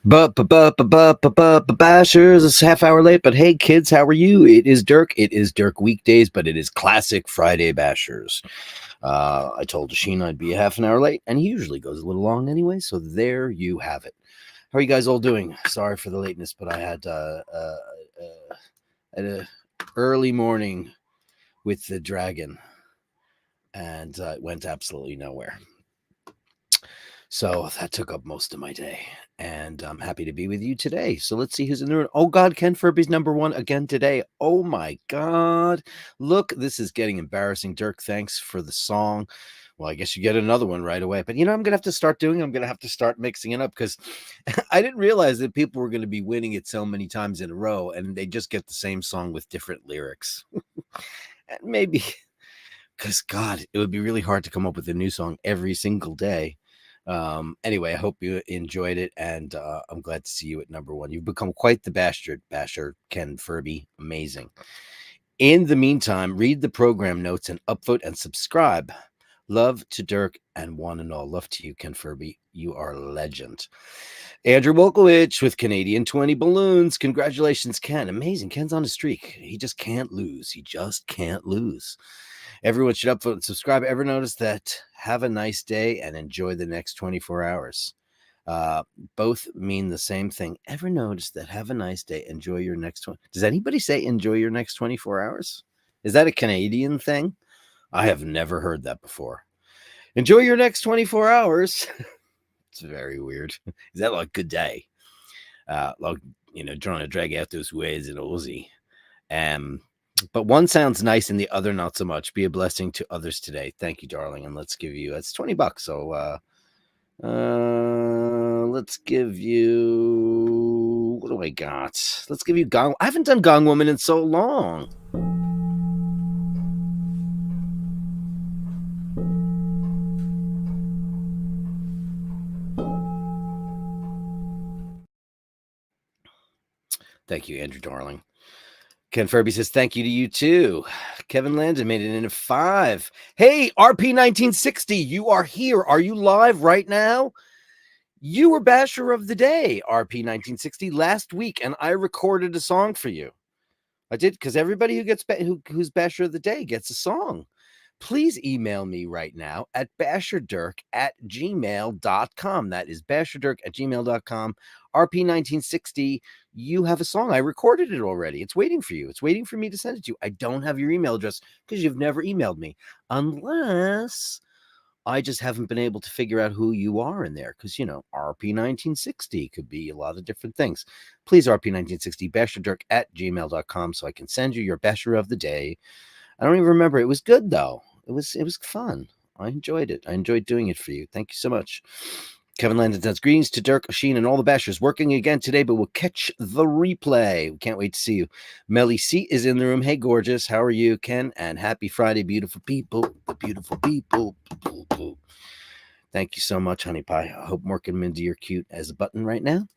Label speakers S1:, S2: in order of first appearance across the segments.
S1: Bashers, it's half hour late, but hey kids, how are you? It is Dirk. It is Dirk weekdays, but it is classic Friday Bashers. I told Oisin I'd be a half an hour late, and he usually goes a little long anyway, so there you have it. How are you guys all doing? Sorry for the lateness, but I had an early morning with the dragon, and it went absolutely nowhere. So that took up most of my day, and I'm happy to be with you today. So let's see who's in the room. Oh God, Ken Furby's number one again today. Oh my God. Look, this is getting embarrassing. Dirk, thanks for the song. Well, I guess you get another one right away. But you know, I'm going to have to start doing, I'm going to have to start mixing it up because I didn't realize that people were going to be winning it so many times in a row and they just get the same song with different lyrics. Maybe because God, it would be really hard to come up with a new song every single day. Anyway, I hope you enjoyed it, and I'm glad to see you at number one. You've become quite the basher, Ken Furby. Amazing. In the meantime, read the program notes and upvote and subscribe. Love to Dirk and one and all. Love to you, Ken Furby. You are a legend. Andrew Wolkowicz with Canadian 20 balloons. Congratulations, Ken. Amazing. Ken's on a streak. He just can't lose. He just can't lose. Everyone should upvote and subscribe. Ever notice that? Have a nice day and enjoy the next 24 hours. Both mean the same thing. Ever notice that? Have a nice day. Enjoy your next one. Does anybody say enjoy your next 24 hours? Is that a Canadian thing? I have never heard that before. Enjoy your next 24 hours. It's very weird. Is that like good day? Like, you know, trying to drag out those words in Aussie. But one sounds nice and the other not so much. Be a blessing to others today. Thank you, darling. And let's give you, it's $20. So let's give you, what do I got? Let's give you Gong. I haven't done Gong Woman in so long. Thank you, Andrew, darling. Ken Furby says, thank you to you too. Kevin Landon made it in at 5. Hey, RP1960, you are here. Are you live right now? You were Basher of the Day, RP1960, last week, and I recorded a song for you. I did, because everybody who gets who's Basher of the Day gets a song. Please email me right now at basherdirk@gmail.com. That is basherdirk@gmail.com. RP1960, you have a song. I recorded it already. It's waiting for you. It's waiting for me to send it to you. I don't have your email address because you've never emailed me. Unless I just haven't been able to figure out who you are in there because, you know, RP1960 could be a lot of different things. Please, RP1960, basherdirk@gmail.com so I can send you your Basher of the Day. I don't even remember. It was good, though. It was fun. I enjoyed it. I enjoyed doing it for you. Thank you so much. Kevin Landon says, greetings to Dirk, Oisin, and all the Bashers. Working again today, but we'll catch the replay. We can't wait to see you. Melly C is in the room. Hey, gorgeous. How are you, Ken? And happy Friday, beautiful people. The beautiful people. Thank you so much, honey pie. I hope I'm working them into your cute as a button right now.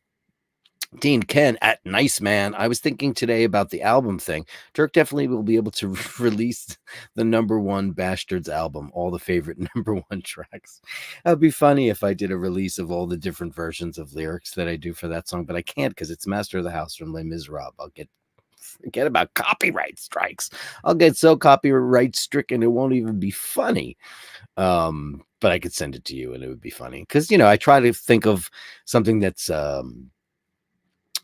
S1: Dean Ken at Nice Man. I was thinking today about the album thing. Dirk definitely will be able to release the number one Bastards album, all the favorite number one tracks. That would be funny if I did a release of all the different versions of lyrics that I do for that song, but I can't because it's Master of the House from Les Miserables. I'll forget about copyright strikes. I'll get so copyright stricken it won't even be funny. But I could send it to you and it would be funny because, you know, I try to think of something that's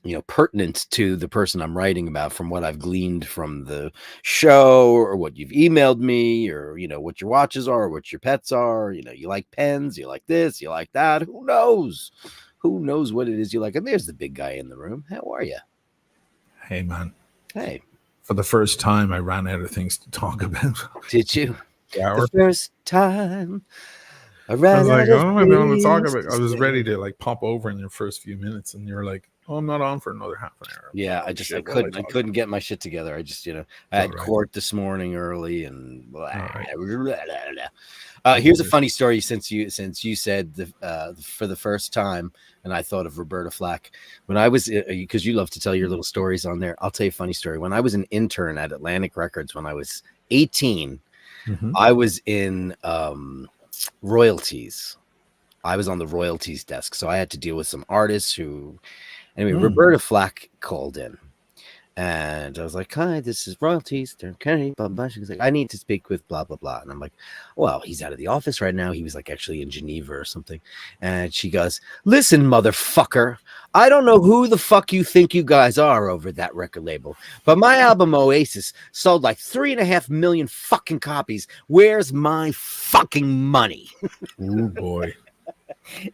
S1: you know, pertinent to the person I'm writing about from what I've gleaned from the show or what you've emailed me or, you know, what your watches are, or what your pets are. You know, you like pens, you like this, you like that. Who knows? Who knows what it is you like? And there's the big guy in the room. How are you?
S2: Hey, man.
S1: Hey.
S2: For the first time, I ran out of things to talk about.
S1: Did you? The first time I ran
S2: I was like,
S1: out of
S2: oh, I don't want to talk
S1: things
S2: about.
S1: to
S2: I was
S1: say.
S2: ready to like pop over in your first few minutes, and you're like, "Oh, I'm not on for another half an hour."
S1: Yeah, I couldn't get my shit together. I just, you know, I had court this morning early, and here's a funny story since you said for the first time, and I thought of Roberta Flack when I was, because you love to tell your little stories on there. I'll tell you a funny story. When I was an intern at Atlantic Records when I was 18, I was in royalties. I was on the royalties desk, so I had to deal with some artists who. Anyway,
S2: Hmm.
S1: Roberta Flack called in. And I was like, hi, this is royalties. Kenny, blah, blah. She was like, I need to speak with blah, blah, blah. And I'm like, well, he's out of the office right now. He was like actually in Geneva or something. And she goes, listen, motherfucker, I don't know who the fuck you think you guys are over that record label, but my album Oasis sold like 3.5 million fucking copies. Where's my fucking money?
S2: Oh boy.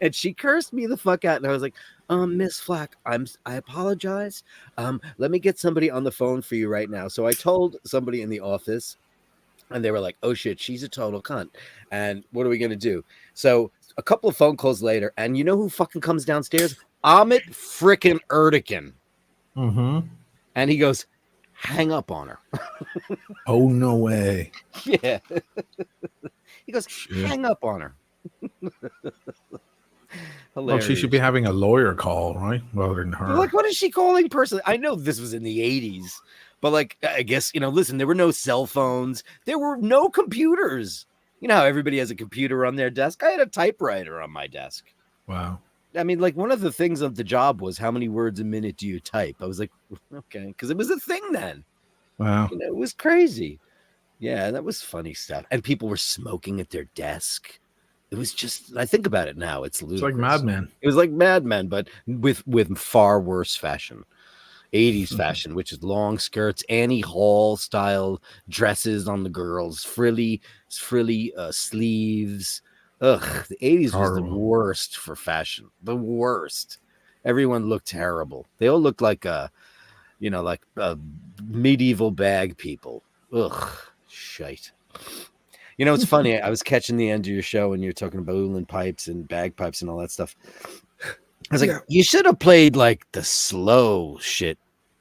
S1: And she cursed me the fuck out. And I was like, Miss Flack, I apologize. Let me get somebody on the phone for you right now. So I told somebody in the office, and they were like, oh shit, she's a total cunt. And what are we gonna do? So a couple of phone calls later, and you know who fucking comes downstairs? Amit frickin' Erdogan.
S2: Mm-hmm.
S1: And he goes, hang up on her.
S2: Oh, no way.
S1: Yeah. He goes,
S2: Shit.
S1: hang up on her.
S2: Well, she should be having a lawyer call, right? Rather than her.
S1: Like, what is she calling personally? I know this was in the 80s, but like, I guess, listen, there were no cell phones. There were no computers. You know how everybody has a computer on their desk? I had a typewriter on my desk.
S2: Wow.
S1: I mean, like, one of the things of the job was how many words a minute do you type? I was like, okay, because it was a thing then.
S2: Wow.
S1: It was crazy. Yeah, that was funny stuff. And people were smoking at their desk. It was just, I think about it now, it's ludicrous.
S2: It's like Mad Men.
S1: It was like Mad Men, but with far worse fashion. 80s fashion, which is long skirts, Annie Hall style dresses on the girls, frilly sleeves. Ugh, the 80s was the worst for fashion. The worst. Everyone looked terrible. They all looked like medieval bag people. Ugh, shite. It's funny. I was catching the end of your show and you're talking about Ulan pipes and bagpipes and all that stuff. I was like, you should have played like the slow shit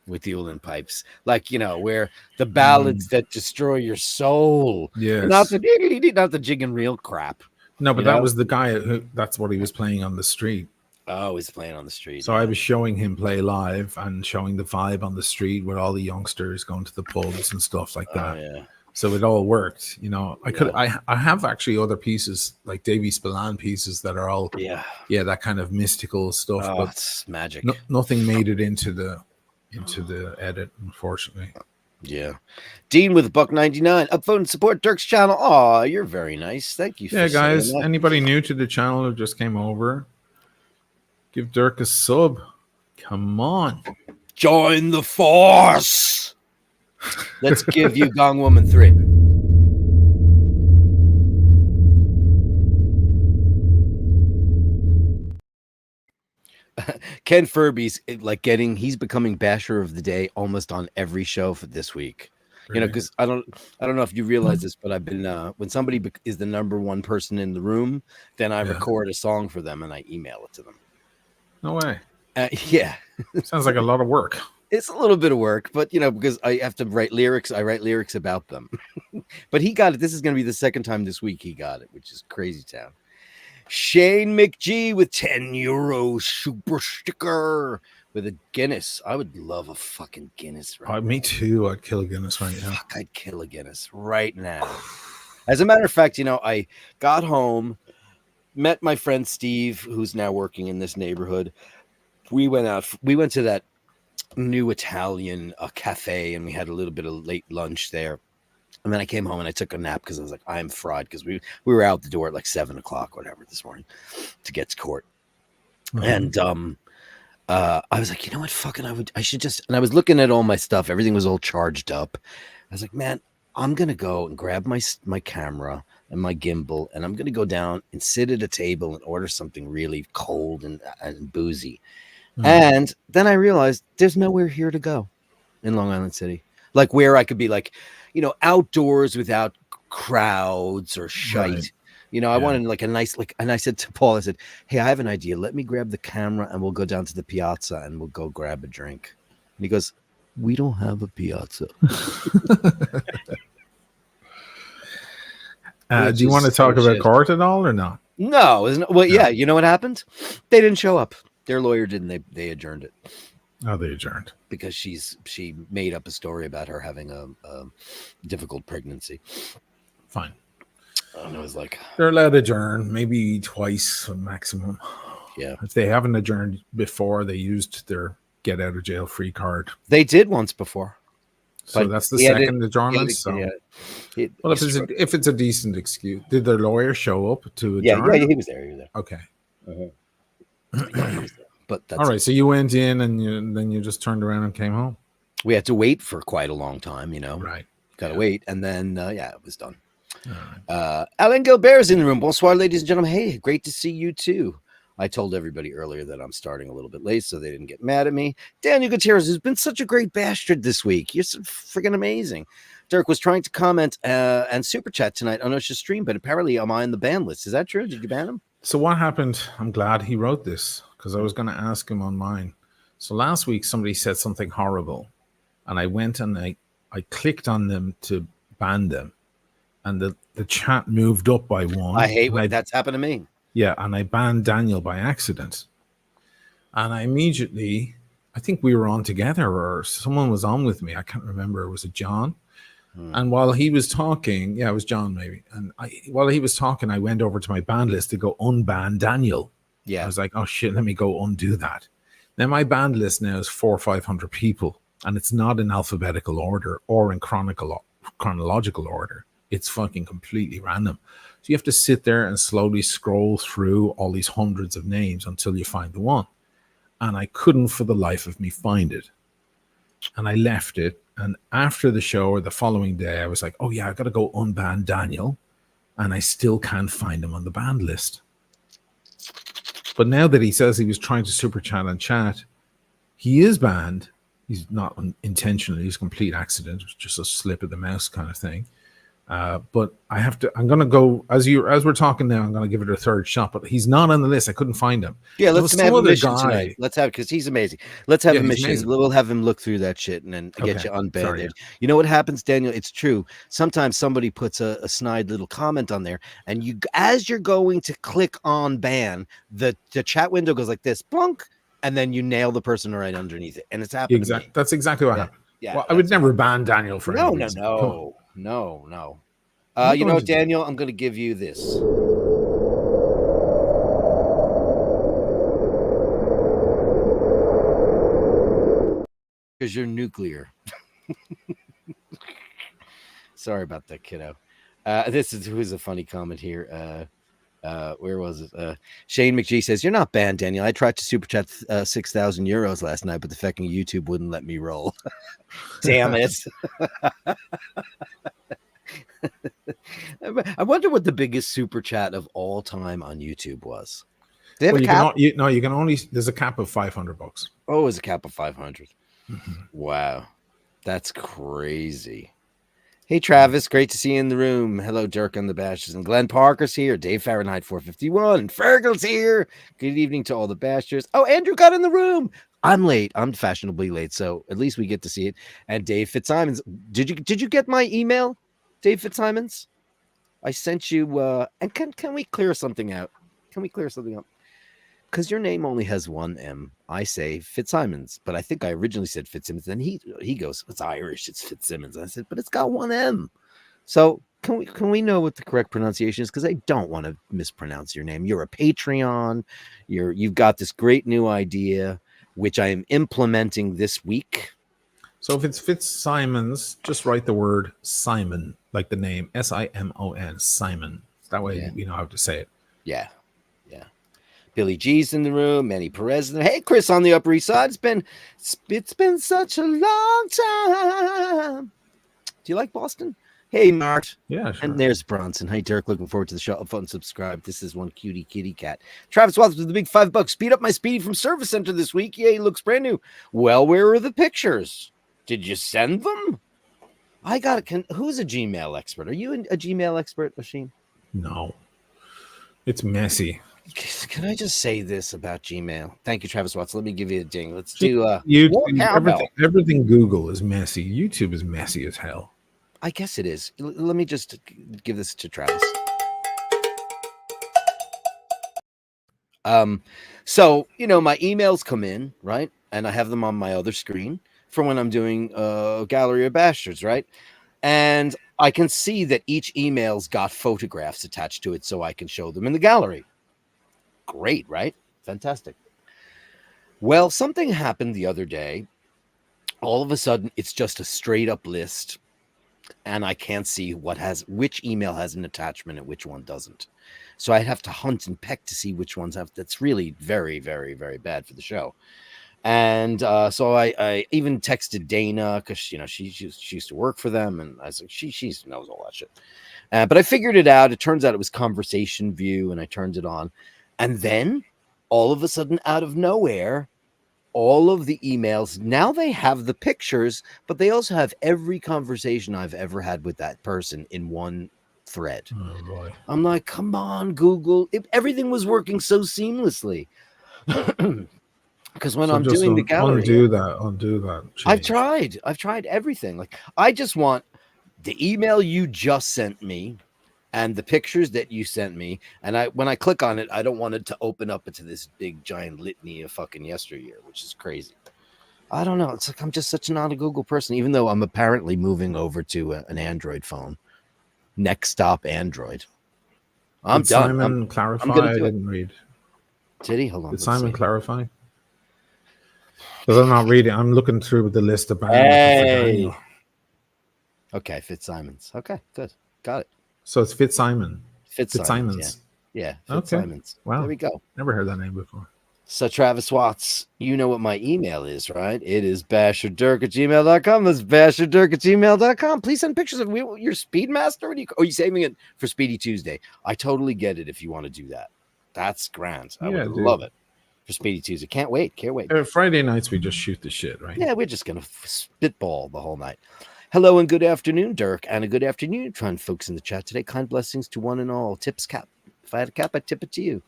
S1: with the Ulan pipes, like where the ballads that destroy your soul.
S2: Yes.
S1: Not the jig and reel crap.
S2: No, but that was the guy that's what he was playing on the street.
S1: Oh, he's playing on the street.
S2: So I was showing him play live and showing the vibe on the street with all the youngsters going to the pubs and stuff like that.
S1: Oh, yeah.
S2: So it all worked, I have actually other pieces like Davy Spillane pieces that are all that kind of mystical stuff.
S1: Oh,
S2: but
S1: it's magic.
S2: Nothing made it into the edit, unfortunately.
S1: Yeah. Dean with $1.99 upvote and support Dirk's channel. Oh, you're very nice. Thank you.
S2: Yeah, guys. Anybody new to the channel who just came over, give Dirk a sub. Come on.
S1: Join the force. Let's give you Gong Woman 3. Ken Furby's he's becoming basher of the day almost on every show for this week. Really? Because I don't know if you realize this, but I've been when somebody is the number one person in the room, then I record a song for them and I email it to them.
S2: No way.
S1: Yeah.
S2: Sounds like a lot of work.
S1: It's a little bit of work, but because I have to write lyrics, I write lyrics about them. But he got it. This is going to be the second time this week he got it, which is crazy town. Shane McG with €10 super sticker with a Guinness. I would love a fucking Guinness right
S2: Me too. I'd kill a Guinness right now.
S1: Fuck, I'd kill a Guinness right now. As a matter of fact, I got home, met my friend Steve, who's now working in this neighborhood. We went to that new Italian cafe and we had a little bit of late lunch there. And then I came home and I took a nap because I was like, I'm fried, because we were out the door at like 7:00, whatever, this morning to get to court. Mm-hmm. And I was like, you know what, I should just, and I was looking at all my stuff. Everything was all charged up. I was like, man, I'm going to go and grab my camera and my gimbal, and I'm going to go down and sit at a table and order something really cold and boozy. Mm-hmm. And then I realized there's nowhere here to go in Long Island City, like where I could be like, outdoors without crowds or shite. Right. I wanted like a nice, and I said to Paul, I said, hey, I have an idea. Let me grab the camera and we'll go down to the piazza and we'll go grab a drink. And he goes, we don't have a piazza.
S2: Do you want to talk about court at all or not?
S1: No. Yeah. You know what happened? They didn't show up. Their lawyer didn't. They adjourned it.
S2: Oh, they adjourned.
S1: Because she made up a story about her having a difficult pregnancy.
S2: Fine.
S1: I don't know. It's like
S2: they're allowed to adjourn maybe twice maximum.
S1: Yeah.
S2: If they haven't adjourned before, they used their get out of jail free card.
S1: They did once before.
S2: So that's the second adjournment.
S1: Yeah.
S2: Well, if it's a decent excuse, did their lawyer show up to adjourn?
S1: Yeah, he was there. He was there.
S2: Okay.
S1: Yeah, he was there. But that's
S2: all right. So you went in and then you just turned around and came home.
S1: We had to wait for quite a long time, you know.
S2: Right.
S1: Got to wait, and then it was done. Alain Gilbert is in the room. Bonsoir, ladies and gentlemen. Hey, great to see you too. I told everybody earlier that I'm starting a little bit late, so they didn't get mad at me. Daniel Gutierrez has been such a great bastard this week. You're so freaking amazing. Dirk was trying to comment and super chat tonight on Osha's stream, but apparently I'm on the ban list. Is that true? Did you ban him?
S2: So what happened? I'm glad he wrote this because I was going to ask him on mine. So last week somebody said something horrible, and I went and I clicked on them to ban them, and the chat moved up by one.
S1: I hate when that's happened to me.
S2: Yeah, and I banned Daniel by accident. And I immediately, I think we were on together or someone was on with me. I can't remember. Was it John? And while he was talking, it was John maybe. And while he was talking, I went over to my ban list to go unban Daniel.
S1: Yeah.
S2: I was like, oh shit, let me go undo that. Now my banned list now is 400 or 500 people, and it's not in alphabetical order or in chronological order. It's fucking completely random. So you have to sit there and slowly scroll through all these hundreds of names until you find the one. And I couldn't for the life of me find it. And I left it. And after the show or the following day, I was like, oh yeah, I got to go unban Daniel. And I still can't find him on the banned list. But now that he says he was trying to super chat and chat, he is banned. He's not intentionally, he's a complete accident. It was just a slip of the mouse kind of thing. But I'm going to go, as we're talking now, I'm going to give it a third shot, but he's not on the list. I couldn't find him.
S1: Yeah, let's have a mission tonight. Let's have, because he's amazing. Let's have a mission. Amazing. We'll have him look through that shit and then get you unbanned. You know what happens, Daniel? It's true. Sometimes somebody puts a snide little comment on there, and as you're going to click on ban, the chat window goes like this, plunk, and then you nail the person right underneath it. And it's happening.
S2: Exactly. That's exactly what happened. Yeah, well, I would never ban Daniel for
S1: No. You know, Daniel, I'm going to give you this. Because you're nuclear. Sorry about that, kiddo. Who's a funny comment here. Where was it? Shane McGee says, you're not banned, Daniel. I tried to super chat 6,000 euros last night, but the fucking YouTube wouldn't let me roll. Damn it. I wonder what the biggest super chat of all time on YouTube was. They have a cap?
S2: You can only, there's a cap of $500.
S1: Oh, it's a cap of 500. Mm-hmm. Wow. That's crazy. Hey, Travis, great to see you in the room. Hello, Dirk on the Bashes, and Glenn Parker's here. Dave Fahrenheit 451, and Fergal's here. Good evening to all the Bashers. Oh, Andrew got in the room. I'm late. I'm fashionably late, so at least we get to see it. And Dave Fitzsimons, did you get my email, Dave Fitzsimons? I sent you. And can we clear something out? Can we clear something up? Because your name only has one M. I say Fitzsimons, but I think I originally said Fitzsimmons. And he goes, it's Irish, it's Fitzsimmons. I said, but it's got one M. So can we know what the correct pronunciation is? Because I don't want to mispronounce your name. You're a Patreon. You've got this great new idea, which I am implementing this week.
S2: So if it's Fitzsimons, just write the word Simon, like the name Simon, Simon. That way you know how to say it.
S1: Yeah. Billy G's in the room, Manny Perez in there. Hey, Chris on the Upper East Side. It's been such a long time. Do you like Boston? Hey, Mart.
S2: Yeah, sure.
S1: And there's Bronson. Hey, Dirk. Looking forward to the show. Fun, subscribe. This is one cutie kitty cat. Travis Watts with the big $5. Speed up my speedy from Service Center this week. Yay, looks brand new. Well, where are the pictures? Did you send them? Who's a Gmail expert? Are you a Gmail expert, Oisin?
S2: No. It's messy.
S1: Can I just say this about Gmail? Thank you, Travis Watts. Let me give you a ding. Let's do
S2: everything Google is messy. YouTube is messy as hell.
S1: I guess it is. Let me just give this to Travis. So, my emails come in, right? And I have them on my other screen for when I'm doing Gallery of Bastards, right? And I can see that each email's got photographs attached to it so I can show them in the gallery. Great, right? Fantastic. Well, something happened the other day. All of a sudden, it's just a straight up list, and I can't see which email has an attachment and which one doesn't. So I have to hunt and peck to see which ones have. That's really very, very, very bad for the show. And so I even texted Dana because she used to work for them, and I was like, she knows all that shit. But I figured it out. It turns out it was conversation view, and I turned it on, and then all of a sudden, out of nowhere, all of the emails now they have the pictures, but they also have every conversation I've ever had with that person in one thread.
S2: Oh boy.
S1: I'm like, come on, Google. Everything was working so seamlessly. Because when I'm
S2: just
S1: doing the gallery,
S2: undo that.
S1: I've
S2: change.
S1: tried everything. Like, I just want the email you just sent me and the pictures that you sent me. And when I click on it, I don't want it to open up into this big giant litany of fucking yesteryear, which is crazy. I don't know. It's like I'm just such not a Google person, even though I'm apparently moving over to an Android phone. Next stop, Android. I'm
S2: Did
S1: done.
S2: Simon clarify?
S1: I'm gonna
S2: I
S1: do it.
S2: didn't read.
S1: Did he? Hold on.
S2: Did Simon clarify? Because I'm not reading. I'm looking through the list of bands.
S1: Hey. Okay, Fitzsimons. Okay, good. Got it.
S2: So it's Fitzsimon.
S1: Fitzsimons. Yeah, Fitzsimons.
S2: Wow.
S1: There we go.
S2: Never heard that name before.
S1: So, Travis Watts, you know what my email is, right? It is basherdirk@gmail.com. That's basherdirk@gmail.com. Please send pictures of your Speedmaster. Are you saving it for Speedy Tuesday? I totally get it if you want to do that. That's grand. I would love it for Speedy Tuesday. Can't wait.
S2: Friday nights, we just shoot the shit, right?
S1: Yeah, we're just going to spitball the whole night. Hello and good afternoon, Dirk, and a good afternoon, Tron folks in the chat today. Kind blessings to one and all. Tips cap. If I had a cap, I'd tip it to you.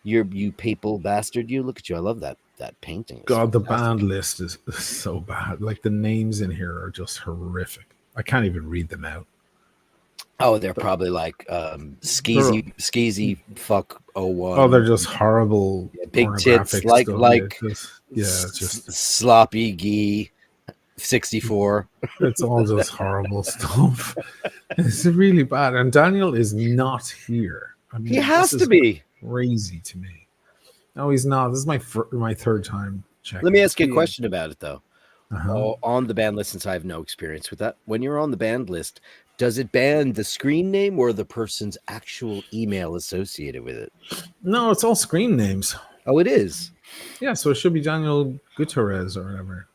S1: You papal bastard. You look at you. I love that painting.
S2: God, the band list is so bad. Like, the names in here are just horrific. I can't even read them out.
S1: Oh, they're probably like skeezy fuck 01.
S2: Oh, they're just horrible.
S1: Yeah, big tits,
S2: stuff.
S1: like
S2: it's just
S1: sloppy gee 64.
S2: It's all just horrible stuff. It's really bad. And Daniel is not here. I mean,
S1: he has to be.
S2: Crazy to me. No, he's not. This is my third time checking.
S1: Let me ask you a question about it, though. On the band list, since I have no experience with that, when you're on the band list, does it ban the screen name or the person's actual email associated with it?
S2: No, it's all screen names.
S1: Oh, it is?
S2: Yeah, so it should be Daniel Gutierrez or whatever.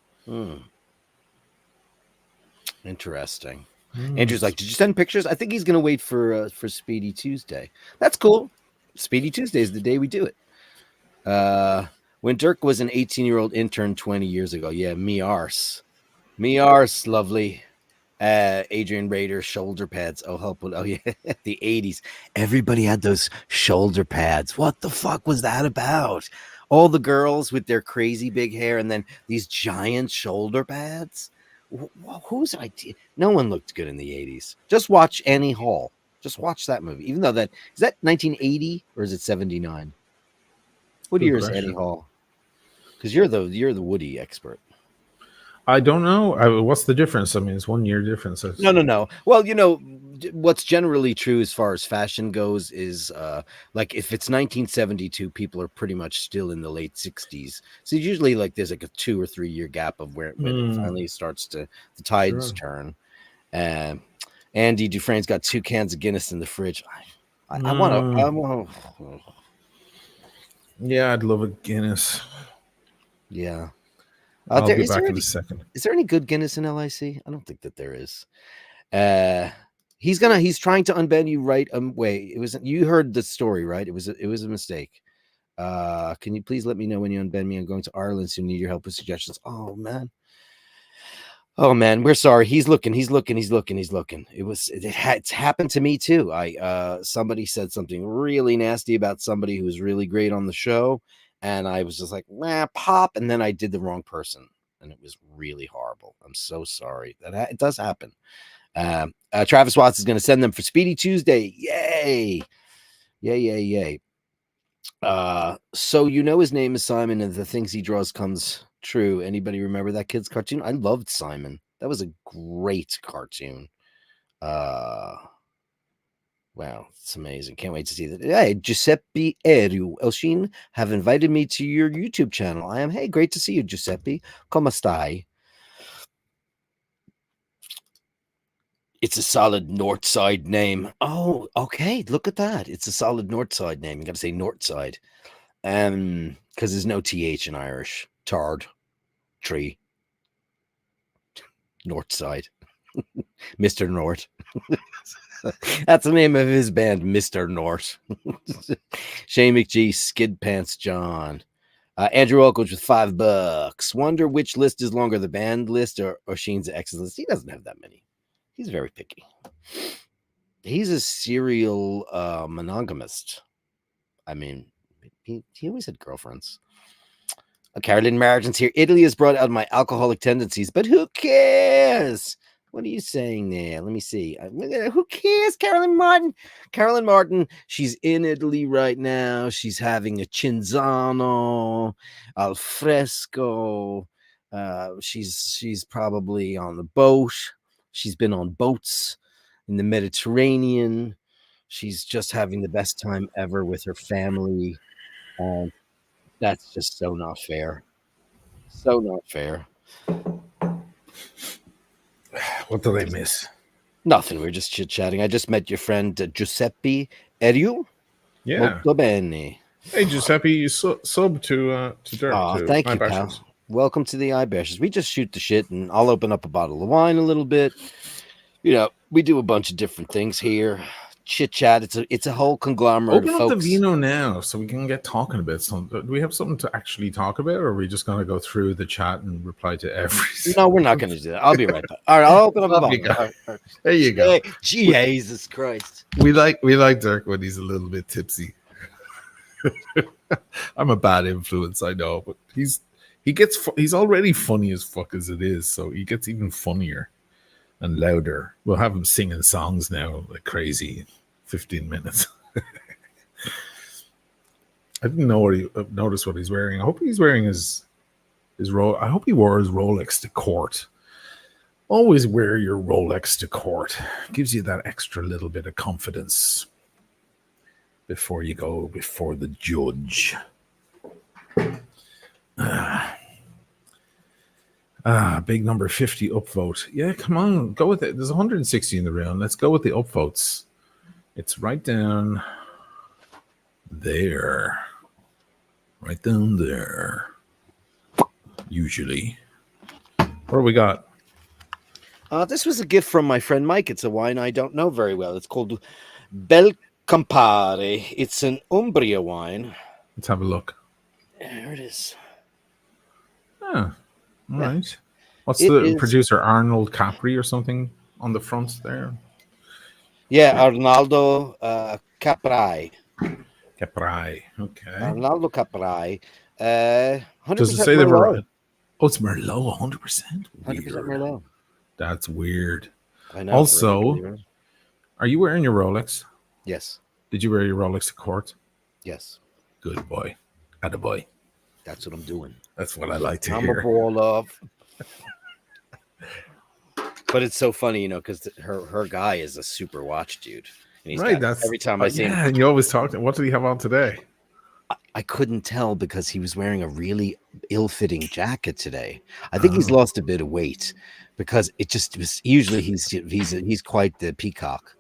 S1: Interesting. Andrew's like, did you send pictures? I think he's going to wait for Speedy Tuesday. That's cool. Speedy Tuesday is the day we do it. When Dirk was an 18-year-old intern 20 years ago. Yeah, me arse, lovely. Adrian Rader, shoulder pads. Oh, help. Oh, yeah. The 80s. Everybody had those shoulder pads. What the fuck was that about? All the girls with their crazy big hair and then these giant shoulder pads. Whose idea? No one looked good in the 80s. Just watch Annie Hall. Just watch that movie. Even though is that 1980 or is it 79? What year is Annie Hall? Because you're the Woody expert.
S2: I don't know. What's the difference? I mean, it's 1 year difference.
S1: No. Well, what's generally true as far as fashion goes is like if it's 1972, people are pretty much still in the late 60s. So usually like there's like a 2 or 3 year gap of when it finally starts to the tides turn. Andy Dufresne's got 2 cans of Guinness in the fridge. I want to.
S2: Yeah, I'd love a Guinness.
S1: Yeah.
S2: I'll be back in a second.
S1: Is there any good Guinness in LIC? I don't think that there is. He's trying to unban you right away. You heard the story, right? It was a mistake. Can you please let me know when you unban me? I'm going to Ireland soon. Need your help with suggestions. Oh man, we're sorry. He's looking. It's happened to me too. Somebody said something really nasty about somebody who was really great on the show, and I was just like, pop, and then I did the wrong person, and it was really horrible. I'm so sorry. It does happen. Travis Watts is going to send them for Speedy Tuesday. Yay! So his name is Simon, and the things he draws comes true. Anybody remember that kid's cartoon? I loved Simon. That was a great cartoon. Wow, it's amazing. Can't wait to see that. Hey, Giuseppe Eru Oisin have invited me to your YouTube channel. I am. Hey, great to see you, Giuseppe. Come stai? It's a solid north side name. Oh, okay. Look at that. It's a solid north side name. You got to say north side. Because there's no th in Irish. Tard, tree, north side. Mr. North. That's the name of his band, Mr. North. Shane McGee, Skid Pants John. Andrew Oakwood with $5. Wonder which list is longer, the band list or Shane's X list. He doesn't have that many. He's very picky. He's a serial monogamist. I mean, he always had girlfriends. Carolyn Martin's here. Italy has brought out my alcoholic tendencies, but who cares? What are you saying there? Let me see. Who cares, Carolyn Martin? Carolyn Martin, she's in Italy right now. She's having a cinzano, al fresco. She's probably on the boat. She's been on boats in the Mediterranean. She's just having the best time ever with her family. And that's just so not fair. So not fair.
S2: What did I miss?
S1: Nothing. We're just chit-chatting. I just met your friend Giuseppe Eriu.
S2: Yeah.
S1: Molto bene.
S2: Hey, Giuseppe, you sub to Dirk.
S1: Oh, thank you, pal. Welcome to the iBashers. We just shoot the shit, and I'll open up a bottle of wine a little bit. You know, we do a bunch of different things here. Chit chat. It's a whole conglomerate.
S2: Open
S1: of
S2: up
S1: folks.
S2: the vino now, so we can get talking a bit. So, do we have something to actually talk about, or are we just going to go through the chat and reply to every?
S1: No, we're not going to do that. I'll be right back. All right, I'll open up a bottle.
S2: All right. There you go.
S1: Hey, Jesus Christ.
S2: We like Dirk when he's a little bit tipsy. I'm a bad influence, I know, but he's already funny as fuck as it is, so he gets even funnier and louder. We'll have him singing songs now like crazy. 15 minutes. I didn't notice what he's wearing. I hope he's wearing his I hope he wore his Rolex to court. Always wear your Rolex to court. Gives you that extra little bit of confidence before you go before the judge. Big number 50 upvote. Yeah, come on, go with it. There's 160 in the round. Let's go with the upvotes. It's right down there. Right down there. Usually. What do we got?
S1: This was a gift from my friend Mike. It's a wine I don't know very well. It's called Bel Campari. It's an Umbria wine.
S2: Let's have a look.
S1: There it is.
S2: All right. What's the producer? Arnold Capri or something on the front there?
S1: Yeah, Arnaldo Caprai.
S2: Caprai. Okay.
S1: Arnaldo Caprai. 100%
S2: Does it say the variety? Oh, it's Merlot, 100%.
S1: 100% Merlot.
S2: That's weird.
S1: I know.
S2: Also, are you wearing your Rolex?
S1: Yes.
S2: Did you wear your Rolex to court?
S1: Yes.
S2: Good boy. Attaboy.
S1: That's what I'm doing.
S2: That's what I like to
S1: I'm
S2: hear.
S1: a ball of. But it's so funny, you know, because her guy is a super watch dude. And he's
S2: right.
S1: That's every time I see him.
S2: Yeah, and you always talk to him. What did he have on today?
S1: I couldn't tell because he was wearing a really ill-fitting jacket today. I think he's lost a bit of weight because it just was. Usually he's quite the peacock,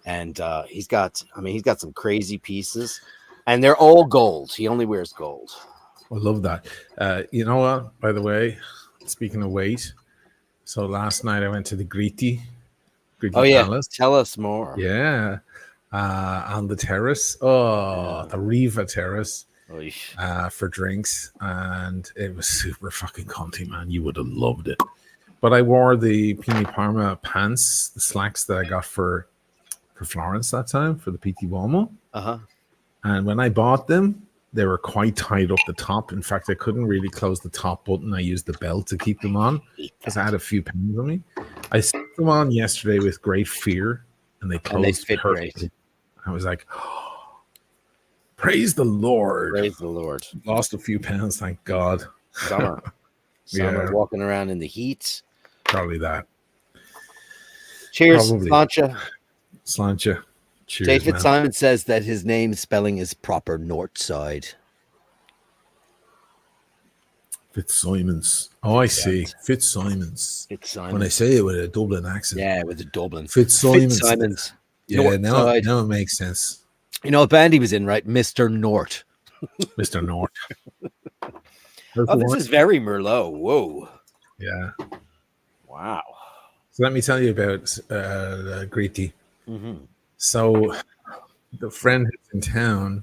S1: and he's got some crazy pieces, and they're all gold. He only wears gold.
S2: I love that. You know what? By the way, speaking of weight, so last night I went to the Griti Palace.
S1: Tell us more.
S2: Yeah, on the terrace. Oh, the Riva Terrace. For drinks, and it was super fucking comfy, man. You would have loved it. But I wore the Pini Parma pants, the slacks that I got for Florence that time for the PT Uomo. And when I bought them, they were quite tight up the top. In fact, I couldn't really close the top button. I used the belt to keep them on because I had a few pounds on me. I stuck them on yesterday with great fear, and they closed perfectly. I was like, oh, praise the Lord.
S1: Praise the Lord.
S2: Lost a few pounds, thank God.
S1: Summer, walking around in the heat.
S2: Probably that.
S1: Cheers,
S2: Probably.
S1: Slancha.
S2: Slancha. Cheers,
S1: David
S2: man.
S1: Simon says that his name spelling is proper North Side.
S2: Fitzsimons. Oh, I see. Fitzsimons.
S1: Fitzsimons.
S2: When I say it with a Dublin accent.
S1: Yeah, with the Dublin.
S2: Fitzsimons.
S1: Fitzsimons.
S2: Yeah,
S1: North
S2: now
S1: Side.
S2: it makes sense.
S1: You know what band he was in, right? Mr. North.
S2: Mr. North.
S1: Oh, this is very Merlot. Whoa.
S2: Yeah.
S1: Wow.
S2: So let me tell you about Gritty. So the friend who's in town,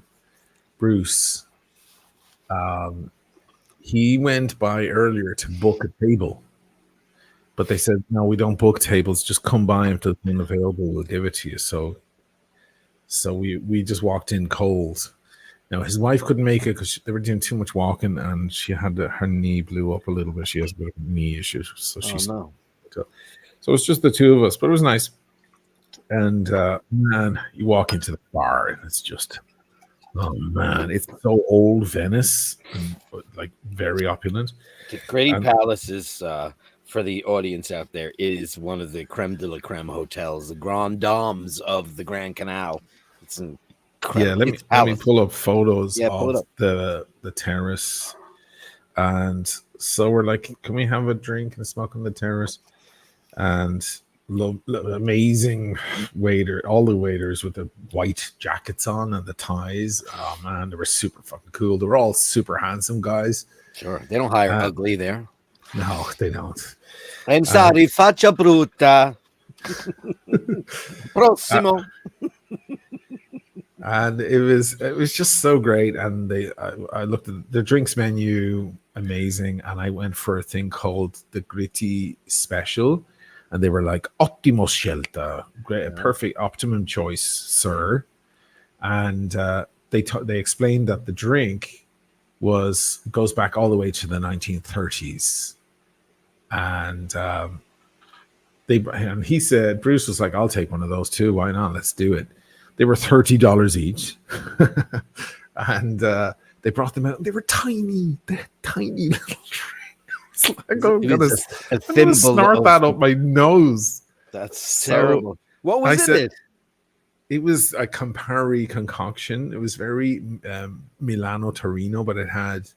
S2: Bruce, he went by earlier to book a table. But they said, no, we don't book tables. Just come by if there's one available. We'll give it to you. So we just walked in cold. Now, his wife couldn't make it because they were doing too much walking, and she had her knee blew up a little bit. She has a bit of knee issues. So So it's just the two of us, but it was nice. And man, you walk into the bar, and it's just, oh man, it's so old Venice, and, like very opulent.
S1: The Gritty Palace is, for the audience out there, is one of the creme de la creme hotels, the Grand Dames of the Grand Canal. It's incredible.
S2: Yeah, let me pull up photos of the terrace. And so we're like, can we have a drink and smoke on the terrace? And amazing waiter, all the waiters with the white jackets on and the ties. Oh man, they were super fucking cool. They were all super handsome guys.
S1: Sure, they don't hire ugly there.
S2: No, they don't.
S1: I'm sorry, faccia brutta. Prossimo.
S2: And it was just so great. And I looked at the drinks menu, amazing. And I went for a thing called the Gritty Special. And they were like, ottimo scelta, great, perfect, optimum choice, sir. And they explained that the drink goes back all the way to the 1930s. And he said, Bruce was like, I'll take one of those too. Why not? Let's do it. They were $30 each. And they brought them out. They were tiny little drinks. I'm gonna snort that up my nose.
S1: That's terrible. What was it?
S2: It was a Campari concoction. It was very Milano Torino, but it had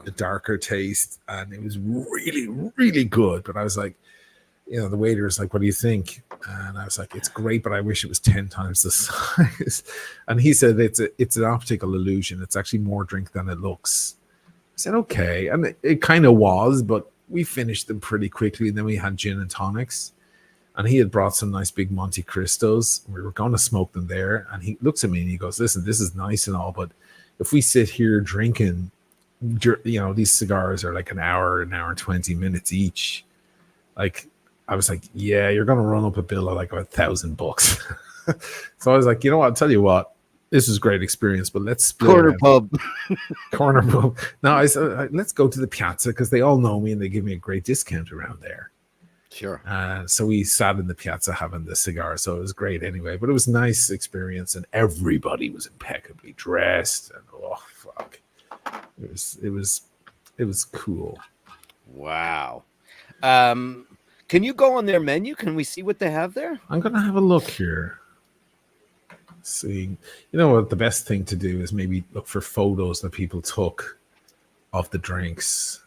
S2: a darker taste, and it was really, really good. But I was like, the waiter was like, what do you think? And I was like, it's great, but I wish it was 10 times the size. And he said it's an optical illusion. It's actually more drink than it looks. I said, okay. And it kind of was, but we finished them pretty quickly. And then we had gin and tonics. And he had brought some nice big Monte Cristos. We were going to smoke them there. And he looks at me and he goes, listen, this is nice and all, but if we sit here drinking, these cigars are like an hour and 20 minutes each. Like, I was like, yeah, you're going to run up a bill of like $1,000. So I was like, you know what? I'll tell you what, this is a great experience, but let's split
S1: corner pub.
S2: No, I said, let's go to the Piazza because they all know me and they give me a great discount around there.
S1: Sure.
S2: So we sat in the Piazza having the cigar. So it was great anyway, but it was a nice experience and everybody was impeccably dressed and oh fuck. It was cool.
S1: Wow. Can you go on their menu? Can we see what they have there?
S2: I'm gonna have a look here. See, you know what? The best thing to do is maybe look for photos that people took of the drinks.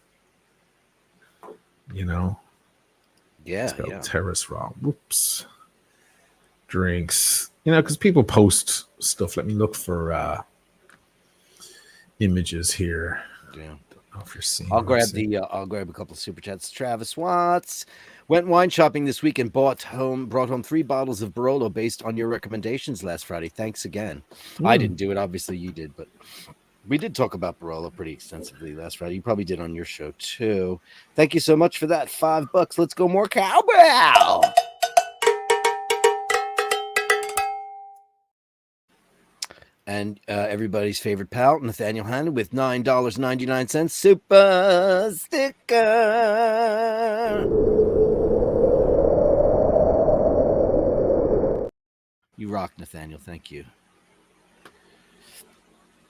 S1: Yeah.
S2: Terrace Raw. Whoops. Drinks. Because people post stuff. Let me look for images here.
S1: Yeah.
S2: Don't know if you're seeing.
S1: I'll grab a couple of super chats. Travis Watts went wine shopping this week and brought home 3 bottles of Barolo based on your recommendations last Friday. Thanks again. I didn't do it. Obviously you did, but we did talk about Barolo pretty extensively last Friday. You probably did on your show too. Thank you so much for that. $5. Let's go more cowbell. And everybody's favorite pal, Nathaniel Hannon, with $9.99 super sticker. You rock, Nathaniel. Thank you.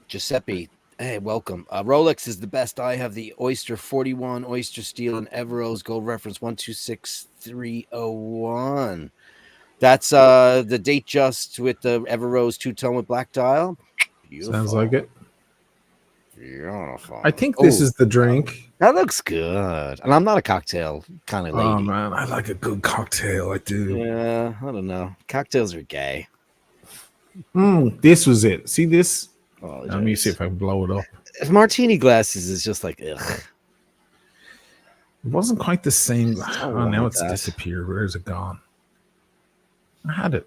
S1: Giuseppe, hey, welcome. Rolex is the best. I have the Oyster 41 Oyster Steel and Everose Gold Reference 126301. That's the date just with the Everrose 2-tone with black dial. Beautiful.
S2: Sounds like it.
S1: Beautiful.
S2: I think this is the drink.
S1: That looks good. And I'm not a cocktail kind of lady.
S2: Oh man, I like a good cocktail. I do.
S1: Yeah, I don't know. Cocktails are gay.
S2: This was it. See this?
S1: Oh,
S2: Let me see if I can blow it up.
S1: Martini glasses is just like, ugh.
S2: It wasn't quite the same.
S1: Oh,
S2: Now it's disappeared. Where is it gone? I had it.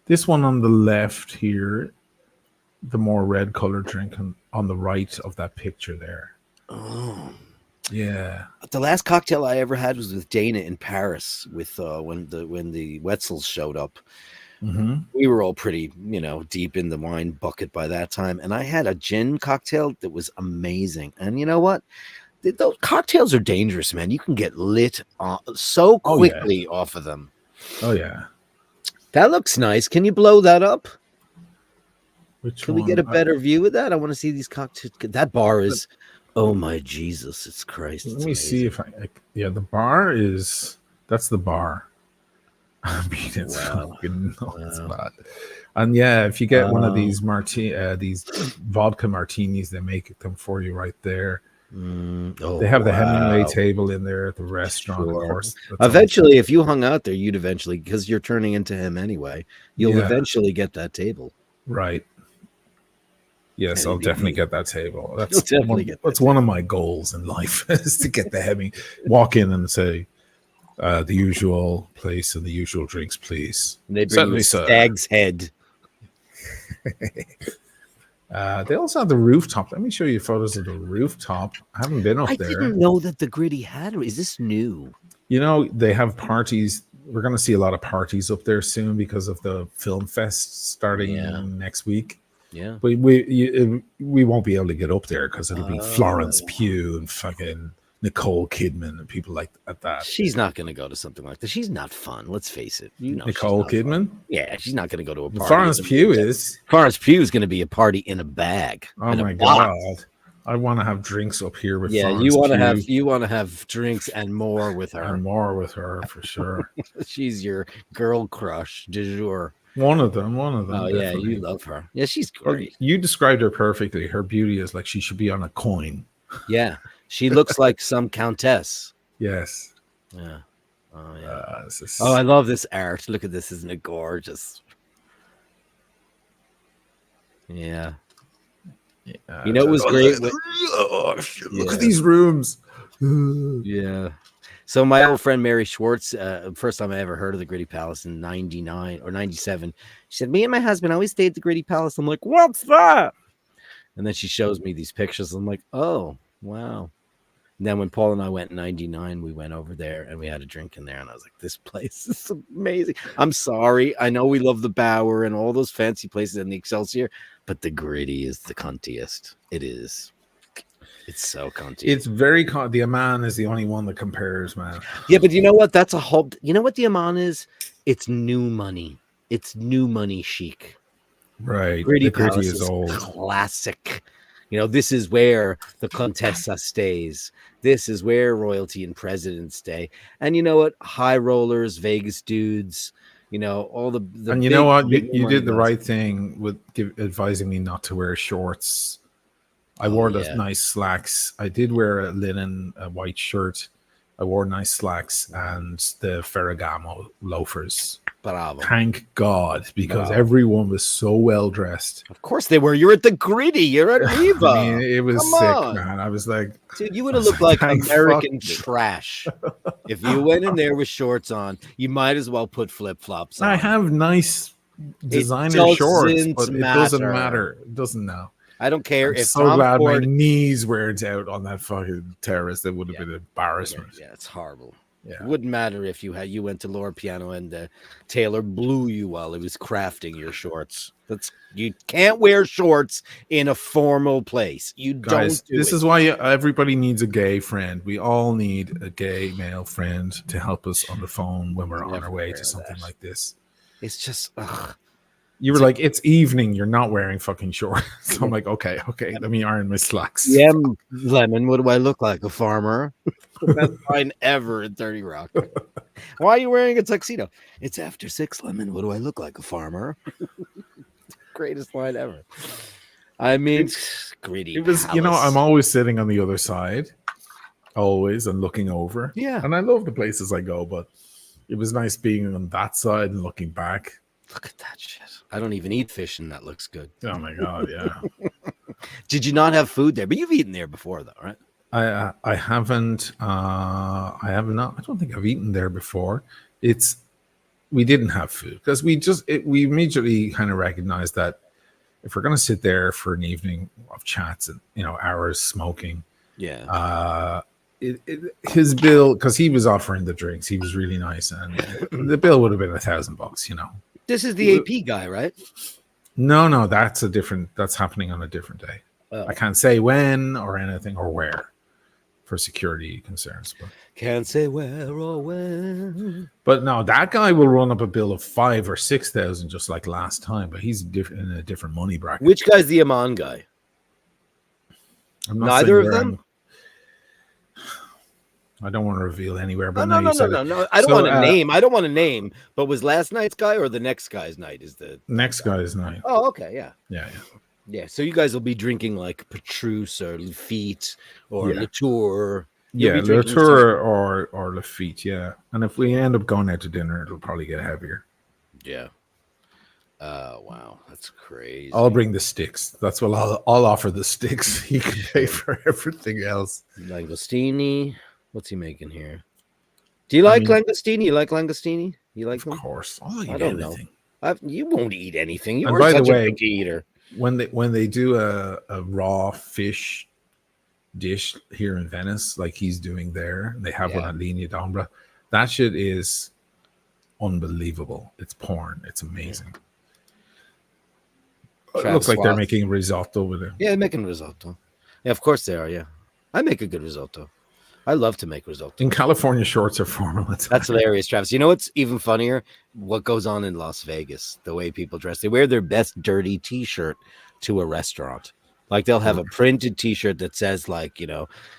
S2: This one on the left here, the more red colored drink on the right of that picture there.
S1: Oh.
S2: Yeah.
S1: The last cocktail I ever had was with Dana in Paris with when the Wetzels showed up.
S2: Mm-hmm.
S1: We were all pretty, deep in the wine bucket by that time. And I had a gin cocktail that was amazing. And you know what? Those cocktails are dangerous, man. You can get lit so quickly off of them.
S2: Oh, yeah.
S1: That looks nice. Can you blow that up?
S2: Can
S1: we get a better view of that? I want to see these cocktails. That bar is, oh my Jesus, it's Christ.
S2: Let me see if the bar is, that's the bar. I mean, it's fucking nuts, bad. And yeah, if you get one of these these vodka martinis, they make them for you right there. They have the Hemingway table in there at the restaurant, of course.
S1: Eventually, if you hung out there, you'd eventually, because you're turning into him anyway, you'll eventually get that table.
S2: Right. Yes, I'll definitely get that table. That's one of my goals in life is to get the walk in and say, the usual place and the usual drinks, please.
S1: And they bring you a stag's head.
S2: They also have the rooftop. Let me show you photos of the rooftop. I haven't been up there. I
S1: didn't know that the Gritty had. Is this new?
S2: They have parties. We're going to see a lot of parties up there soon because of the film fest starting next week.
S1: Yeah,
S2: we won't be able to get up there because it'll be Florence Pugh and fucking Nicole Kidman and people like that.
S1: She's not going to go to something like this. She's not fun. Let's face it.
S2: Nicole Kidman?
S1: Fun. Yeah, she's not going to go to a party.
S2: Florence Pugh is.
S1: Florence Pugh is going to be a party in a bag.
S2: Oh my God. I want to have drinks up here with Florence
S1: you want to have drinks and more with her.
S2: And more with her for sure.
S1: She's your girl crush du jour.
S2: One of them.
S1: Oh,
S2: definitely.
S1: Yeah, you love her. Yeah, she's great.
S2: You described her perfectly. Her beauty is like she should be on a coin.
S1: Yeah, she looks like some countess.
S2: Yes.
S1: Yeah. Oh, yeah. I love this art. Look at this. Isn't it gorgeous? Yeah. It was great.
S2: Look at these rooms.
S1: Yeah. So my old friend Mary Schwartz, first time I ever heard of the Gritty Palace in 99 or 97, she said, me and my husband always stayed at the Gritty Palace. I'm like, what's that? And then she shows me these pictures. I'm like, oh, wow. And then when Paul and I went in 99, we went over there and we had a drink in there. And I was like, this place is amazing. I'm sorry. I know we love the Bower and all those fancy places and the Excelsior, but the Gritty is the cuntiest. It is. It's so cunty.
S2: It's very the Amman is the only one that compares, man.
S1: Yeah, but you know what? That's a whole. You know what the Amman is? It's new money. It's new money chic.
S2: Right.
S1: Gritty
S2: Gritty is old.
S1: Classic. This is where the Contessa stays. This is where royalty and presidents stay. And you know what? High rollers, Vegas dudes. All the
S2: and you know what? You did the right thing with advising me not to wear shorts. I wore those nice slacks. I did wear a linen white shirt. I wore nice slacks and the Ferragamo loafers.
S1: Bravo.
S2: Thank God, because everyone was so well dressed.
S1: Of course they were. You're at the Gritty. You're at Riva.
S2: I mean, it was sick, man. I was like,
S1: dude, you would have looked like American trash if you went in there with shorts on. You might as well put flip flops on.
S2: I have nice designer shorts, but it doesn't matter. It doesn't now.
S1: I don't care
S2: I'm so glad my knees weren't out on that fucking terrace. That would have been an embarrassment.
S1: Yeah, it's horrible.
S2: Yeah.
S1: It wouldn't matter if you went to Lord Piano and Taylor blew you while he was crafting your shorts. You can't wear shorts in a formal place. This
S2: is why everybody needs a gay friend. We all need a gay male friend to help us on the phone when we're on our way to something like this.
S1: It's just
S2: You were like, it's evening. You're not wearing fucking shorts. So I'm like, okay. Let me iron my slacks.
S1: Yeah, Lemon, what do I look like? A farmer? The best line ever in 30 Rock. Why are you wearing a tuxedo? It's after 6, Lemon. What do I look like? A farmer? Greatest line ever. I mean, greedy.
S2: It was, I'm always sitting on the other side, always, and looking over.
S1: Yeah.
S2: And I love the places I go, but it was nice being on that side and looking back.
S1: Look at that shit. I don't even eat fish, and that looks good.
S2: Oh my God, yeah.
S1: Did you not have food there? But you've eaten there before, though, right?
S2: I haven't. I have not. I don't think I've eaten there before. We didn't have food because we immediately kind of recognized that if we're going to sit there for an evening of chats and hours smoking, his bill, because he was offering the drinks, he was really nice, and the bill would have been $1,000.
S1: This is the AP guy, right?
S2: No, that's happening on a different day. I can't say when or anything or where for security concerns. But
S1: can't say where or when.
S2: But no, that guy will run up a bill of 5,000 or 6,000 just like last time. But he's in a different money bracket.
S1: Which guy's the Amman guy? Neither of them.
S2: I don't want to reveal anywhere. But
S1: no. I don't want to name. I don't want to name. But was last night's guy or the next guy's night? Is the
S2: next guy's night?
S1: Oh, okay, yeah.
S2: Yeah.
S1: So you guys will be drinking like Petrus or Lafitte or Latour.
S2: Latour or Lafitte. Yeah, and if we end up going out to dinner, it'll probably get heavier.
S1: Yeah. Wow, that's crazy.
S2: I'll bring the sticks. That's what I'll offer the sticks. He can pay for everything else.
S1: Langostini. What's he making here? Do you like langostini? You like langostini? You like them?
S2: Of course. I
S1: don't know. You won't eat anything. You
S2: and
S1: are
S2: by
S1: such
S2: the way,
S1: a picky eater.
S2: When they do a raw fish dish here in Venice, like he's doing there, they have one at Linea d'Ombra. That shit is unbelievable. It's porn. It's amazing. It looks like they're making risotto with it.
S1: Yeah, they're making risotto. Yeah, of course they are. Yeah, I make a good risotto. I love to make risotto.
S2: In California, shorts are formal.
S1: That's hilarious, Travis. You know what's even funnier? What goes on in Las Vegas, the way people dress. They wear their best dirty T-shirt to a restaurant. Like they'll have a printed T-shirt that says like,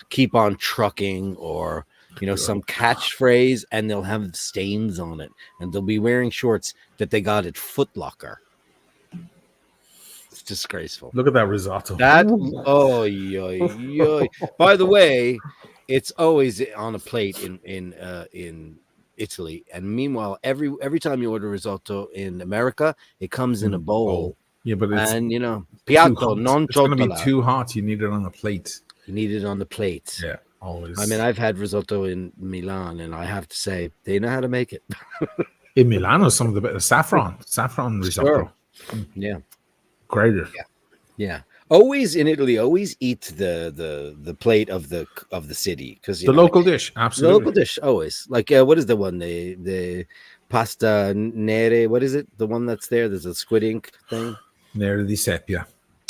S1: keep on trucking or, some catchphrase, and they'll have stains on it. And they'll be wearing shorts that they got at Foot Locker. It's disgraceful.
S2: Look at that risotto.
S1: By the way, it's always on a plate in Italy, and meanwhile, every time you order risotto in America, it comes in a bowl.
S2: Yeah, but it's
S1: piatto non
S2: it's going to be too hot. You need it on a plate.
S1: You need it on the plate.
S2: Yeah, always.
S1: I mean, I've had risotto in Milan, and I have to say they know how to make it.
S2: In Milano, some of the better saffron risotto.
S1: Sure. Yeah,
S2: greater.
S1: Yeah. Always in Italy, always eat the plate of the city because
S2: the local dish, absolutely.
S1: The local dish, always. Like what is the one the pasta nere? What is it? The one that's there? There's a squid ink thing.
S2: Nere di seppia.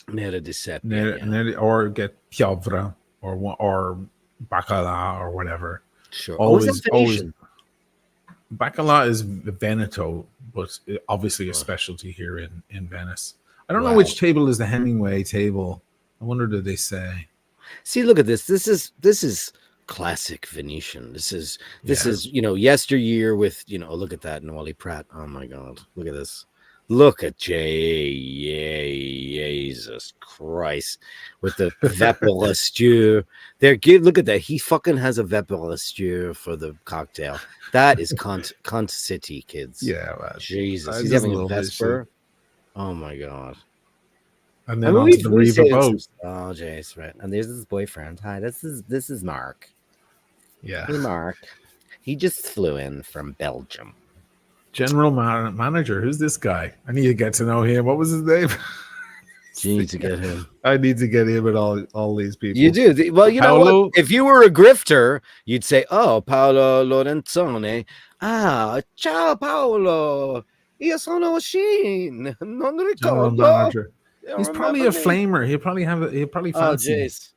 S1: Nere di seppia.
S2: Or get piovra or bacala or whatever.
S1: Sure.
S2: Always. Bacala is Veneto, but obviously a specialty here in Venice. I don't know which table is the Hemingway table. I wonder, did they say?
S1: See, look at this. This is classic Venetian. This is yesteryear with look at that Wally Pratt. Oh my God, look at this. Look at Jesus Christ with the vapeur. Look at that. He fucking has a vapeur for the cocktail. That is Cunt City, kids.
S2: Yeah, well,
S1: Jesus, he's having a Vesper. Oh my God.
S2: And then on to the Riva boat.
S1: Oh, Jace, right. And there's his boyfriend. Hi, this is Mark.
S2: Yeah.
S1: Hey, Mark. He just flew in from Belgium.
S2: General manager. Who's this guy? I need to get to know him. What was his name?
S1: You need to get him.
S2: I need to get him with all these people.
S1: You do. Well, you know what? If you were a grifter, you'd say, "Oh, Paolo Lorenzone. Ah, ciao, Paolo. Io sono Oisin. Non ricordo."
S2: He's probably a flamer. He'll probably fancy.
S1: Oh, jeez.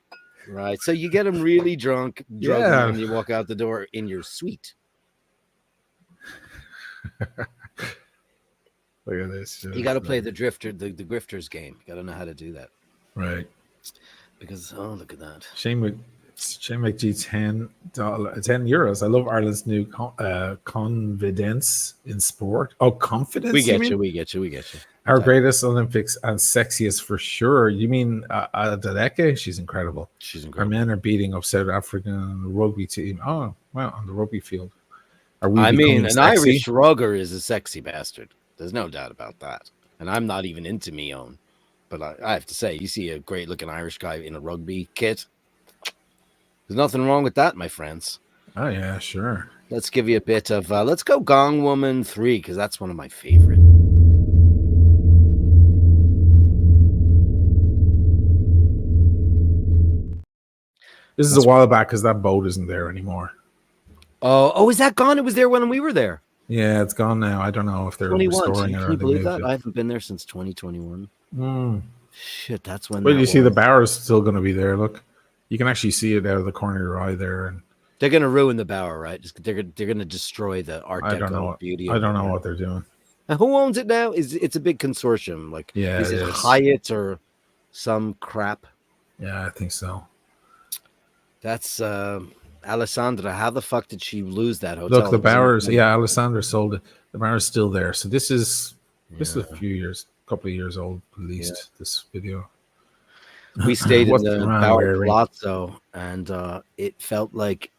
S1: Right. So you get him really drunk, and you walk out the door in your suite.
S2: Look at this shit.
S1: You got to play the grifters game. You got to know how to do that.
S2: Right.
S1: Because look at that.
S2: Shane McGee, €10. I love Ireland's new confidence in sport. Oh, confidence.
S1: We get you.
S2: Our greatest Olympics and sexiest for sure. You mean Adeleke? She's incredible. Our men are beating up South African rugby team. Oh, wow, on the rugby field. An
S1: Irish rugger is a sexy bastard. There's no doubt about that. And I'm not even into me own. But I have to say, you see a great-looking Irish guy in a rugby kit. There's nothing wrong with that, my friends.
S2: Oh, yeah, sure.
S1: Let's give you a bit of... let's go Gong Woman 3, because that's one of my favorite.
S2: This is a while back, because that boat isn't there anymore.
S1: Oh, is that gone? It was there when we were there.
S2: Yeah, it's gone now. I don't know if they're restoring it.
S1: Can you believe that? I haven't been there since 2021. Shit, that's when.
S2: But you see, the bower is still going to be there. Look, you can actually see it out of the corner of your eye there. And
S1: they're going to ruin the bower, right? They're going to destroy the Art Deco beauty.
S2: I don't know what they're doing.
S1: And who owns it now? It's a big consortium. Like, is it Hyatt or some crap?
S2: Yeah, I think so.
S1: That's Alessandra. How the fuck did she lose that hotel?
S2: Look, the Bowers. Yeah, Alessandra sold it. The Bower's still there. So this is a couple of years old at least. Yeah. This video.
S1: We stayed in the Bower Palazzo, and it felt like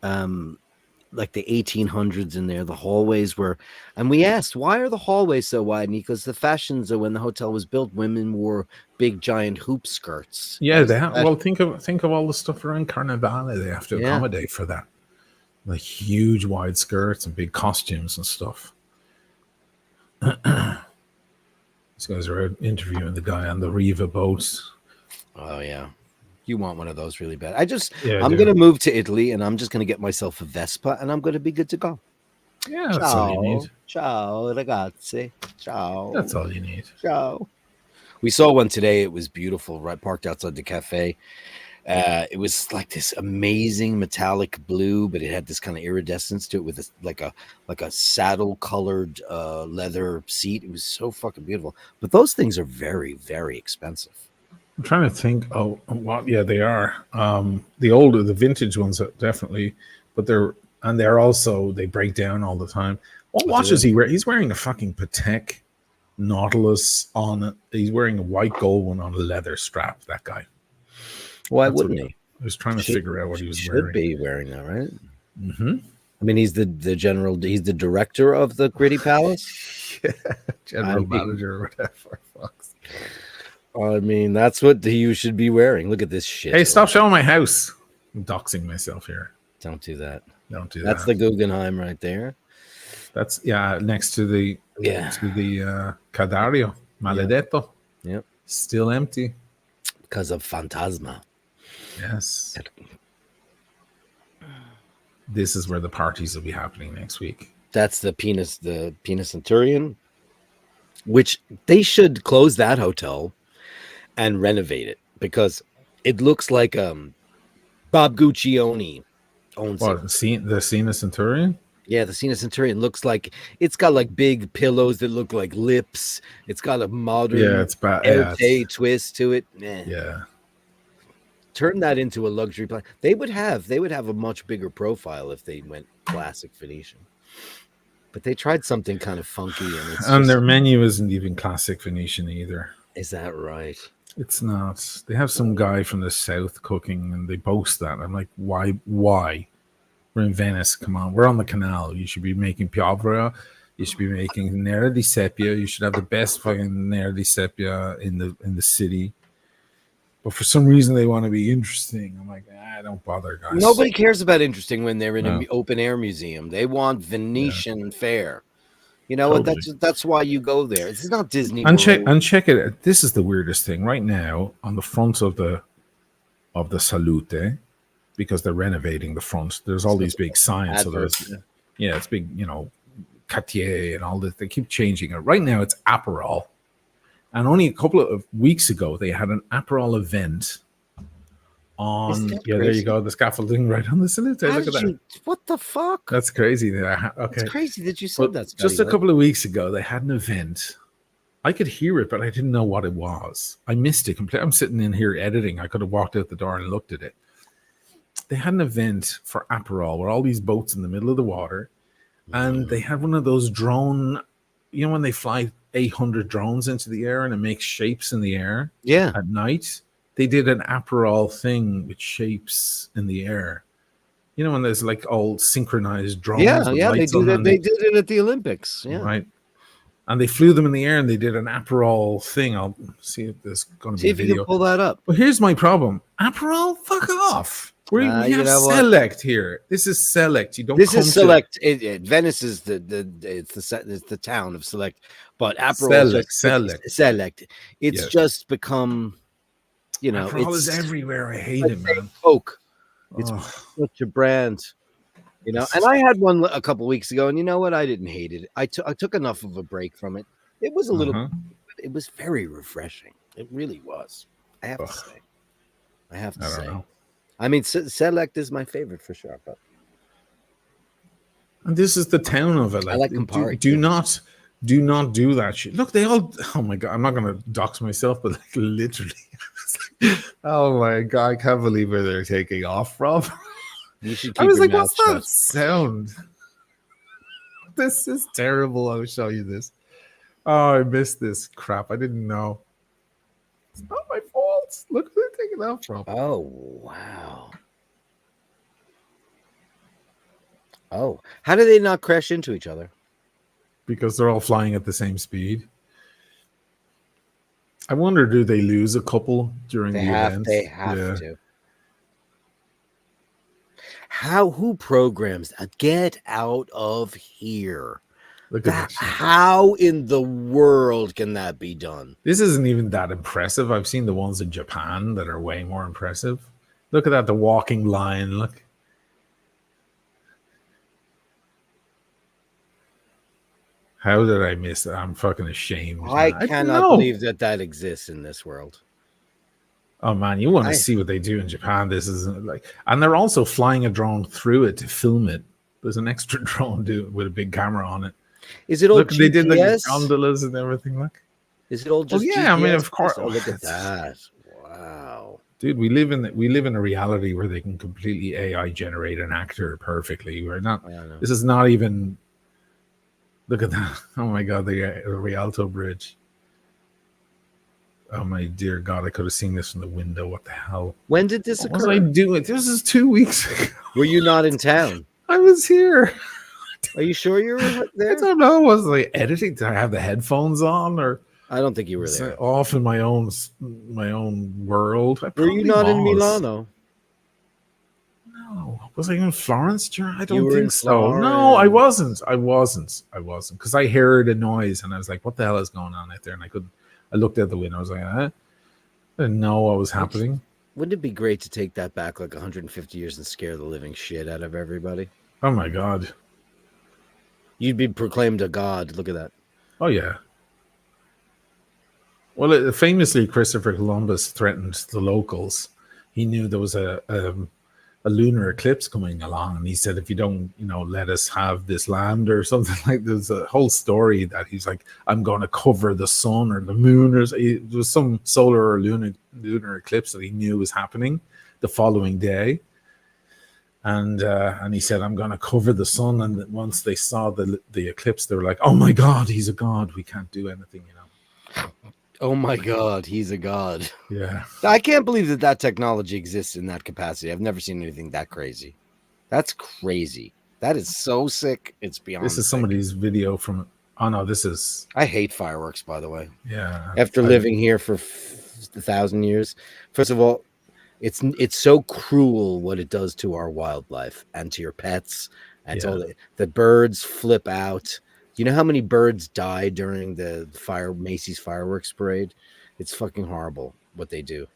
S1: the 1800s in there. The hallways were, and we asked, why are the hallways so wide? Because the fashions of when the hotel was built, women wore big giant hoop skirts.
S2: Yeah, well, think of all the stuff around Carnivale. They have to accommodate for that, like huge wide skirts and big costumes and stuff. These guys are interviewing the guy on the Riva boats.
S1: Oh yeah. You want one of those really bad. I'm going to move to Italy, and I'm just going to get myself a Vespa, and I'm going to be good to go.
S2: Yeah, that's all you need.
S1: Ciao, ragazzi. Ciao.
S2: That's all you need.
S1: Ciao. We saw one today. It was beautiful, right parked outside the cafe. It was like this amazing metallic blue, but it had this kind of iridescence to it with like a saddle colored leather seat. It was so fucking beautiful. But those things are very, very expensive.
S2: I'm trying to think. Oh, what? Yeah, they are. The vintage ones definitely, but they're also, they break down all the time. What watch is he wearing? He's wearing a fucking Patek Nautilus on it. He's wearing a white gold one on a leather strap. That guy.
S1: Why wouldn't he?
S2: I was trying to figure out what he was wearing.
S1: Should be wearing that, right?
S2: Mm-hmm.
S1: I mean, he's the general. He's the director of the Gritty Palace.
S2: Yeah, general manager or whatever. Fucks.
S1: I mean, that's what you should be wearing. Look at this shit.
S2: Hey, stop showing my house. I'm doxing myself here.
S1: Don't do that.
S2: Don't do that.
S1: That's the Guggenheim right there.
S2: That's next to the Cadario Maledetto.
S1: Yep.
S2: Still empty
S1: because of Fantasma.
S2: Yes. This is where the parties will be happening next week.
S1: That's the Penis Centurion, which they should close that hotel and renovate it because it looks like Bob Guccione owns it.
S2: The Cena Centurion?
S1: Yeah, the Cena Centurion looks like it's got like big pillows that look like lips. It's got a modern twist to it.
S2: Yeah.
S1: Turn that into a luxury plan. They would have a much bigger profile if they went classic Venetian. But they tried something kind of funky, and
S2: their menu isn't even classic Venetian either.
S1: Is that right?
S2: It's not. They have some guy from the south cooking, and they boast that. I'm like, why? We're in Venice. Come on, we're on the canal. You should be making Piovra. You should be making Nera di Seppia. You should have the best fucking Nera di Seppia in the city. But for some reason, they want to be interesting. I'm like, don't bother, guys.
S1: Nobody cares about interesting when they're in an open air museum. They want Venetian fare. You know, totally. That's why you go there. It's not Disney.
S2: And check it. This is the weirdest thing right now on the front of the Salute, because they're renovating the front. There's all these big signs. So it's big, Cartier and all that. They keep changing it. Right now, it's Aperol. And only a couple of weeks ago, they had an Aperol event on.
S1: that
S2: Yeah, there you
S1: crazy?
S2: go. The scaffolding right on the salute.
S1: How
S2: Look
S1: did
S2: at that.
S1: you? What the fuck?
S2: That's crazy. Okay.
S1: It's crazy that you said
S2: But
S1: that, Scotty.
S2: just a couple of weeks ago, they had an event. I could hear it, but I didn't know what it was. I missed it completely. I'm sitting in here editing. I could have walked out the door and looked at it. They had an event for Aperol where all these boats in the middle of the water, and they had one of those drone, you know, when they fly 800 drones into the air and it makes shapes in the air
S1: Yeah.
S2: at night. They did an Aperol thing with shapes in the air. You know, when there's like all synchronized drones
S1: Yeah,
S2: with
S1: yeah, they
S2: lights
S1: do
S2: on
S1: that.
S2: them,
S1: They did it at the Olympics. Yeah.
S2: right? And they flew them in the air and they did an Aperol thing. I'll see if there's going to
S1: See
S2: be a
S1: if you can
S2: video.
S1: pull that up.
S2: But here's my problem. Aperol, fuck off. We
S1: You
S2: have
S1: know what?
S2: Select here. This is Select. You don't.
S1: This
S2: come
S1: is Select. Venice is it's the town of Select, but Aperol is just Select. It's just become, you know,
S2: Aperol is
S1: it's
S2: everywhere. I hate it, man.
S1: Coke. It's such a brand, you know. And I had one a couple weeks ago, and you know what? I didn't hate it. I took enough of a break from it. It was a little. It was very refreshing. It really was. I have to say. I have to say.
S2: Know.
S1: I mean, Select is my favorite for sure. But
S2: and this is the town of it. Like,
S1: I like Campari.
S2: Do not do that shit. Look, they all. Oh my god, I'm not gonna dox myself, but like literally. Oh my god, I can't believe where they're taking off from.
S1: You should keep
S2: I was
S1: your
S2: like,
S1: mouth
S2: what's
S1: shut.
S2: that sound? This is terrible. I'll show you this. Oh, I missed this crap. I didn't know. It's not my fault. Look where they're taking off from.
S1: Oh, wow. Oh, how do they not crash into each other?
S2: Because they're all flying at the same speed. I wonder, do they lose a couple during the event?
S1: They have to. Who programs a get out of here?
S2: Look at that.
S1: How in the world can that be done?
S2: This isn't even that impressive. I've seen the ones in Japan that are way more impressive. Look at that, the walking line. Look. How did I miss that? I'm fucking ashamed.
S1: I cannot believe that exists in this world.
S2: Oh man, you want to see what they do in Japan? This is like, and they're also flying a drone through it to film it. There's an extra drone with a big camera on it.
S1: Is it all
S2: look,
S1: GPS?
S2: They did the gondolas and everything. Look.
S1: Is it all just?
S2: Well, yeah,
S1: GPS?
S2: I mean, of course.
S1: Oh, look at that! Wow,
S2: dude, we live in a reality where they can completely AI generate an actor perfectly. We're not. This is not even. Look at that! Oh my god, the Rialto Bridge. Oh my dear God! I could have seen this from the window. What the hell?
S1: When did this occur?
S2: What was I doing? This is 2 weeks ago.
S1: Were you not in town?
S2: I was here.
S1: Are you sure you were there?
S2: I don't know. Was I editing? Did I have the headphones on, or
S1: I don't think you were there.
S2: Off in my own world.
S1: Were you not in Milano?
S2: No. Was I in Florence? I don't
S1: think
S2: so. No, I wasn't. Because I heard a noise and I was like, "What the hell is going on out there?" And I couldn't. I looked out the window. I was like, I didn't know what was happening.
S1: Wouldn't it be great to take that back like 150 years and scare the living shit out of everybody?
S2: Oh my God.
S1: You'd be proclaimed a god. Look at that.
S2: Oh, yeah. Well, famously, Christopher Columbus threatened the locals. He knew there was a lunar eclipse coming along, and he said, if you don't, let us have this land or something like, there's a whole story that he's like, I'm going to cover the sun or the moon, or there was some solar or lunar eclipse that he knew was happening the following day. And he said, I'm going to cover the sun. And once they saw the eclipse, they were like, oh my God, he's a god. We can't do anything,
S1: Oh my God, he's a god.
S2: Yeah.
S1: I can't believe that technology exists in that capacity. I've never seen anything that crazy. That's crazy. That is so sick. It's beyond.
S2: This is
S1: sick.
S2: somebody's video from, oh no, this is.
S1: I hate fireworks, by the way.
S2: Yeah.
S1: After living here for 1,000 years. First of all, it's so cruel what it does to our wildlife and to your pets. And to the birds flip out. You know how many birds die during the Macy's fireworks parade? It's fucking horrible what they do.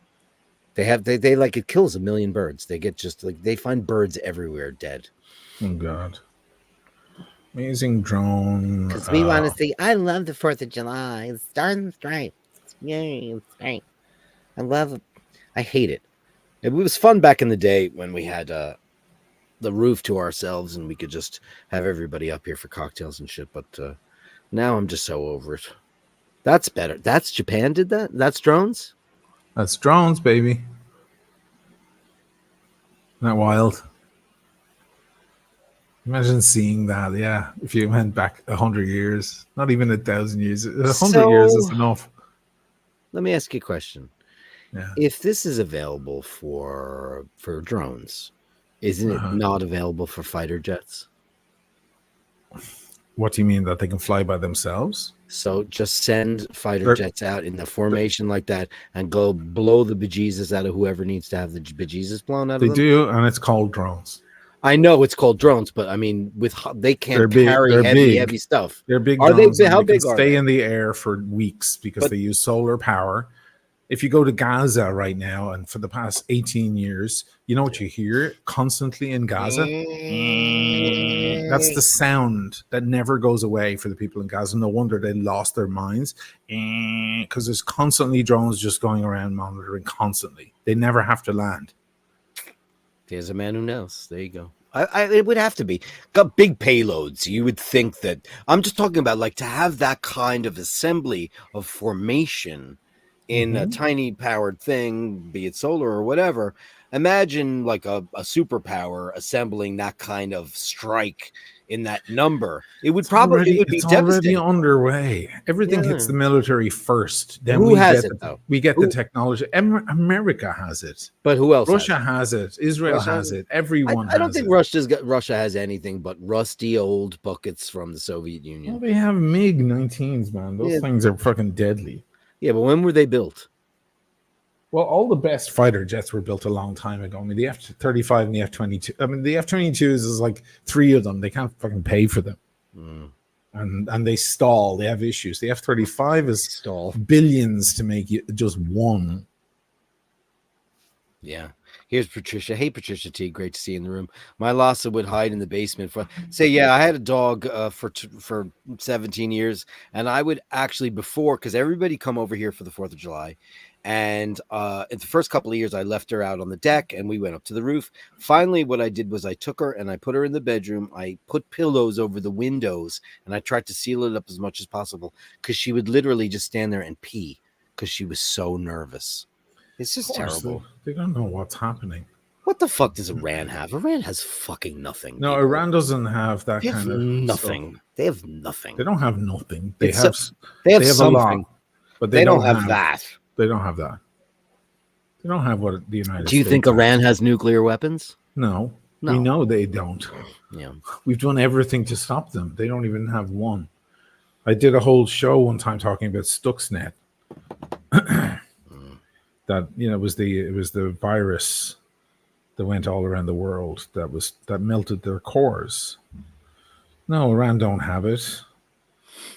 S1: They like, it kills 1 million birds. They get they find birds everywhere dead.
S2: Oh God. Amazing drone.
S1: Because we want to see, I love the 4th of July. Stars and stripes. Yay, it's great. I hate it. It was fun back in the day when we had the roof to ourselves and we could just have everybody up here for cocktails and shit. But now I'm just so over it. That's better. That's Japan did that? That's drones?
S2: That's drones, baby. Isn't that wild? Imagine seeing that. Yeah, if you went back 100 years, not even 1,000 years, 100 years is enough.
S1: Let me ask you a question.
S2: Yeah.
S1: If this is available for drones, isn't it not available for fighter jets?
S2: What do you mean, that they can fly by themselves?
S1: So just send fighter jets out in the formation like that and go blow the bejesus out of whoever needs to have the bejesus blown out of them.
S2: They do, and it's called drones.
S1: I know it's called drones, but I mean, they can't carry heavy stuff.
S2: They're big.
S1: Are
S2: drones,
S1: they? How big
S2: are they? Stay in the air for weeks because they use solar power. If you go to Gaza right now, and for the past 18 years, you know what you hear constantly in Gaza? That's the sound that never goes away for the people in Gaza. No wonder they lost their minds, because there's constantly drones just going around monitoring constantly. They never have to land.
S1: There's a man who knows. There you go. It would have to be got big payloads. You would think that. I'm just talking about like to have that kind of assembly of formation in a tiny powered thing, be it solar or whatever. Imagine like a superpower assembling that kind of strike in that number. It would be devastating.
S2: Already underway. Everything hits the military first. Then
S1: who has it though?
S2: We get the technology. America has it,
S1: but who else?
S2: Russia has it. Israel has it. Everyone.
S1: I don't think Russia has anything but rusty old buckets from the Soviet Union.
S2: Well, they have MiG-19s, man. Those things are fucking deadly.
S1: Yeah, but when were they built?
S2: Well, all the best fighter jets were built a long time ago. I mean, the F-35 and the F-22. I mean, the F-22s is like 3 of them. They can't fucking pay for them. And they stall. They have issues. The F-35 is billions to make just one.
S1: Yeah. Here's Patricia. Hey, Patricia T. Great to see you in the room. My Lhasa would hide in the basement. I had a dog for 17 years, and I would actually because everybody come over here for the 4th of July. And in the first couple of years, I left her out on the deck and we went up to the roof. Finally, what I did was I took her and I put her in the bedroom. I put pillows over the windows and I tried to seal it up as much as possible because she would literally just stand there and pee because she was so nervous. It's just terrible.
S2: They don't know what's happening.
S1: What the fuck does Iran have? Iran has fucking nothing.
S2: No, people. Iran doesn't have that kind of
S1: nothing.
S2: Stuff.
S1: They have nothing.
S2: They don't have nothing.
S1: They have something,
S2: a lot, but they
S1: don't have that.
S2: They don't have that. They don't have what the United States.
S1: Do you think Iran has nuclear weapons?
S2: No. We know they don't.
S1: Yeah.
S2: We've done everything to stop them. They don't even have one. I did a whole show one time talking about Stuxnet. That it was the virus that went all around the world that melted their cores. No, Iran don't have it.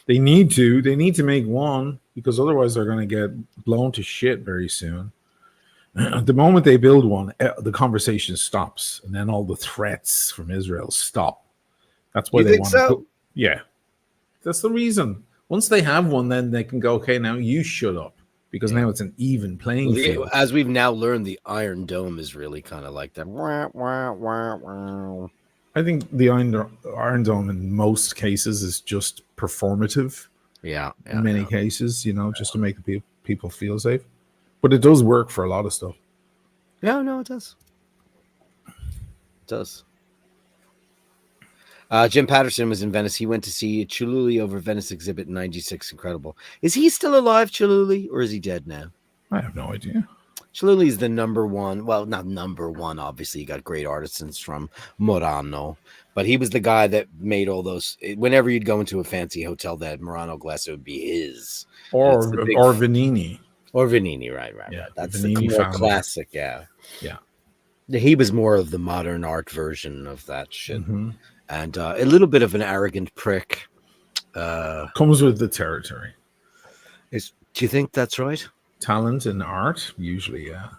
S2: They need to make one because otherwise they're going to get blown to shit very soon. The moment they build one, the conversation stops, and then all the threats from Israel stop. That's why they want to. Yeah, that's the reason. Once they have one, then they can go, okay, now you shut up. Because now it's an even playing field.
S1: As we've now learned, the Iron Dome is really kind of like that.
S2: I think the Iron Dome in most cases is just performative.
S1: Yeah.
S2: In many cases, just to make the people feel safe. But it does work for a lot of stuff.
S1: Yeah, no, it does. It does. Jim Patterson was in Venice. He went to see Chihuly over Venice exhibit in 96. Incredible. Is he still alive, Chihuly, or is he dead now?
S2: I have no idea.
S1: Chihuly is the number one. Well, not number one. Obviously, you got great artisans from Murano. But he was the guy that made all those. Whenever you'd go into a fancy hotel that had Murano glass, it would be his.
S2: Or Vanini.
S1: Or Vanini, right.
S2: Yeah,
S1: that's the more classic, yeah.
S2: Yeah.
S1: He was more of the modern art version of that shit. Mm-hmm. And a little bit of an arrogant prick.
S2: Comes with the territory.
S1: Do you think that's right?
S2: Talent in art, usually, yeah.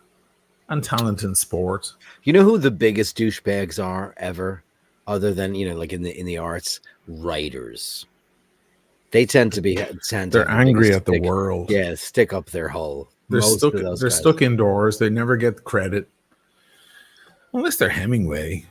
S2: And talent in sport.
S1: You know who the biggest douchebags are ever? Other than, like in the arts? Writers. They tend to be...
S2: They're angry at the world.
S1: Yeah, stick up their hole.
S2: They're stuck indoors. They never get credit. Unless they're Hemingway.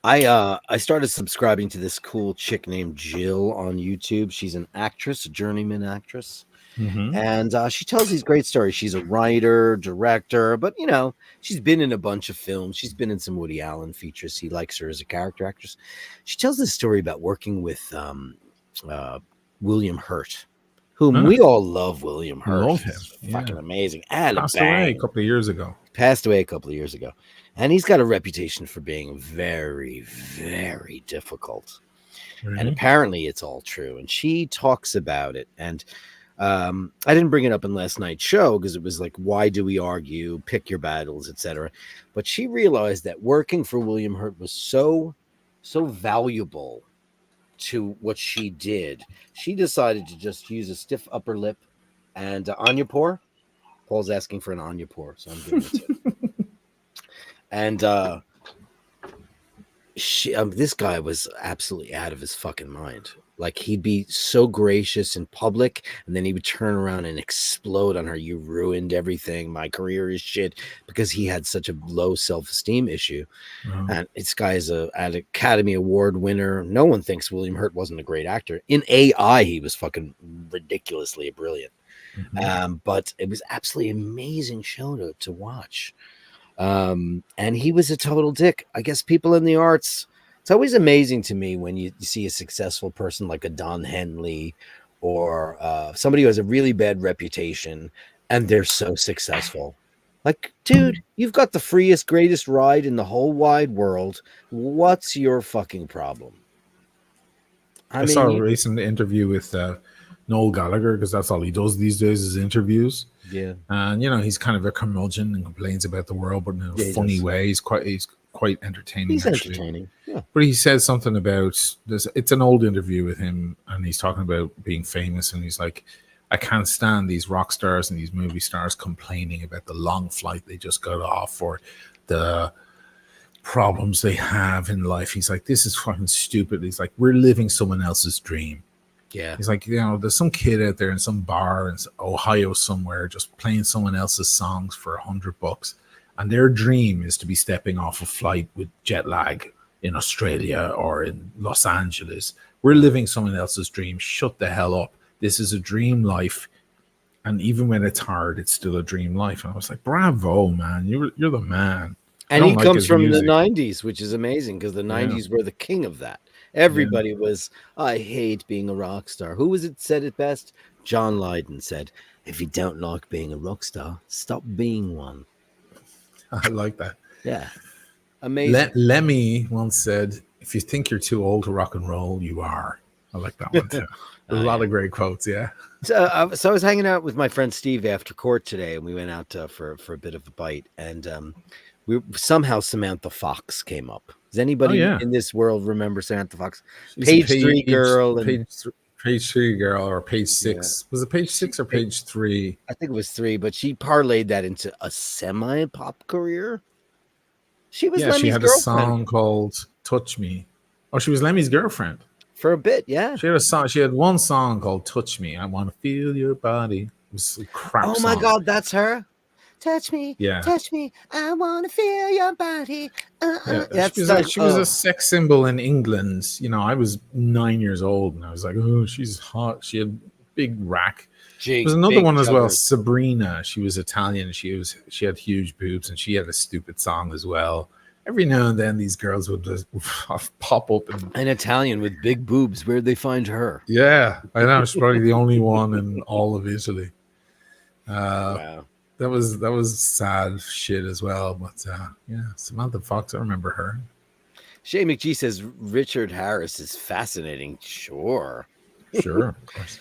S1: I started subscribing to this cool chick named Jill on YouTube. She's an actress, a journeyman actress.
S2: Mm-hmm.
S1: And she tells these great stories. She's a writer, director, but you know, she's been in a bunch of films. She's been in some Woody Allen features. He likes her as a character actress. She tells this story about working with William Hurt, whom we all love. William Hurt,
S2: Love him.
S1: He's fucking amazing. Passed
S2: away a couple of years ago.
S1: Passed away a couple of years ago, and he's got a reputation for being very, very difficult.
S2: Mm-hmm.
S1: And apparently, it's all true. And she talks about it, and I didn't bring it up in last night's show because it was like, why do we argue? Pick your battles, etc. But she realized that working for William Hurt was so valuable to what she did. She decided to just use a stiff upper lip and Anya pour. Paul's asking for an Anya pour, so I'm giving it to him. And this guy was absolutely out of his fucking mind. Like, he'd be so gracious in public, and then he would turn around and explode on her. You ruined everything. My career is shit, because he had such a low self-esteem issue. And this guy is an Academy Award winner. No one thinks William Hurt wasn't a great actor. In AI, he was fucking ridiculously brilliant. But it was absolutely amazing show to watch. And he was a total dick. I guess people in the arts, it's always amazing to me when you see a successful person like a Don Henley or somebody who has a really bad reputation and they're so successful. Like, dude, you've got the freest, greatest ride in the whole wide world. What's your fucking problem?
S2: I saw a recent interview with Noel Gallagher, because that's all he does these days is interviews.
S1: Yeah.
S2: And, you know, he's kind of a curmudgeon and complains about the world, but in a funny way. He's quite entertaining.
S1: He's actually entertaining. Yeah.
S2: But he says something about this. It's an old interview with him, and he's talking about being famous, and he's like, I can't stand these rock stars and these movie stars complaining about the long flight they just got off or the problems they have in life. He's like, this is fucking stupid. He's like, we're living someone else's dream.
S1: Yeah.
S2: He's like, you know, there's some kid out there in some bar in Ohio somewhere just playing someone else's songs for $100, and their dream is to be stepping off a flight with jet lag in Australia or in Los Angeles. We're living someone else's dream. Shut the hell up. This is a dream life, and even when it's hard, it's still a dream life. And I was like, bravo, man. You're the man.
S1: And he comes from the 90s, which is amazing, because the 90s were the king of that. Everybody was, I hate being a rock star. Who was it said it best? John Lydon said, if you don't like being a rock star, stop being one.
S2: I like that.
S1: Yeah. Amazing.
S2: Lemmy once said, if you think you're too old to rock and roll, you are. I like that one too. There's a lot of great quotes, yeah.
S1: So I was hanging out with my friend Steve after court today, and we went out for a bit of a bite, and somehow Samantha Fox came up. Does anybody in this world remember Samantha Fox? Page 3 girl.
S2: Page 3 girl or page 6. Yeah. Was it page 6 or page 3?
S1: I think it was 3, but she parlayed that into a semi-pop career. She was Lemmy's girlfriend.
S2: She had a song called Touch Me. Oh, she was Lemmy's girlfriend.
S1: For a bit, yeah.
S2: She had a song. She had one song called Touch Me. I want to feel your body. It was a crap song.
S1: Oh my God, that's her. Touch me, touch me. I want to feel your body.
S2: She was a sex symbol in England. You know, I was 9 years old, and I was like, oh, she's hot. She had big rack. There's another one as well, Sabrina. She was Italian. She had huge boobs, and she had a stupid song as well. Every now and then, these girls would just pop up.
S1: An Italian with big boobs. Where'd they find her?
S2: Yeah, I know. She's probably the only one in all of Italy. Wow. That was sad shit as well. But Samantha Fox, I remember her.
S1: Shay McGee says Richard Harris is fascinating. Sure,
S2: of course.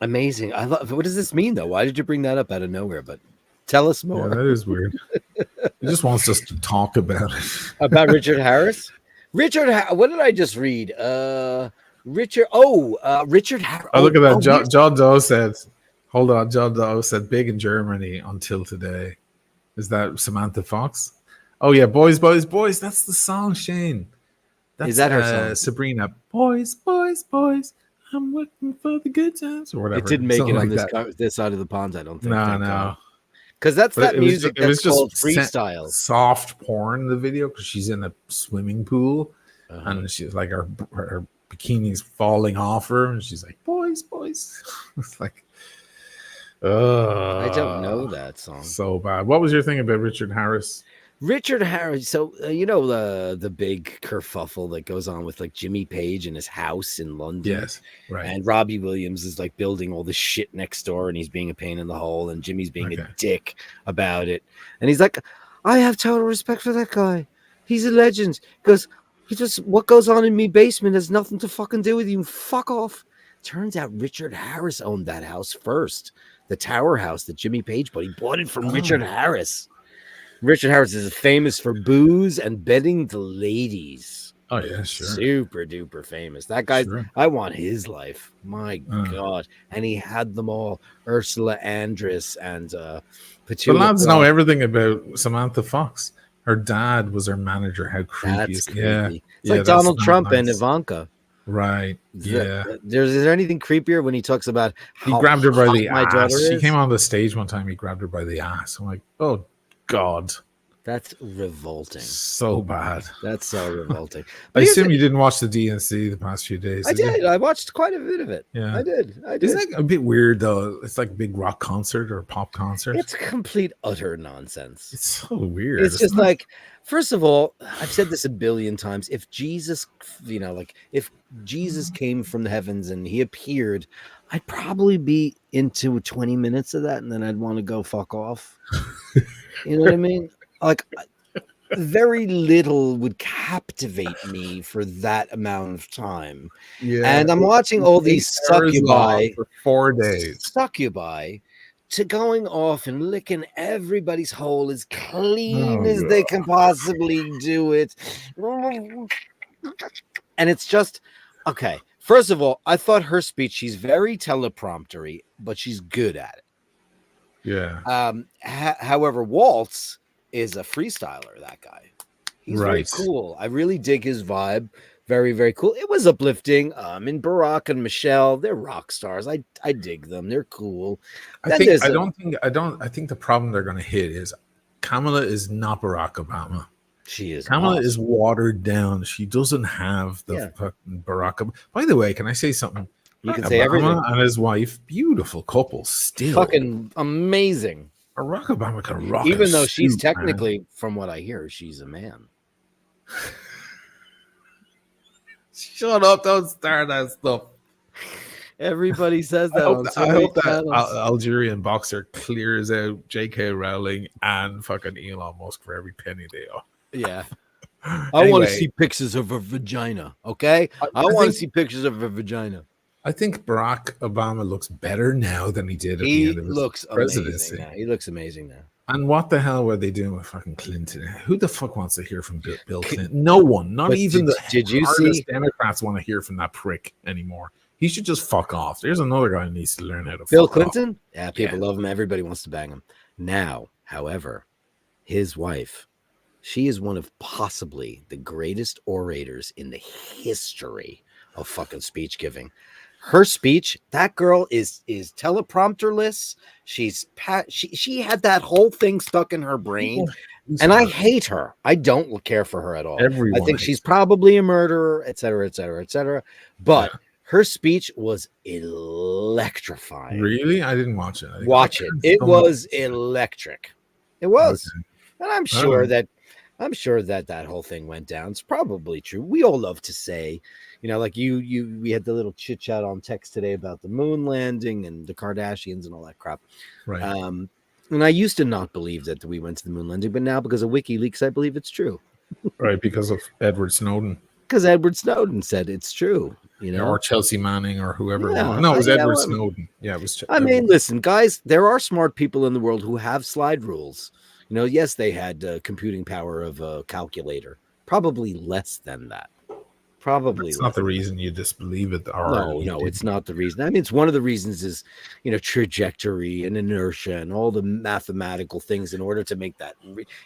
S1: Amazing. I love. What does this mean though? Why did you bring that up out of nowhere? But tell us more.
S2: Yeah, that is weird. He just wants us to talk about it.
S1: About Richard Harris. What did I just read? Richard. Richard Harris.
S2: Oh, look at that. John Doe said. Hold on, John Doe said big in Germany until today. Is that Samantha Fox? Oh yeah, boys, boys, boys. That's the song, Shane.
S1: Is that her song?
S2: Sabrina. Boys, boys, boys. I'm looking for the good times or whatever.
S1: It didn't make it on this side of the pond, I don't think.
S2: No.
S1: because that's
S2: But
S1: that music
S2: it was
S1: that's called
S2: just
S1: freestyle.
S2: soft porn in the video because she's in a swimming pool and she's like her bikini's falling off her and she's like, boys. It's like,
S1: I don't know that song.
S2: so bad. What was your thing about Richard Harris?
S1: Richard Harris. So the big kerfuffle that goes on with like Jimmy Page and his house in London.
S2: Yes, right.
S1: And Robbie Williams is like building all this shit next door, and he's being a pain in the hole, and Jimmy's being a dick about it. And he's like, I have total respect for that guy. He's a legend. Because what goes on in me basement has nothing to fucking do with you. Fuck off. Turns out Richard Harris owned that house first. The tower house that Jimmy Page bought. He bought it from Richard Harris. Richard Harris is famous for booze and betting the ladies.
S2: Oh, yeah, sure.
S1: Super duper famous. That guy, I want his life. My God. And he had them all. Ursula Andress and
S2: Petula. The lads know everything about Samantha Fox. Her dad was her manager. How creepy is
S1: creepy. Yeah. It's like Donald Trump and Ivanka.
S2: Right. Is
S1: there anything creepier when he talks about
S2: how he grabbed her by the ass? She came on the stage one time, he grabbed her by the ass. I'm like, oh God.
S1: That's revolting.
S2: So bad.
S1: That's so revolting.
S2: I assume you didn't watch the DNC the past few days.
S1: I did. I watched quite a bit of it.
S2: Yeah.
S1: I did.
S2: Isn't that a bit weird though? It's like a big rock concert or a pop concert.
S1: It's complete utter nonsense.
S2: It's so weird.
S1: It's just like, first of all, I've said this a billion times. If Jesus, if Jesus came from the heavens and he appeared, I'd probably be into 20 minutes of that and then I'd want to go fuck off. You know what I mean? Like, very little would captivate me for that amount of time. Yeah. And I'm watching all these succubi
S2: for 4 days.
S1: Succubi to going off and licking everybody's hole as clean as they can possibly do it. And it's just, okay. First of all, I thought her speech, she's very telepromptery, but she's good at it.
S2: Yeah.
S1: However, Waltz is a freestyler, that guy. He's very cool. I really dig his vibe. Very, very cool. It was uplifting. And Barack and Michelle, they're rock stars. I dig them. They're cool.
S2: I think the problem they're gonna hit is Kamala is not Barack Obama.
S1: She is.
S2: Kamala is watered down. She doesn't have the fucking Barack Obama. By the way, can I say something?
S1: You can say everything.
S2: And his wife, beautiful couple, still
S1: fucking amazing.
S2: Barack Obama can rock.
S1: Even though she's technically, from what I hear, she's a man.
S2: Shut up! Don't start that stuff.
S1: Everybody says that.
S2: I hope that Algerian boxer clears out J.K. Rowling and fucking Elon Musk for every penny they owe.
S1: Yeah. I want to see pictures of her vagina. Okay, I want to see pictures of her vagina.
S2: I think Barack Obama looks better now than he did at the end of his presidency.
S1: He looks amazing now.
S2: And what the hell were they doing with fucking Clinton? Who the fuck wants to hear from Bill Clinton? No one. Not even the hardest Democrats want to hear from that prick anymore. He should just fuck off. There's another guy who needs to learn how to
S1: Bill Clinton? Off. Yeah, people love him. Everybody wants to bang him. Now, however, his wife, she is one of possibly the greatest orators in the history of fucking speech giving. Her speech, that girl is teleprompterless. She had that whole thing stuck in her brain, and I hate her. I don't care for her at all. I think she's probably a murderer, et cetera, et cetera, et cetera. But her speech was electrifying.
S2: Really? I didn't watch it.
S1: Watch it. It was electric. It was, and I'm sure that that whole thing went down. It's probably true. We all love to say, like we had the little chit chat on text today about the moon landing and the Kardashians and all that crap.
S2: Right.
S1: And I used to not believe that we went to the moon landing, but now because of WikiLeaks, I believe it's true.
S2: Right. Because of Edward Snowden.
S1: Because Edward Snowden said it's true.
S2: Or Chelsea Manning or whoever. Yeah, no, it was Edward Snowden. Yeah, it was.
S1: I mean, listen, guys, there are smart people in the world who have slide rules. Yes, they had computing power of a calculator. Probably less than that. Probably.
S2: It's not the reason you disbelieve it.
S1: No, it's not the reason. I mean, it's one of the reasons is, trajectory and inertia and all the mathematical things in order to make that.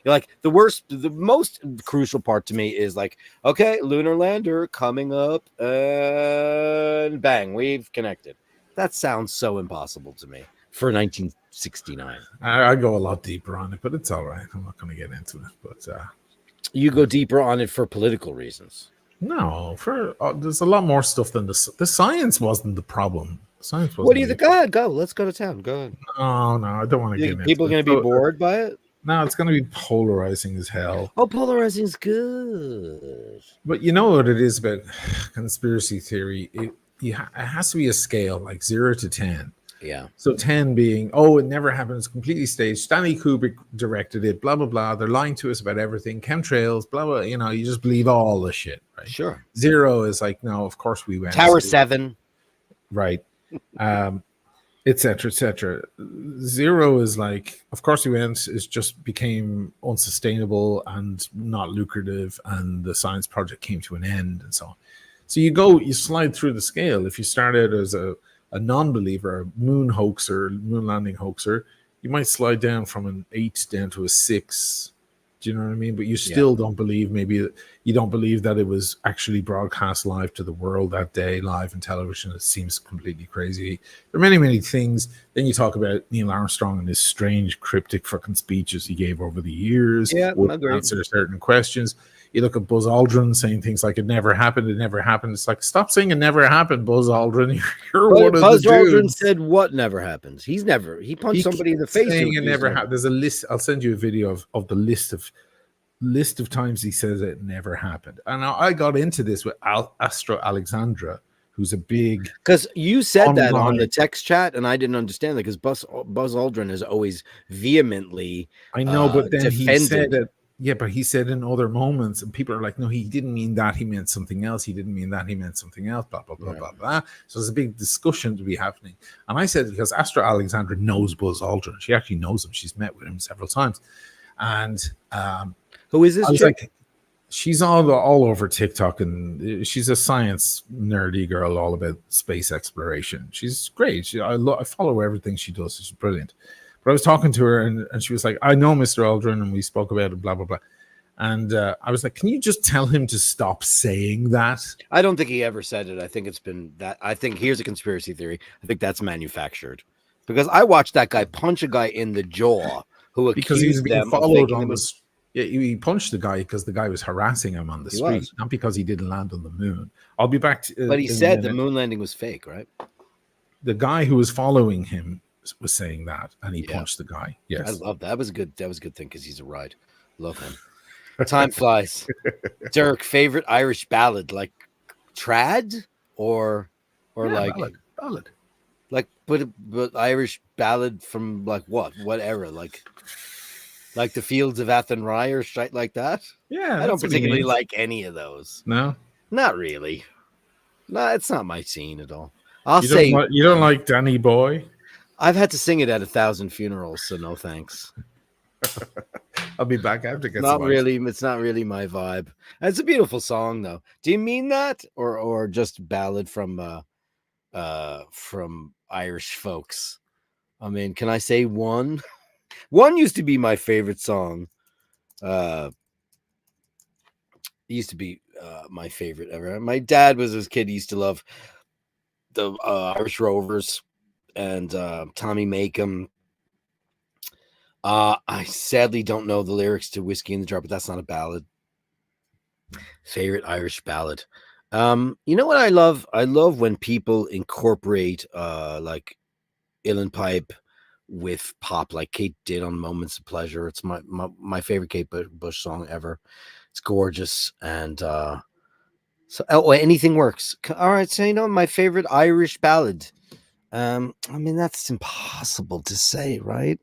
S1: The most crucial part to me is like, okay, lunar lander coming up and bang, we've connected. That sounds so impossible to me. for 1969.
S2: I go a lot deeper on it, but it's all right. I'm not going to get into it. But
S1: You go deeper on it for political reasons.
S2: no, for there's a lot more stuff than the science wasn't the problem. Science wasn't.
S1: What do you think? Go ahead, go. Let's go to town. Go ahead.
S2: No, I don't want to
S1: You
S2: get
S1: think
S2: into
S1: people are
S2: it.
S1: going to be bored by it?
S2: No, it's going to be polarizing as hell.
S1: Oh, polarizing is good.
S2: But you know what it is about conspiracy theory? It has to be a scale like 0 to 10.
S1: Yeah.
S2: So 10 being, oh, it never happened. It's completely staged. Stanley Kubrick directed it, blah, blah, blah. They're lying to us about everything. Chemtrails, blah, blah. You know, you just believe all the shit, right?
S1: Sure.
S2: 0 is like, no, of course we went.
S1: Tower 7.
S2: Right. Et cetera, et cetera. 0 is like, of course we went. It just became unsustainable and not lucrative. And the science project came to an end and so on. So you slide through the scale. If you start out as a non-believer, a moon hoaxer, moon landing hoaxer, you might slide down from an 8 down to a 6. Do you know what I mean? But you still don't believe, maybe you don't believe that it was actually broadcast live to the world that day, live on television. It seems completely crazy. There are many, many things. Then you talk about Neil Armstrong and his strange cryptic fucking speeches he gave over the years.
S1: Yeah,
S2: would answer certain questions. You look at Buzz Aldrin saying things like, it never happened, it never happened. It's like, stop saying it never happened, Buzz Aldrin. You're one of
S1: Buzz
S2: the
S1: Aldrin
S2: dudes.
S1: said what never happens. He punched somebody in the face.
S2: Saying it never happened. There's a list. I'll send you a video of the list of times he says it never happened. And I got into this with Astro Alexandra, who's a big,
S1: because you said that on the text chat, and I didn't understand that because Buzz Aldrin is always vehemently.
S2: I know, but then
S1: defended.
S2: he said it. Yeah, but he said in other moments, and people are like, no, he didn't mean that. He meant something else. He didn't mean that. He meant something else, blah, blah, blah, blah, blah. So there's a big discussion to be happening. And I said, because Astra Alexandra knows Buzz Aldrin. She actually knows him. She's met with him several times. And
S1: who is this?
S2: I was like, she's all over TikTok, and she's a science nerdy girl all about space exploration. She's great. I follow everything she does. She's brilliant. But I was talking to her, and she was like, I know Mr. Aldrin, and we spoke about it, blah, blah, blah. And I was like, can you just tell him to stop saying that?
S1: I don't think he ever said it. I think it's been that. I think here's a conspiracy theory. I think that's manufactured. Because I watched that guy punch a guy in the jaw who
S2: because he was
S1: accused
S2: being
S1: them of
S2: followed
S1: faking
S2: on
S1: him.
S2: this. Yeah, he punched the guy because the guy was harassing him on the street, not because he didn't land on the moon. I'll be back to.
S1: But he said the moon landing was fake, right?
S2: The guy who was following him was saying that, and he punched the guy. Yes,
S1: I love that. That was a good thing because he's a ride. Love him. Time flies. Dirk, favorite Irish ballad, like trad or like
S2: ballad,
S1: like but Irish ballad from like what era, like the Fields of Athenry or shit like that.
S2: Yeah,
S1: I don't particularly like any of those.
S2: No,
S1: not really. No, it's not my scene at all.
S2: You don't like Danny Boy.
S1: I've had to sing it at 1,000 funerals, so no thanks.
S2: I'll be back after.
S1: It's not really my vibe. It's a beautiful song, though. Do you mean that, or just ballad from Irish folks? I mean, can I say one? One used to be my favorite song. It used to be my favorite ever. My dad was his kid. He used to love the Irish Rovers and Tommy Makem. I sadly don't know the lyrics to Whiskey in the Jar, but that's not a ballad. Favorite Irish ballad. You know what I love? I love when people incorporate like uilleann pipe with pop, like Kate did on Moments of Pleasure. It's my favorite Kate Bush song ever. It's gorgeous, and anything works. All right, so my favorite Irish ballad. I mean, that's impossible to say, right?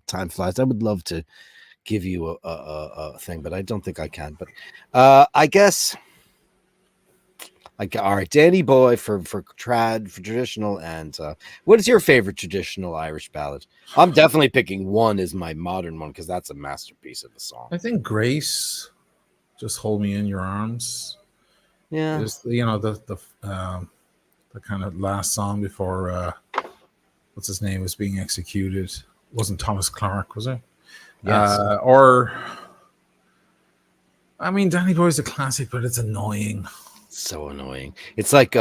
S1: Time flies. I would love to give you a thing, but I don't think I can. But I guess, all right, Danny Boy for trad, for traditional, and what is your favorite traditional Irish ballad? I'm definitely picking one as my modern one because that's a masterpiece of a song.
S2: I think Grace, Just Hold Me in Your Arms.
S1: Yeah,
S2: just, the kind of last song before what's his name was being executed. It wasn't Thomas Clark, was it?
S1: Yes.
S2: I mean, Danny Boy's a classic, but it's annoying.
S1: So annoying. It's like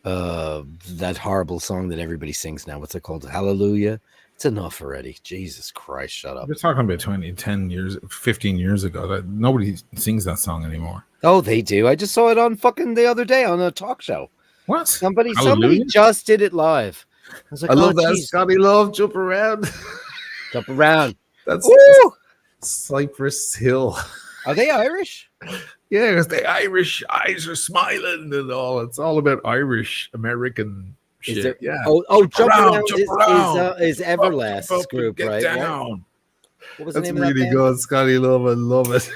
S1: That horrible song that everybody sings now. What's it called? Hallelujah. It's enough already. Jesus Christ, shut up.
S2: We're talking about 10 years, 15 years ago. That nobody sings that song anymore.
S1: Oh, they do. I just saw it on fucking the other day on a talk show.
S2: What?
S1: Somebody
S2: Hallelujah?
S1: just did it live. I was like,
S2: I love that
S1: geez.
S2: Scotty Love jump around.
S1: Jump around.
S2: That's
S1: Woo!
S2: Cypress Hill.
S1: Are they Irish?
S2: Yeah, because the Irish eyes are smiling and all. It's all about Irish American shit.
S1: Is there,
S2: yeah.
S1: Oh, jump around is
S2: Jump
S1: Everlast's
S2: up
S1: group,
S2: get
S1: right?
S2: Down.
S1: What was the
S2: That's
S1: name of that
S2: really
S1: band?
S2: good. Scotty Love, I love it.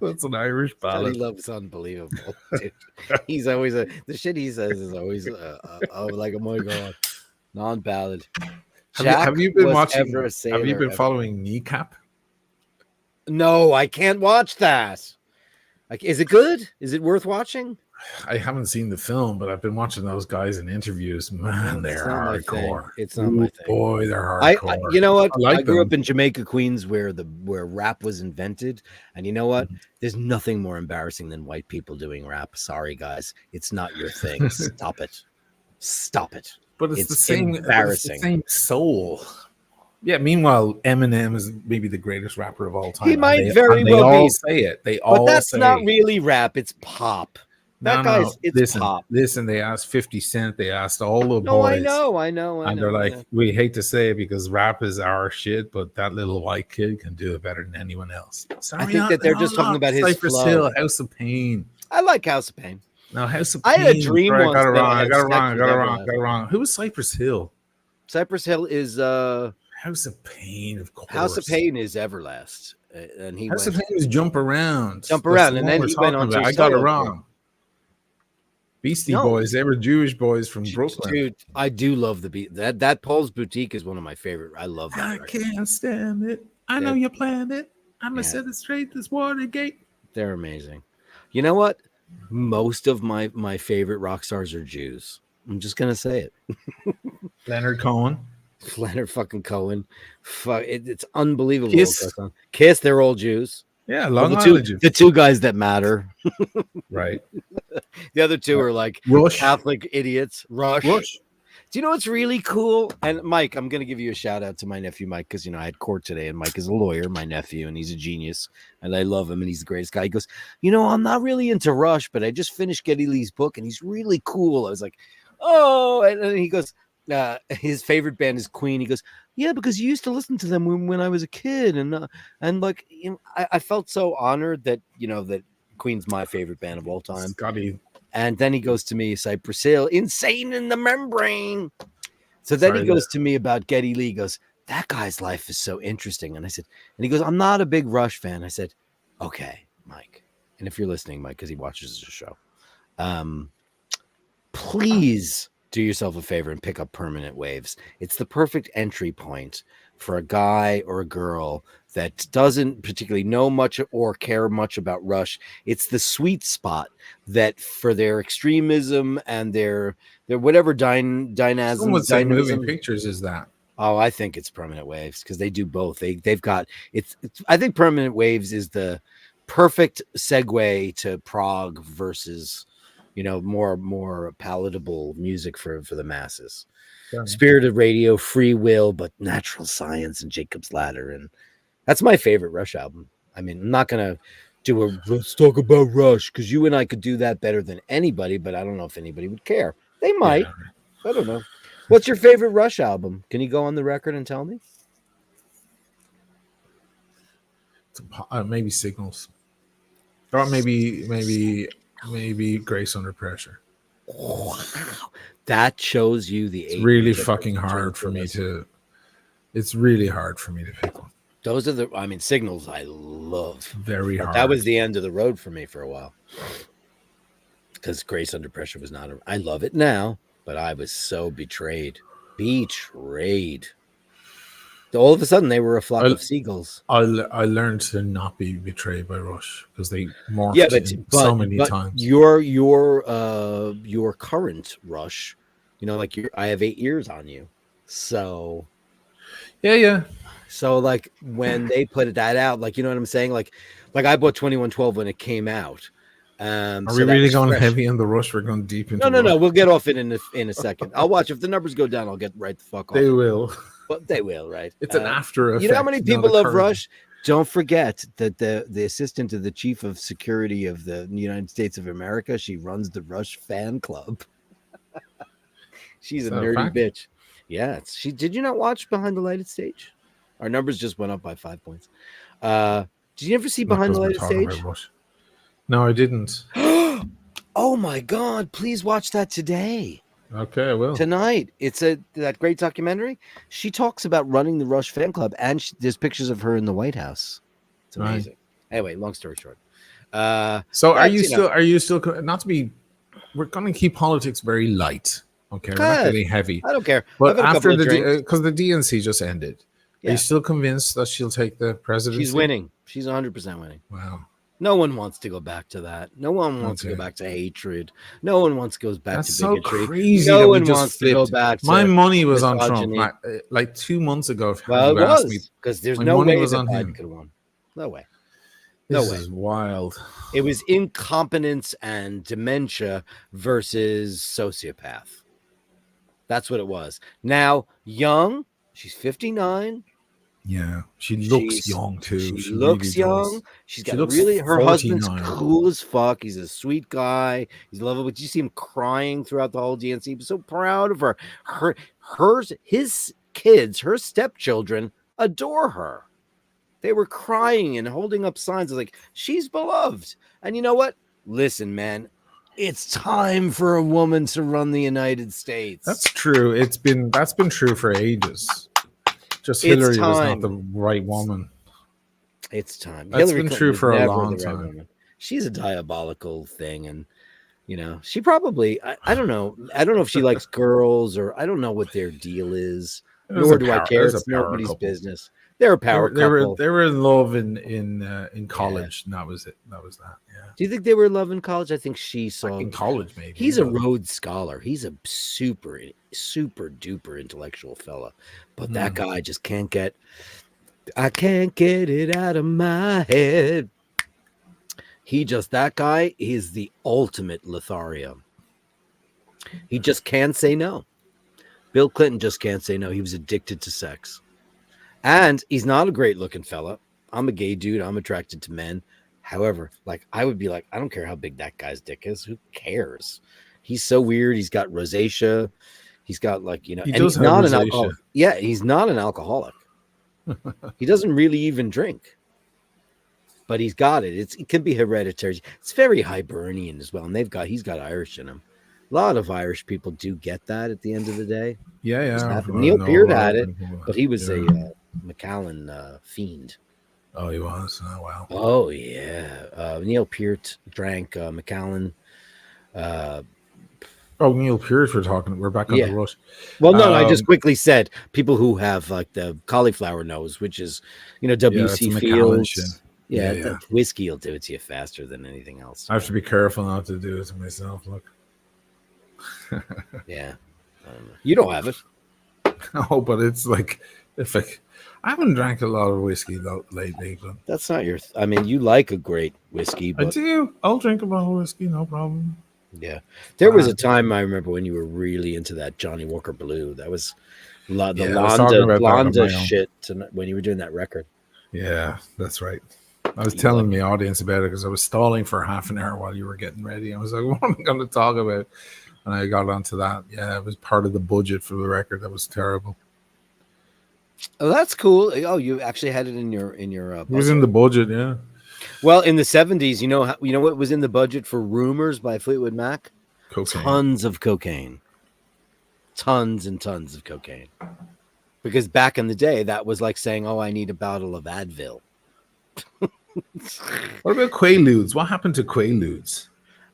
S2: That's an Irish
S1: Scotty
S2: ballad.
S1: Love's unbelievable. Dude. He's always the shit he says is always like, oh my god, non-ballad.
S2: Have you been watching?
S1: Have
S2: you been following Kneecap?
S1: No, I can't watch that. Like, is it good? Is it worth watching?
S2: I haven't seen the film, but I've been watching those guys in interviews. Man, they're hardcore.
S1: It's not my thing.
S2: Boy, they're hardcore.
S1: You know what?
S2: I
S1: grew up in Jamaica, Queens, where rap was invented, and you know what? There's nothing more embarrassing than white people doing rap. Sorry, guys, it's not your thing. Stop it. Stop it.
S2: But it's the same
S1: embarrassing.
S2: It's the same soul. Yeah. Meanwhile, Eminem is maybe the greatest rapper of all time.
S1: He might very well be.
S2: They all say it. But
S1: that's not really rap. It's pop. It's pop.
S2: Listen, they asked 50 Cent. They asked all the boys.
S1: No, I know.
S2: And they're like, we hate to say it because rap is our shit, but that little white kid can do it better than anyone else.
S1: I think that they're just talking about his
S2: Cypress
S1: flow.
S2: Hill, House of Pain.
S1: I like House of Pain.
S2: No, House of Pain.
S1: I had a dream once.
S2: I got it wrong. Who was Cypress Hill?
S1: Cypress Hill is
S2: House of Pain, of course.
S1: House of Pain is Everlast, and
S2: House of Pain was Jump Around,
S1: and then he went on to
S2: I got it wrong. Beastie Boys, they were Jewish boys from Brooklyn.
S1: Dude, I do love the beat. That Paul's Boutique is one of my favorite. I love that.
S2: I can't stand it. I know you planned it. I'm gonna set it straight. This Watergate.
S1: They're amazing. You know what? Most of my favorite rock stars are Jews. I'm just gonna say it.
S2: Leonard Cohen.
S1: Leonard fucking Cohen. It's unbelievable.
S2: Kiss,
S1: they're all Jews.
S2: Yeah, Long Island Jews.
S1: The two guys that matter.
S2: Right.
S1: The other two are like
S2: Rush.
S1: Catholic idiots. Rush. Do you know what's really cool? And Mike, I'm going to give you a shout out to my nephew, Mike, because, I had court today and Mike is a lawyer, my nephew, and he's a genius and I love him and he's the greatest guy. He goes, I'm not really into Rush, but I just finished Geddy Lee's book and he's really cool. I was like, oh, and then he goes, his favorite band is Queen. He goes, yeah, because you used to listen to them when I was a kid. And like, I felt so honored that, that Queen's my favorite band of all time.
S2: Scotty.
S1: And then he goes to me, Cypress Hill, Insane in the Membrane. So then he goes to me about Geddy Lee. He goes, that guy's life is so interesting. And I said, and he goes, I'm not a big Rush fan. I said, okay, Mike. And if you're listening, Mike, because he watches the show, please do yourself a favor and pick up Permanent Waves. It's the perfect entry point for a guy or a girl that doesn't particularly know much or care much about Rush. It's the sweet spot that for their extremism and their whatever dynamism.
S2: Someone said Moving Pictures is that.
S1: Oh, I think it's Permanent Waves because they do both. They've got it's. I think Permanent Waves is the perfect segue to prog versus, more palatable music for the masses. Sure. Spirited Radio, Free Will, but Natural Science and Jacob's Ladder. And that's my favorite Rush album. I mean, I'm not going to let's talk about Rush because you and I could do that better than anybody, but I don't know if anybody would care. They might. Yeah. I don't know. What's your favorite Rush album? Can you go on the record and tell me?
S2: Maybe Signals. Or maybe Grace Under Pressure.
S1: Wow. That shows you the age.
S2: It's really fucking hard for me to. It's really hard for me to pick one.
S1: Those are Signals I love.
S2: Very hard.
S1: That was the end of the road for me for a while. Because Grace Under Pressure was not. I love it now, but I was so betrayed. All of a sudden, they were a flock of seagulls.
S2: I learned to not be betrayed by Rush because they morphed so many times.
S1: Your current Rush, I have 8 years on you, so
S2: yeah.
S1: So like when they put that out, like you know what I'm saying, like I bought 2112 when it came out,
S2: Are
S1: So
S2: we
S1: that
S2: really
S1: was
S2: going
S1: fresh.
S2: heavy in the rush? We're going deep into
S1: No.
S2: rush.
S1: We'll get off it in a second. I'll watch. If the numbers go down, I'll get right the fuck off.
S2: They will.
S1: But they will, right?
S2: It's an after effect.
S1: You know how many people
S2: not a
S1: love
S2: current.
S1: Rush? Don't forget that the assistant to the chief of security of the United States of America, she runs the Rush fan club. She's
S2: Is
S1: a
S2: that a
S1: nerdy
S2: fact?
S1: bitch. Yeah, she. Did you not watch Behind the Lighted Stage? Our numbers just went up by 5 points. Did you ever see
S2: Not
S1: Behind the
S2: because we're
S1: Lighted
S2: talking
S1: Stage?
S2: about rush. No, I didn't.
S1: Oh my god! Please watch that today.
S2: Okay, I will.
S1: Tonight. It's that great documentary. She talks about running the Rush fan club, and there's pictures of her in the White House. It's amazing. Right. Anyway, long story short.
S2: So are you still not to be? We're going to keep politics very light. Okay, we're not getting heavy.
S1: I don't care.
S2: But after because the DNC just ended,
S1: yeah.
S2: are you still convinced that she'll take the presidency?
S1: She's winning. She's 100% winning.
S2: Wow.
S1: No one wants to go back to that. No one wants to go back to hatred. No one wants to go back to bigotry.
S2: So crazy.
S1: No one wants to go back to
S2: my money was
S1: misogyny.
S2: on Trump like 2 months ago.
S1: Well, it was because there's no way that Biden could have won. No way.
S2: This is wild.
S1: It was incompetence and dementia versus sociopath. That's what it was. Now, young, she's 59.
S2: Yeah, she looks young too.
S1: She looks
S2: really
S1: young.
S2: Does.
S1: She's got her
S2: 49.
S1: husband's cool as fuck. He's a sweet guy. He's lovable. Did you see him crying throughout the whole DNC? He was so proud of her. His kids, her stepchildren, adore her. They were crying and holding up signs like she's beloved. And you know what? Listen, man, it's time for a woman to run the United States.
S2: That's true. That's been true for ages. Just Hillary was not the right woman.
S1: It's time.
S2: That's
S1: Hillary
S2: been
S1: Clinton
S2: true for a long
S1: right
S2: time.
S1: woman. She's a diabolical thing, and you know, she probably I don't know. I don't know if she likes girls or I don't know what their deal is. Nor do I care. It's nobody's business. They're a power couple.
S2: They were in love in college, and that was it. That was that. Yeah.
S1: Do you think they were in love in college? I think she saw
S2: in college. Maybe
S1: he's a Rhodes Scholar. He's a super duper intellectual fella, but that guy just can't get. I can't get it out of my head. That guy is the ultimate Lothario. He just can't say no. Bill Clinton just can't say no. He was addicted to sex. And he's not a great looking fella. I'm a gay dude. I'm attracted to men. However, I would be like, I don't care how big that guy's dick is. Who cares? He's so weird. He's got rosacea. He's got he's not an alcoholic. Yeah, he's not an alcoholic. He doesn't really even drink. But he's got it. It can be hereditary. It's very Hibernian as well. And he's got Irish in him. A lot of Irish people do get that at the end of the day.
S2: Yeah.
S1: Neil Peart had it, but he was a Macallan fiend.
S2: Oh, he was? Oh, wow.
S1: Oh, yeah. Neil Peart drank Macallan.
S2: Neil Peart we're back on the rush.
S1: Well, no, I just quickly said people who have the cauliflower nose, which is, W.C. Fields. Yeah, whiskey will do it to you faster than anything else.
S2: I have to be careful not to do it to myself. Look.
S1: Yeah. You don't have it.
S2: No, but it's I haven't drank a lot of whiskey lately, but
S1: that's not your. You like a great whiskey. But...
S2: I do. I'll drink a bottle of whiskey, no problem.
S1: Yeah, there was a time I remember when you were really into that Johnny Walker Blue. That was the Londa shit when you were doing that record.
S2: Yeah, that's right. I was telling the audience about it because I was stalling for half an hour while you were getting ready. I was like, what am I going to talk about? And I got onto that. Yeah, it was part of the budget for the record. That was terrible.
S1: Oh, that's cool. Oh, you actually had it in your.
S2: It was in the budget, yeah.
S1: Well, in the 70s, you know what was in the budget for Rumors by Fleetwood Mac?
S2: Cocaine.
S1: Tons of cocaine. Tons and tons of cocaine. Because back in the day, that was like saying, "Oh, I need a bottle of Advil."
S2: What about Quaaludes? What happened to Quaaludes?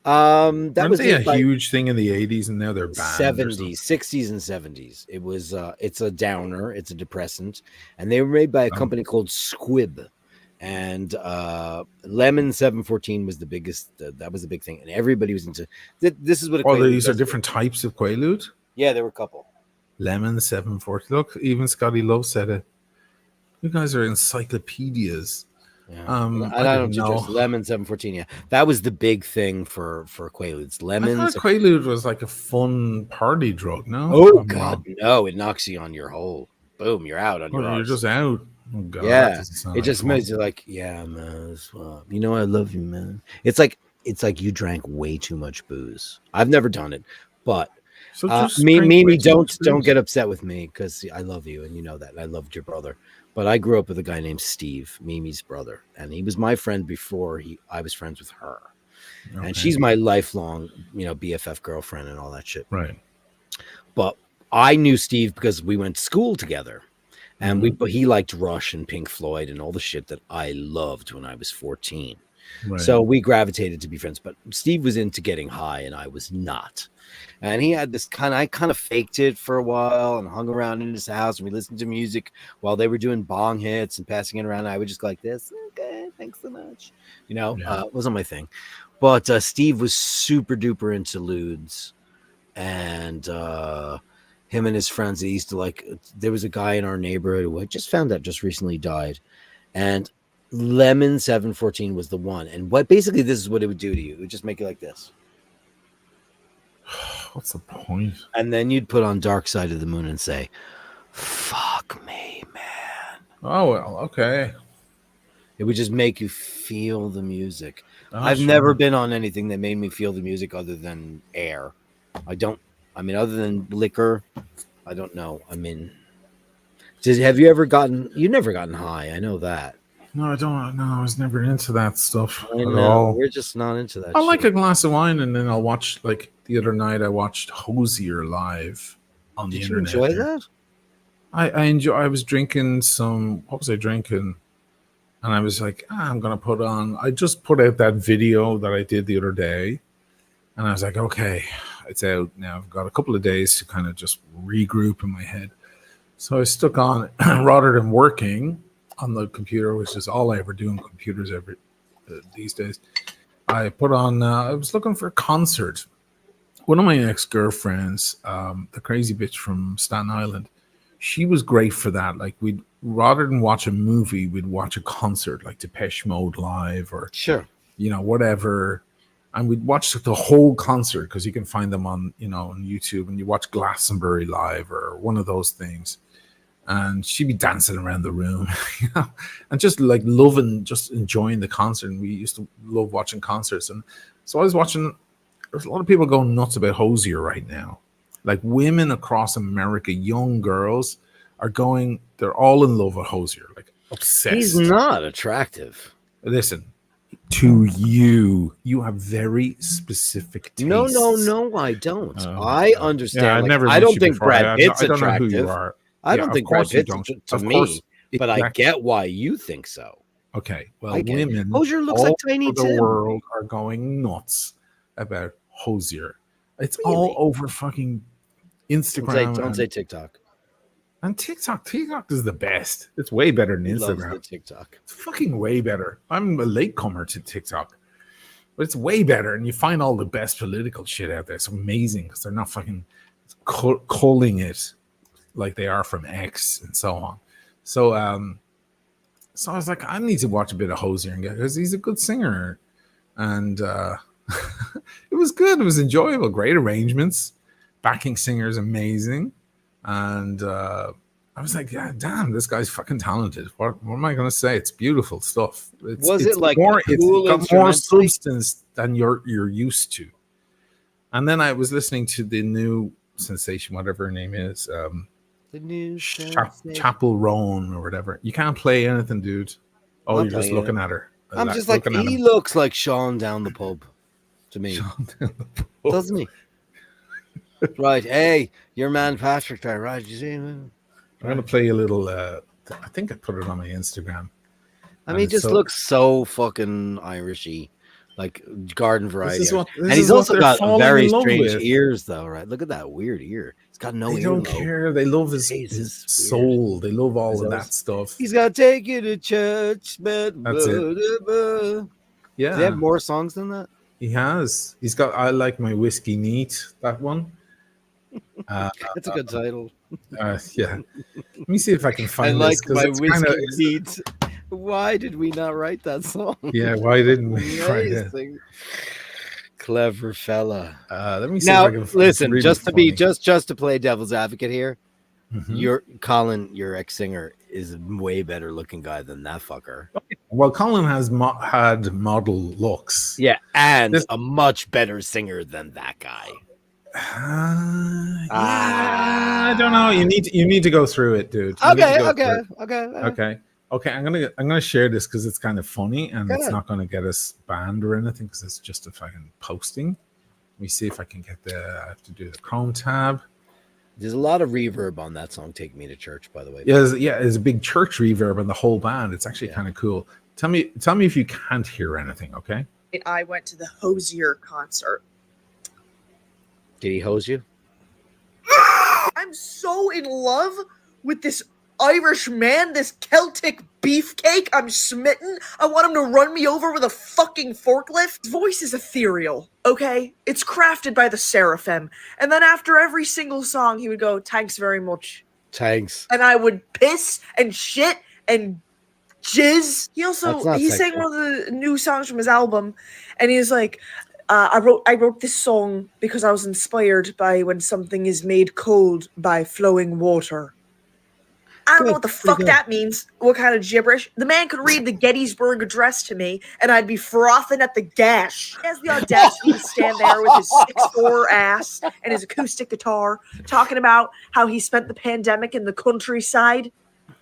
S1: That was
S2: a huge thing in the 80s, and now they're banned.
S1: 70s, 60s, and 70s. It was. It's a downer. It's a depressant, and they were made by a company called Squibb, and Lemon 714 was the biggest. That was the big thing, and everybody was into. This is what.
S2: These are different types of Quaalude.
S1: Yeah, there were a couple.
S2: Lemon 714. Look, even Scotty Love said it. You guys are encyclopedias.
S1: Yeah. And
S2: I
S1: I
S2: didn't
S1: don't
S2: know.
S1: suggest Lemon 714. Yeah, that was the big thing for Quaaludes.
S2: I thought
S1: Lemons.
S2: Quaalude was like a fun party drug. No,
S1: Oh
S2: I'm
S1: God,
S2: wrong.
S1: no! It knocks you on your hole. Boom, you're out on
S2: Oh,
S1: your
S2: you're
S1: arse.
S2: just out. Oh god, that
S1: Yeah,
S2: doesn't sound
S1: it
S2: like
S1: just
S2: fun.
S1: makes you like, yeah, man. You know, I love you, man. It's like you drank way too much booze. I've never done it, but
S2: So just
S1: me,
S2: drink way
S1: Mimi,
S2: too much
S1: don't
S2: booze.
S1: get upset with me because I love you and you know that. And I loved your brother, but I grew up with a guy named Steve, Mimi's brother, and he was my friend before I was friends with her, and
S2: Okay,
S1: she's my lifelong, you know, BFF girlfriend and all that shit.
S2: right.
S1: But I knew Steve because we went to school together. And
S2: Mhm.
S1: he liked Rush and Pink Floyd and all the shit that I loved when I was 14.
S2: Right.
S1: So we gravitated to be friends. But Steve was into getting high and I was not. And he had this I kind of faked it for a while and hung around in his house and we listened to music while they were doing bong hits and passing it around. And I would just go like this. Okay, thanks so much. You know,
S2: Yeah.
S1: it wasn't my thing. But Steve was super duper into lewds. And him and his friends, they used to like, there was a guy in our neighborhood who I just found out just recently died. And Lemon 714 was the one. And what basically this is what it would do to you. It would just make you like this.
S2: What's the point?
S1: And then you'd put on Dark Side of the Moon and say, fuck me, man.
S2: Oh well, okay.
S1: It would just make you feel the music.
S2: Oh,
S1: I've
S2: sure.
S1: never been on anything that made me feel the music other than air. Other than liquor, I don't know. I mean, have you ever you've never gotten high? I know that.
S2: No, I don't. No, I was never into that stuff
S1: I
S2: at
S1: know.
S2: all.
S1: We're just not into that
S2: I
S1: shit.
S2: like a glass of wine, and then I'll watch. Like the other night, I watched Hosier live on the
S1: Did you
S2: internet.
S1: enjoy
S2: there.
S1: that?
S2: I enjoy. I was drinking some. What was I drinking? And I was like, I'm gonna put on. I just put out that video that I did the other day, and I was like, okay, it's out now. I've got a couple of days to kind of just regroup in my head. So I stuck on rather than working on the computer, which is all I ever do on computers these days. I put on. I was looking for a concert. One of my ex-girlfriends, the crazy bitch from Staten Island, she was great for that. Like we'd rather than watch a movie, we'd watch a concert like Depeche Mode live or
S1: Sure.
S2: whatever, and we'd watch the whole concert because you can find them on on YouTube, and you watch Glastonbury live or one of those things. And she'd be dancing around the room, and just like loving, just enjoying the concert. And we used to love watching concerts. And so I was watching. There's a lot of people going nuts about Hosier right now. Like women across America, young girls are going. They're all in love with Hosier, like obsessed.
S1: He's not attractive.
S2: Listen, to you have very specific tastes.
S1: No, I don't. I understand.
S2: Yeah, I
S1: like,
S2: never.
S1: I
S2: met
S1: don't
S2: you
S1: think
S2: before.
S1: Brad Pitt's
S2: I don't know
S1: attractive.
S2: who you are.
S1: I
S2: Yeah,
S1: don't
S2: of
S1: think Brad
S2: course you
S1: Pitt's
S2: don't.
S1: to
S2: Of
S1: me,
S2: course,
S1: but I
S2: exactly.
S1: get why you think so.
S2: Okay, well,
S1: I get it.
S2: women
S1: Hosier looks
S2: all
S1: like Tiny
S2: over the
S1: Tim.
S2: world are going nuts about Hosier. It's
S1: Really?
S2: all over fucking Instagram.
S1: Don't say TikTok.
S2: And TikTok. TikTok is the best. It's way better than
S1: He loves
S2: Instagram.
S1: the TikTok.
S2: It's fucking way better. I'm a latecomer to TikTok, but it's way better. And you find all the best political shit out there. It's amazing because they're not fucking culling it like they are from X and so on. So, so I was like, I need to watch a bit of Hosier because he's a good singer, and it was good. It was enjoyable. Great arrangements. Backing singer is amazing, and I was like, yeah, damn, this guy's fucking talented. What am I going to say? It's beautiful stuff.
S1: Was it like
S2: more? It's
S1: cool
S2: got more
S1: instrumentally?
S2: substance than you're used to. And then I was listening to the new sensation, whatever her name is.
S1: The new
S2: Chapel Roan or whatever. You can't play anything, dude. Oh,
S1: I'll
S2: you're just
S1: tell you.
S2: looking at her.
S1: I'm just like, he looks like Sean down the pub to me, doesn't he? Right. Hey, your man Patrick there, right? You see him?
S2: I'm going to play a little. I think I put it on my Instagram.
S1: I mean, he just looks so fucking Irishy, like garden variety. And he's also got very strange ears, though, right? Look at that weird ear. He's got no ear.
S2: They don't care. They love his soul. They love all of that stuff.
S1: He's got to take you to church, but
S2: that's it. Yeah.
S1: Does he have more songs than that?
S2: He has. He's got I Like My Whiskey Neat, that one.
S1: That's a good title.
S2: Yeah. Let me see if I can find
S1: I like
S2: this.
S1: my whiskey neat. Why did we not write that song?
S2: Yeah, why didn't we write it?
S1: Amazing. Clever fella.
S2: Let me see
S1: Now,
S2: if I can find
S1: listen,
S2: really
S1: just to
S2: funny.
S1: be just to play devil's advocate here,
S2: Mhm.
S1: your ex-singer is a way better looking guy than that fucker.
S2: Well, Colin has had model looks.
S1: Yeah, and
S2: This-
S1: a much better singer than that guy.
S2: Yeah, I don't know. You need to go through it, dude. You need to go through it. Okay. I'm gonna share this because it's kind of funny and
S1: Go
S2: it's
S1: ahead.
S2: not gonna get us banned or anything because it's just a fucking posting. Let me see if I can get I have to do the Chrome tab.
S1: There's a lot of reverb on that song, Take Me to Church, by the way.
S2: Yeah, there's a big church reverb on the whole band. It's actually kind of cool. Tell me if you can't hear anything, okay?
S3: I went to the Hosier concert.
S1: Did he hose you?
S3: I'm so in love with this Irish man, this Celtic beefcake. I'm smitten. I want him to run me over with a fucking forklift. His voice is ethereal, okay? It's crafted by the Seraphim. And then after every single song, he would go, "Thanks very much."
S1: Thanks.
S3: And I would piss and shit and jizz. He sang one of the new songs from his album, and he was like, I wrote this song because I was inspired by when something is made cold by flowing water. I don't know what the fuck that means. What kind of gibberish? The man could read the Gettysburg Address to me, and I'd be frothing at the gash. He has the audacity to stand there with his 6'4" ass and his acoustic guitar, talking about how he spent the pandemic in the countryside.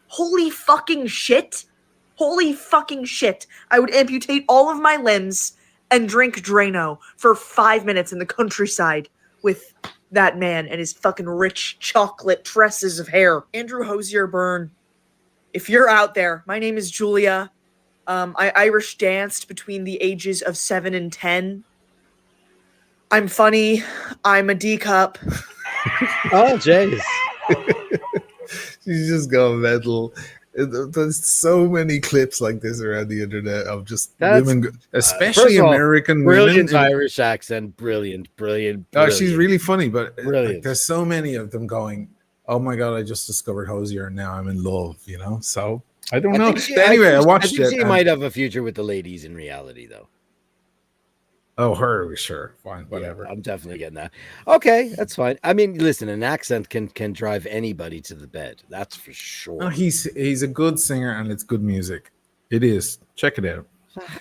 S3: Holy fucking shit. Holy fucking shit. I would amputate all of my limbs and drink Drano for 5 minutes in the countryside with that man and his fucking rich chocolate tresses of hair. Andrew Hosier Byrne, if you're out there, my name is Julia. I Irish danced between the ages of 7 and 10. I'm funny. I'm a D cup.
S1: Oh, jeez.
S2: She's just gone mental. There's so many clips like this around the internet of just women, especially American
S1: brilliant
S2: women.
S1: Irish accent, brilliant.
S2: Oh, she's really funny, but
S1: brilliant.
S2: There's so many of them going, "Oh my god, I just discovered Hosier and now I'm in love," you know. So I don't know. Anyway, I watched it.
S1: She might have a future with the ladies in reality, though.
S2: Oh, her, sure, fine, whatever.
S1: Yeah, I'm definitely getting that. Okay, that's fine. I mean, listen, an accent can drive anybody to the bed. That's for sure.
S2: No, he's a good singer and it's good music. It is. Check it out.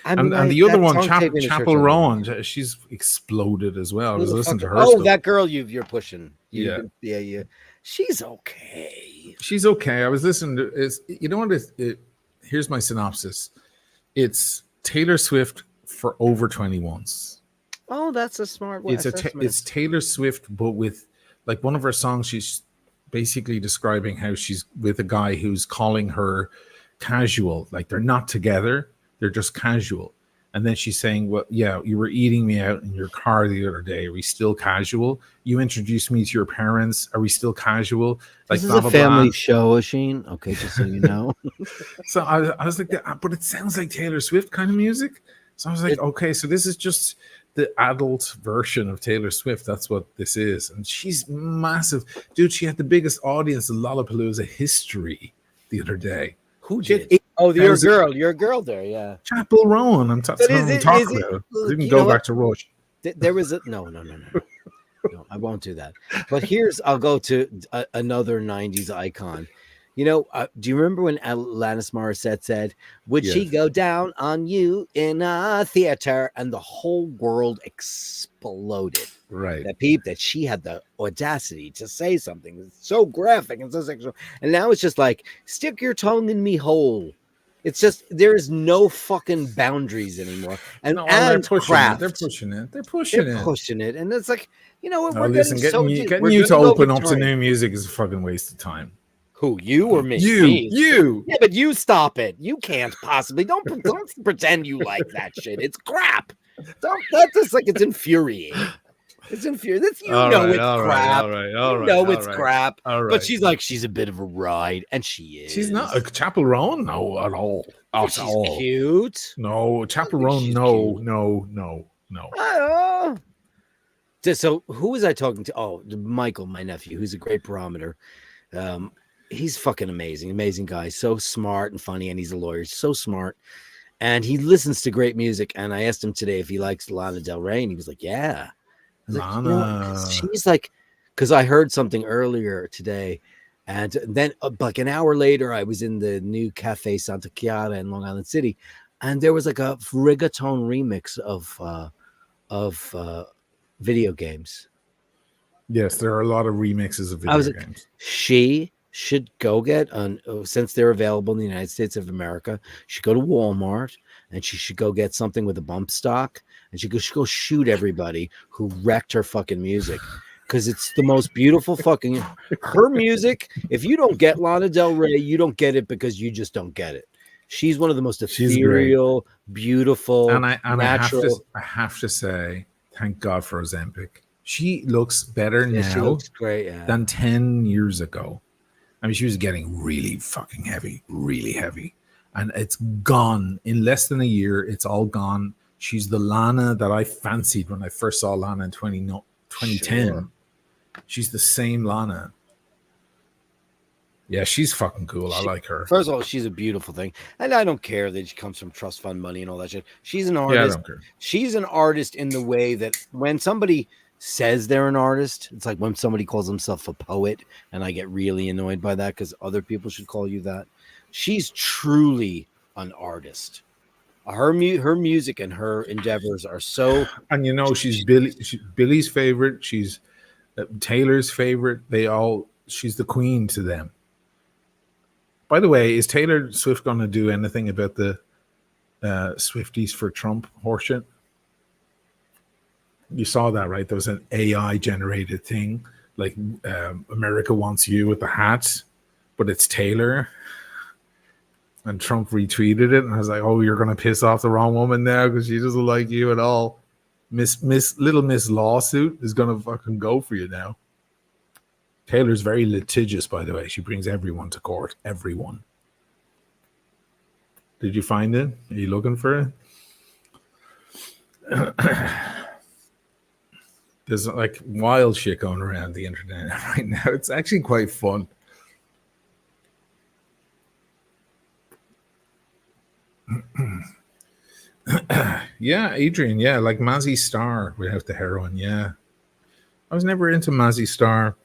S1: I mean,
S2: and the other one, Chapel Rowan, she's exploded as well. I was listening to her.
S1: Oh, stuff. That girl you're pushing.
S2: Yeah.
S1: She's okay.
S2: She's okay. I was listening to you know what here's my synopsis. It's Taylor Swift for over 21s.
S1: Oh, that's a smart way.
S2: It's Taylor Swift, but with like one of her songs, she's basically describing how she's with a guy who's calling her casual, like they're not together, they're just casual. And then she's saying, "Well, yeah, you were eating me out in your car the other day. Are we still casual? You introduced me to your parents. Are we still casual?" Like
S1: this is a family show, Oisin. Okay, just so you know.
S2: So I was like, but it sounds like Taylor Swift kind of music. So I was like, okay, so this is just the adult version of Taylor Swift. That's what this is. And she's massive. Dude, she had the biggest audience in Lollapalooza history the other day.
S1: Who did? Your girl there, yeah.
S2: Chapel Rowan. I'm talking about. I didn't go back to Rush.
S1: There was a no, I won't do that. But I'll go to another 90s icon. You know, do you remember when Alanis Morissette said, "Would she go down on you in a theater?" And the whole world exploded.
S2: Right.
S1: That she had the audacity to say something so graphic and so sexual. And now it's just like, stick your tongue in me hole. It's just, there is no fucking boundaries anymore. And
S2: they're pushing it. They're pushing it.
S1: And it's like, you know what?
S2: Getting you to open up to new music is a fucking waste of time.
S1: Who, you or me?
S2: You.
S1: Yeah, but you stop it. You can't possibly. Don't pretend you like that shit. It's crap. That's just like, it's infuriating. It's infuriating. It's crap. It's crap. But she's like, she's a bit of a ride, and she is.
S2: She's not a Chapel Rowan, no, at all.
S1: She's cute.
S2: No, Chapel Rowan, no.
S1: So who was I talking to? Oh, Michael, my nephew, who's a great barometer. he's fucking amazing guy. So smart and funny, and he's a lawyer. So smart, and he listens to great music. And I asked him today if he likes Lana Del Rey, and he was like, "Yeah." I was like, "You know what?" 'Cause she's like, because I heard something earlier today, and then like an hour later, I was in the new Cafe Santa Chiara in Long Island City, and there was like a reggaeton remix of video games.
S2: Yes, there are a lot of remixes of video games.
S1: She should go get since they're available in the United States of America. She should go to Walmart and she should go get something with a bump stock, and she should go shoot everybody who wrecked her fucking music, because it's the most beautiful fucking her music. If you don't get Lana Del Rey, you don't get it because you just don't get it. She's one of the most ethereal, beautiful,
S2: and
S1: natural.
S2: I have to say, thank God for Ozempic. She looks better now.
S1: She looks great,
S2: than 10 years ago. I mean, she was getting really fucking heavy, really heavy. And it's gone. In less than a year, it's all gone. She's the Lana that I fancied when I first saw Lana in 2010. Sure. She's the same Lana. Yeah, she's fucking cool. I like her.
S1: First of all, she's a beautiful thing. And I don't care that she comes from trust fund money and all that shit. She's an artist.
S2: Yeah, I don't care.
S1: She's an artist in the way that when somebody says they're an artist, it's like when somebody calls himself a poet, and I get really annoyed by that because other people should call you that. She's truly an artist. Her music and her endeavors are so.
S2: And you know, she's Billy's favorite. She's Taylor's favorite. She's the queen to them. By the way, is Taylor Swift going to do anything about the Swifties for Trump horseshit? You saw that, right? There was an AI generated thing, like America Wants You with the hat, but it's Taylor. And Trump retweeted it, and I was like, "Oh, you're gonna piss off the wrong woman now because she doesn't like you at all." Little Miss Lawsuit is gonna fucking go for you now. Taylor's very litigious, by the way. She brings everyone to court. Everyone. Did you find it? Are you looking for it? There's like wild shit going around the internet right now. It's actually quite fun. Yeah, Adrian. Yeah, like Mazzy Star without the heroin. Yeah, I was never into Mazzy Star.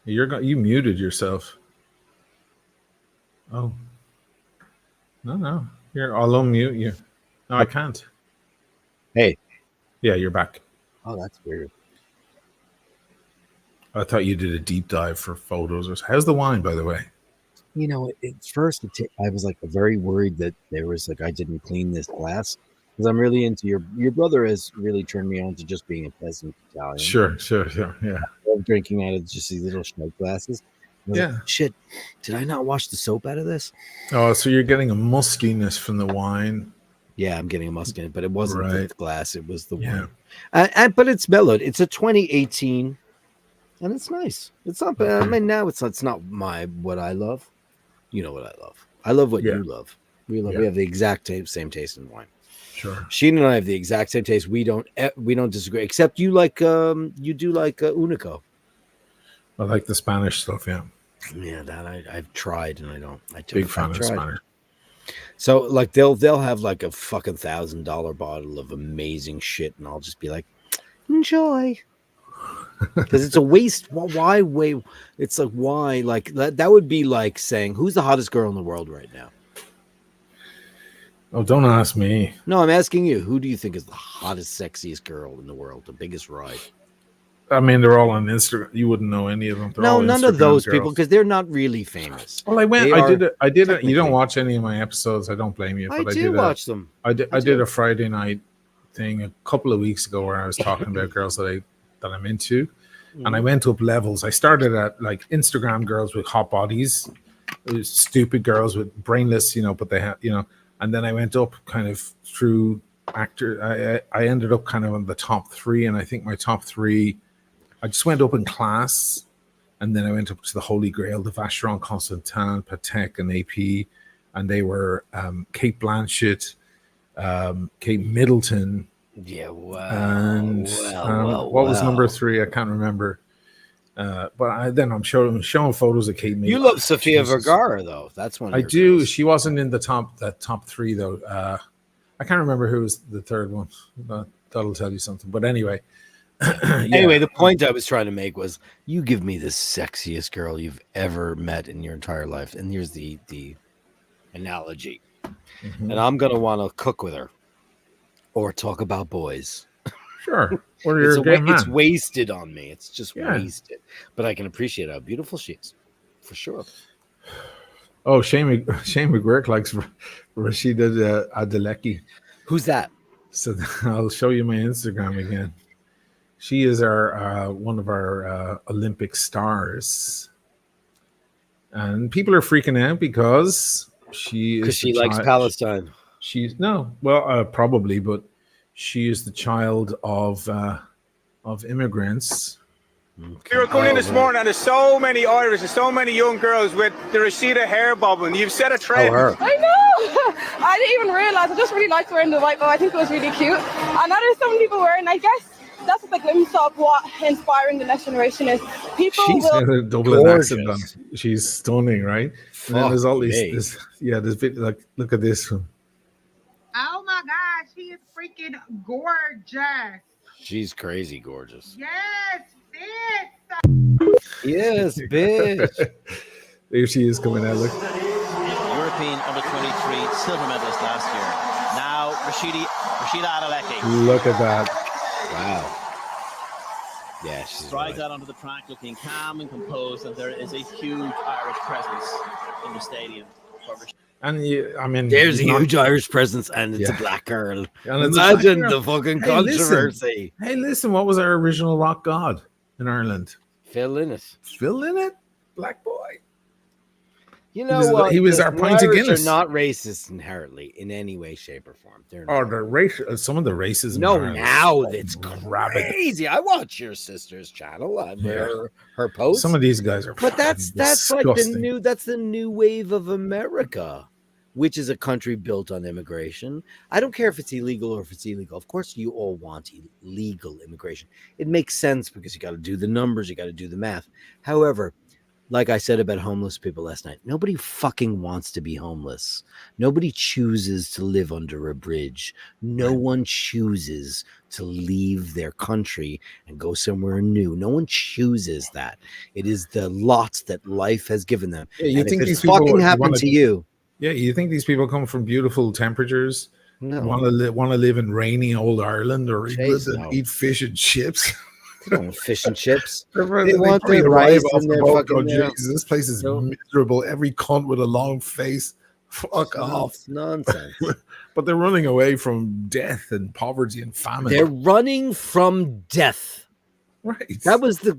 S2: You muted yourself. Oh, no. Here, I'll unmute you. No, I can't.
S1: Hey.
S2: Yeah, you're back.
S1: Oh, that's weird.
S2: I thought you did a deep dive for photos. How's the wine, by the way?
S1: You know, at first I was like very worried that there was like I didn't clean this glass, because I'm really into your brother has really turned me on to just being a peasant Italian.
S2: Sure. Yeah.
S1: I love drinking out of just these little shot glasses.
S2: Yeah.
S1: Like, shit, did I not wash the soap out of this?
S2: Oh, so you're getting a muskiness from the wine.
S1: Yeah, I'm getting a muskiness, but it wasn't the glass; it was the wine. But it's mellowed. It's a 2018, and it's nice. It's not. I mean, now it's not what I love. You know what I love. I love what you love. We have the exact same taste in wine.
S2: Sure.
S1: Sheen and I have the exact same taste. We don't disagree. Except you like you do like Unico.
S2: I like the Spanish stuff. Yeah.
S1: Yeah, that I've tried and I don't.
S2: Big fan of Spanish.
S1: So like they'll have like a fucking $1,000 bottle of amazing shit, and I'll just be like, enjoy. Because it's a waste. Why wait? It's like why? Like that would be like saying, who's the hottest girl in the world right now?
S2: Oh, don't ask me.
S1: No, I'm asking you. Who do you think is the hottest, sexiest girl in the world? The biggest ride?
S2: I mean, they're all on Instagram. You wouldn't know any of them.
S1: No, none of those people, because they're not really famous.
S2: Well, I did it. You don't watch any of my episodes. I don't blame you.
S1: But I do watch them.
S2: I did a Friday night thing a couple of weeks ago where I was talking about girls that I'm into, and I went up levels. I started at like Instagram girls with hot bodies, stupid girls with brainless, but they have, and then I went up kind of through actor. I ended up kind of on the top 3, and I think my top 3. I just went up in class, and then I went up to the Holy Grail, the Vacheron Constantin, Patek, and AP, and they were Kate Blanchett, Kate Middleton.
S1: Yeah, wow.
S2: And what was number 3? I can't remember. But then I'm showing photos of Kate.
S1: You love Sofia Vergara, though. That's one.
S2: I do. Girls. She wasn't in the top 3 though. I can't remember who was the third one. That'll tell you something. But anyway.
S1: Anyway, the point I was trying to make was, you give me the sexiest girl you've ever met in your entire life, and here's the analogy. Mm-hmm. And I'm gonna want to cook with her or talk about boys.
S2: Sure.
S1: Or it's wasted on me. It's just wasted. But I can appreciate how beautiful she is, for sure.
S2: Oh, Shane McGurk likes Rashida Adeleki.
S1: Who's that?
S2: So I'll show you my Instagram again. She is our one of our Olympic stars, and people are freaking out because she
S1: likes Palestine.
S2: She's probably, but she is the child of immigrants.
S4: Okay. We were coming in this morning, and there's so many Irish and so many young girls with the Rashida hair bobbing. You've set a trend.
S5: I know. I didn't even realize. I just really liked wearing the white bow. I think it was really cute. And now there's some people wearing. I guess that's just a glimpse of what inspiring the next generation is.
S2: She's got a Dublin accent on. She's stunning, right? And then there's all these. There's bit like, look at this one.
S6: Oh my God, she is freaking gorgeous.
S1: She's crazy gorgeous.
S6: Yes, bitch.
S1: Yes, bitch.
S2: There she is coming out. Look.
S7: European under-23 silver medalist last year. Now Rashida Adeleki.
S2: Look at that.
S1: Wow. Yeah, she's
S7: strides out onto the track looking calm and composed, and there is a huge Irish presence in the stadium.
S2: And
S1: there's a huge Irish presence, and it's a black girl. And imagine the fucking controversy.
S2: Hey, listen, what was our original rock god in Ireland?
S1: Phil Lynott.
S2: Phil Lynott, black boy.
S1: You know what?
S2: He was our pint of Guinness.
S1: Are not racist inherently in any way, shape, or form.
S2: They're not. The race. Some of the racism.
S1: No, now it's crazy. I watch your sister's channel. I her posts.
S2: Some of these guys are.
S1: But that's like the new wave of America, which is a country built on immigration. I don't care if it's illegal or if it's illegal. Of course, you all want legal immigration. It makes sense because you got to do the numbers, you got to do the math. However, like I said about homeless people last night, nobody fucking wants to be homeless. Nobody chooses to live under a bridge. No one chooses to leave their country and go somewhere new. No one chooses that. It is the lot that life has given them.
S2: Yeah, you think these
S1: people fucking happened to you?
S2: Yeah, you think these people come from beautiful temperatures?
S1: No.
S2: Want to live in rainy old Ireland or England and eat fish and chips?
S1: They don't want fish and chips. They want their rice and their fucking.
S2: Jesus, this place is miserable. Every cunt with a long face. Fuck off.
S1: Nonsense.
S2: But they're running away from death and poverty and famine.
S1: They're running from death.
S2: Right.
S1: That's the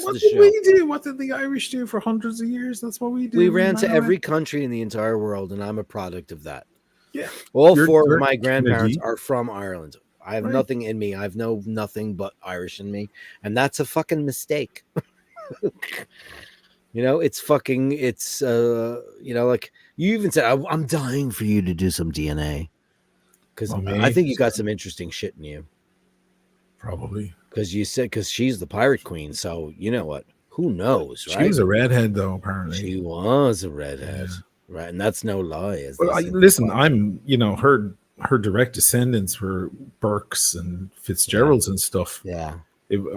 S2: what did we do? What did the Irish do for hundreds of years? That's what we did.
S1: We ran to every country in the entire world, and I'm a product of that.
S2: Yeah.
S1: All four of my grandparents are from Ireland. I have nothing in me. I have nothing but Irish in me. And that's a fucking mistake. It's like you even said, I'm dying for you to do some DNA. Because I think you got some interesting shit in you.
S2: Probably.
S1: Because you said, because she's the pirate queen. So you know what? Who knows, right?
S2: She was a redhead, though, apparently.
S1: She was a redhead. Yeah. Right. And that's no lie.
S2: Listen, I'm, her direct descendants were Burkes and Fitzgeralds and stuff.
S1: Yeah.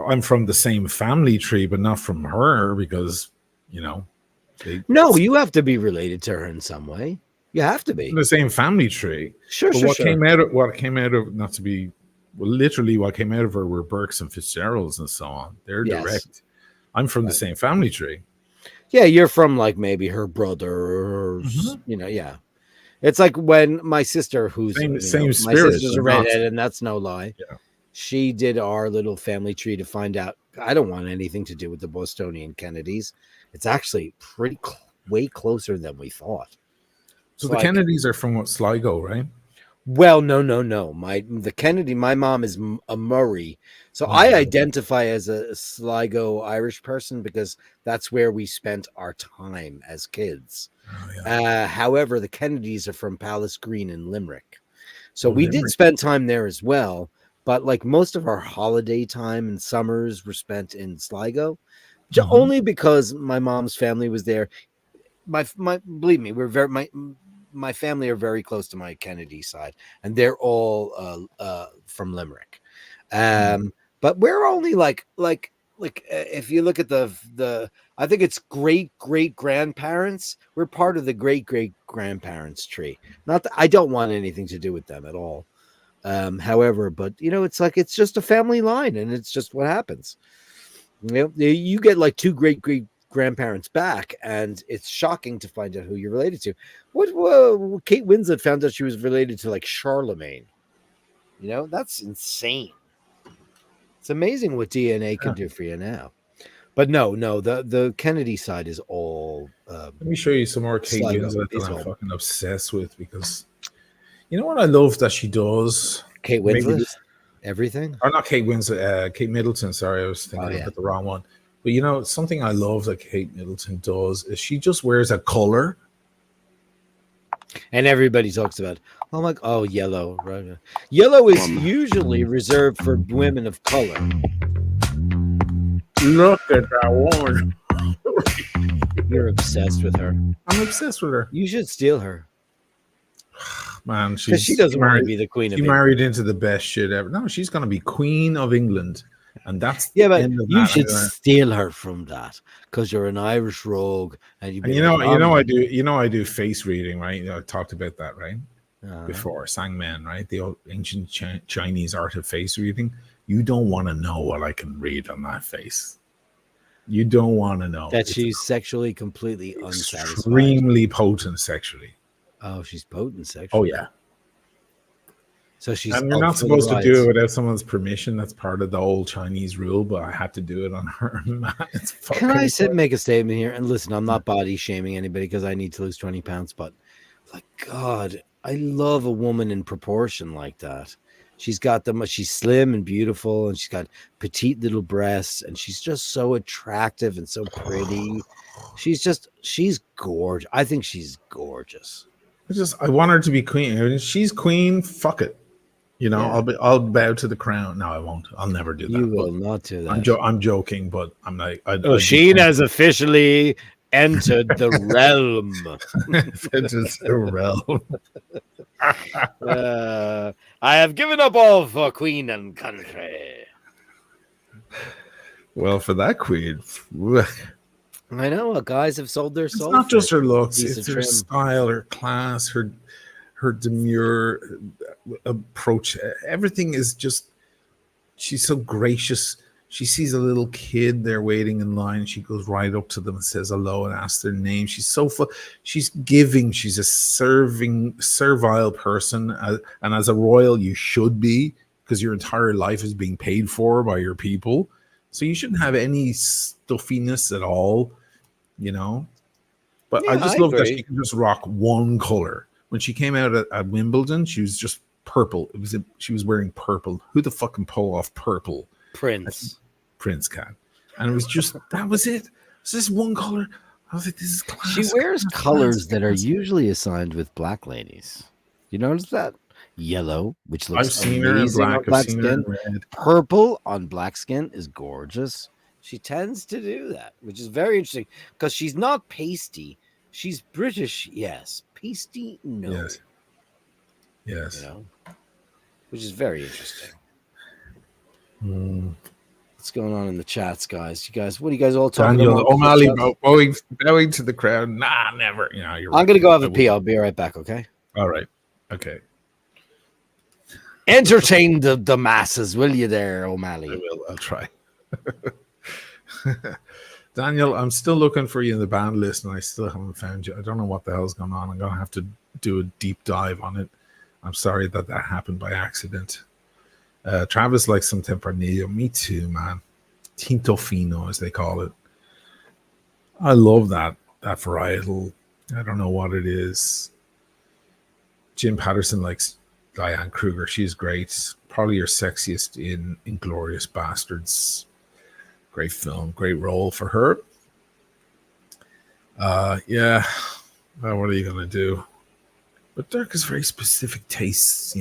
S2: I'm from the same family tree, but not from her because,
S1: No, you have to be related to her in some way. You have to be.
S2: The same family tree.
S1: Sure,
S2: but
S1: sure,
S2: what came out of, not to be, literally what came out of her were Burkes and Fitzgeralds and so on. They're direct. I'm from the same family tree.
S1: Yeah, you're from like maybe her brother or, yeah. It's like when my sister, who's
S2: same
S1: my
S2: spirit,
S1: sister's a redhead, and that's no lie.
S2: Yeah.
S1: She did our little family tree to find out. I don't want anything to do with the Bostonian Kennedys. It's actually way closer than we thought.
S2: So the Kennedys are from Sligo, right?
S1: Well, no. My mom is a Murray. So I identify as a Sligo Irish person because that's where we spent our time as kids.
S2: Oh, yeah.
S1: However, the Kennedys are from Palace Green in Limerick. So we did spend time there as well. but like most of our holiday time and summers were spent in Sligo,
S2: Mhm.
S1: only because my mom's family was there. My believe me, my family are very close to my Kennedy side, and they're all from Limerick. But we're only like if you look at the I think it's great grandparents. We're part of the great grandparents tree. Not that I don't want anything to do with them at all. However, but it's like it's just a family line, and it's just what happens. You get like two great grandparents back, and it's shocking to find out who you're related to. Whoa, Kate Winslet found out she was related to like Charlemagne. That's insane. It's amazing what DNA can do for you now. But no, the Kennedy side is all.
S2: Let me show you some more Kate
S1: Sligo.
S2: Winslet that
S1: It's
S2: I'm
S1: all-
S2: fucking obsessed with, because you know what I love that she does?
S1: Kate
S2: Maybe
S1: Winslet,
S2: this-
S1: everything.
S2: or not Kate Winslet, Kate Middleton. Sorry, I was thinking about the wrong one. But something I love that Kate Middleton does is she just wears a color.
S1: And everybody talks about, yellow. Right? Yellow is usually reserved for women of color.
S2: Look at that woman.
S1: You're obsessed with her.
S2: I'm obsessed with her.
S1: You should steal her.
S2: Man,
S1: Because she doesn't want to be the queen of
S2: She
S1: England.
S2: married into the best shit ever. No, she's going to be queen of England. And that's
S1: Yeah,
S2: the
S1: but
S2: end of
S1: you
S2: that
S1: should
S2: anyway.
S1: steal her from that because you're an Irish rogue, and
S2: And I do face reading, right? I talked about that, right? Before Sangmen, right? The old ancient Chinese art of face reading. You don't want to know what I can read on that face. You don't want to know
S1: that she's sexually completely unsatisfied.
S2: Extremely potent sexually.
S1: Oh, she's potent sexually.
S2: Oh yeah.
S1: So she's.
S2: And you're not supposed to do it without someone's permission. That's part of the old Chinese rule, but I had to do it on her.
S1: Can I make a statement here? And listen, I'm not body shaming anybody because I need to lose 20 pounds, but like, God, I love a woman in proportion like that. She's slim and beautiful, and she's got petite little breasts, and she's just so attractive and so pretty. She's gorgeous. I think she's gorgeous.
S2: I want her to be queen. I mean, she's queen. Fuck it. I'll bow to the crown. No, I won't. I'll never do that.
S1: You will not do that.
S2: I'm joking, but I'm like.
S1: Sheen has officially entered the realm.
S2: Entered the realm.
S1: I have given up all for queen and country.
S2: Well, for that queen.
S1: I know, guys have sold their soul.
S2: It's not just her looks; it's her style, her class, her demure approach. Everything is just. She's so gracious. She sees a little kid there waiting in line. She goes right up to them and says hello and asks their name. She's so she's giving. She's a servile person, and as a royal, you should be, because your entire life is being paid for by your people. So you shouldn't have any stuffiness at all, But I just love that she can just rock one color. When she came out at Wimbledon, she was just purple. She was wearing purple. Who the fuck can pull off purple? Prince can. And it was just, that was it. It's this one color. I was like, this is classic.
S1: She wears colors that are usually assigned with black ladies. You notice that? Yellow, which looks
S2: I've seen her in black. I've seen her in red.
S1: Purple on black skin is gorgeous. She tends to do that, which is very interesting because she's not pasty. She's British, yes. Pasty, no.
S2: Yes.
S1: Which is very interesting. What's going on in the chats, guys? What are you guys all talking
S2: Daniel
S1: about?
S2: O'Malley bowing to the crowd. Nah, never.
S1: I'm going to go have a pee. I'll be right back, okay?
S2: All right. Okay.
S1: Entertain the masses, will you there, O'Malley?
S2: I will. I'll try. Daniel, I'm still looking for you in the band list, and I still haven't found you. I don't know what the hell's going on. I'm going to have to do a deep dive on it. I'm sorry that happened by accident. Travis likes some Tempranillo. Me too, man. Tinto Fino, as they call it. I love that varietal. I don't know what it is. Jim Patterson likes Diane Kruger. She's great. Probably your sexiest in Inglourious Bastards. Great film. Great role for her. Yeah. Well, what are you going to do? But Dirk has very specific tastes.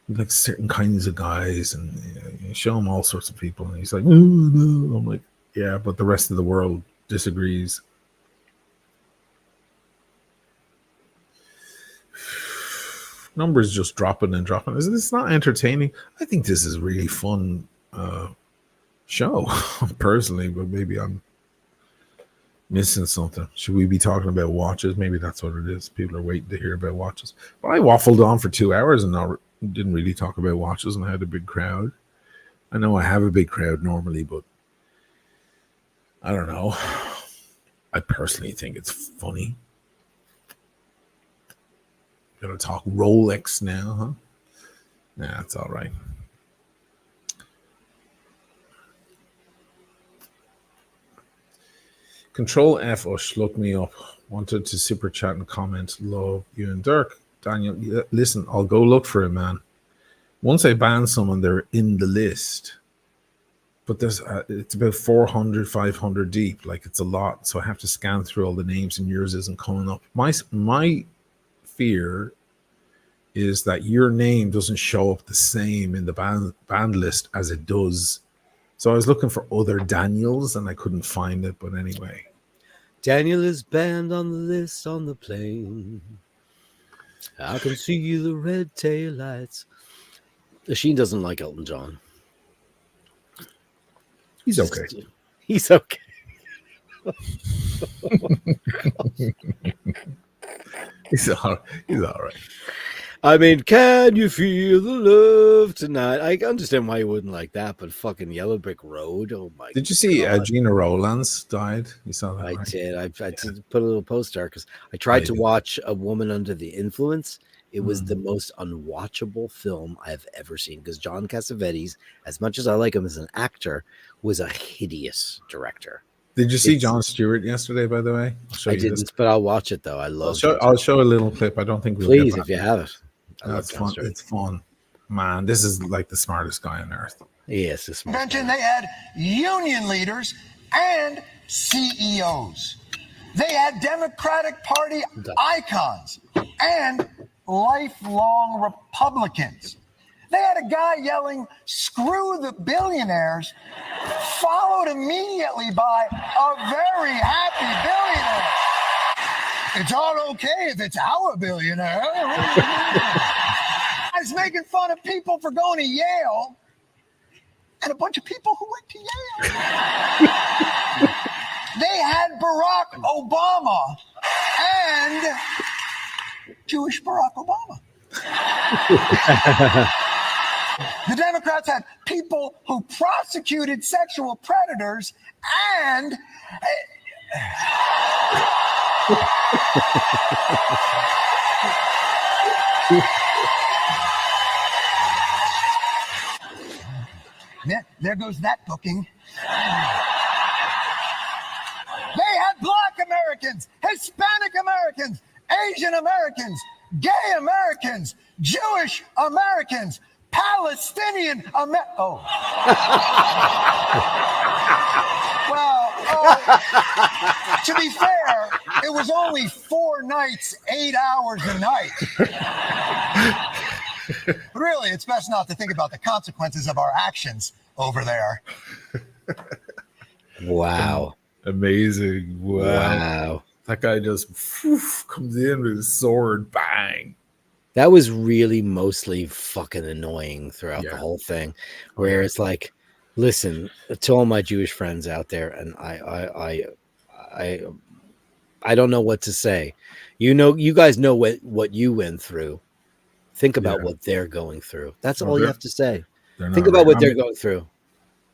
S2: like certain kinds of guys, and you show him all sorts of people, and he's like, no. I'm like, yeah, but the rest of the world disagrees. Numbers just dropping and dropping. Is this not entertaining? I think this is a really fun show, personally, but maybe I'm missing something. Should we be talking about watches? Maybe that's what it is. People are waiting to hear about watches. But I waffled on for 2 hours and didn't really talk about watches, and I had a big crowd. I know I have a big crowd normally, but I don't know. I personally think it's funny. Gonna talk Rolex now, huh? Nah, it's all right. Control F or look me up. Wanted to super chat and comment. Love you and Dirk. Daniel, listen, I'll go look for it, man. Once I ban someone, they're in the list. But there's it's about 400, 500 deep. Like, it's a lot. So I have to scan through all the names, and yours isn't coming up. My fear is that your name doesn't show up the same in the band list as it does. So I was looking for other Daniels and I couldn't find it. But anyway,
S1: Daniel is banned on the list on the plane. I can see the red tail lights. Sheen doesn't like Elton John.
S2: He's okay.
S1: He's okay.
S2: He's all right.
S1: I mean, can you feel the love tonight? I understand why you wouldn't like that, but fucking Yellow Brick Road. Oh my!
S2: Did you see Gina Rowlands died? You saw that?
S1: I
S2: right?
S1: did. I did put a little post there because I tried to watch A Woman Under the Influence. It was the most unwatchable film I've ever seen because John Cassavetes, as much as I like him as an actor, was a hideous director.
S2: Did you see Jon Stewart yesterday, by the way?
S1: I didn't, but I'll watch it though. I love it.
S2: I'll show a little clip. I don't think we'll
S1: please, if you have it.
S2: That's fun. It's fun. Man, this is like the smartest guy on earth.
S1: Yes, it's smart.
S8: They had union leaders and CEOs. They had Democratic Party icons and lifelong Republicans. They had a guy yelling, "Screw the billionaires," followed immediately by a very happy billionaire. It's all okay if it's our billionaire. I was making fun of people for going to Yale and a bunch of people who went to Yale. They had Barack Obama and Jewish Barack Obama. The Democrats had people who prosecuted sexual predators and there goes that booking. They had Black Americans, Hispanic Americans, Asian Americans, gay Americans, Jewish Americans, Palestinian Well, to be fair, it was only 4 nights, 8 hours a night. Really, it's best not to think about the consequences of our actions over there.
S1: Wow.
S2: Amazing. Wow. That guy just comes in with his sword, bang.
S1: That was really mostly fucking annoying throughout the whole thing, where it's like, listen, to all my Jewish friends out there, and I don't know what to say. You guys know what you went through. Think about what they're going through. That's all you have to say. Think about what they're going through.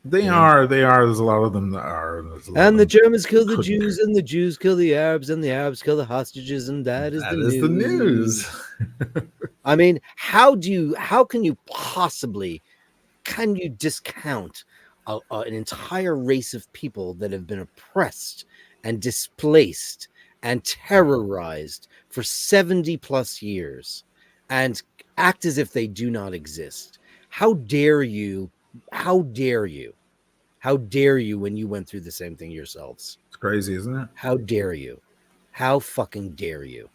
S2: They are. There's a lot of them that are.
S1: And the Germans kill the Jews, and the Jews kill the Arabs, and the Arabs kill the hostages, and that is the news. I mean, how can you possibly discount an entire race of people that have been oppressed and displaced and terrorized for 70 plus years and act as if they do not exist? How dare you? How dare you? How dare you when you went through the same thing yourselves?
S2: It's crazy, isn't it?
S1: How dare you? How fucking dare you?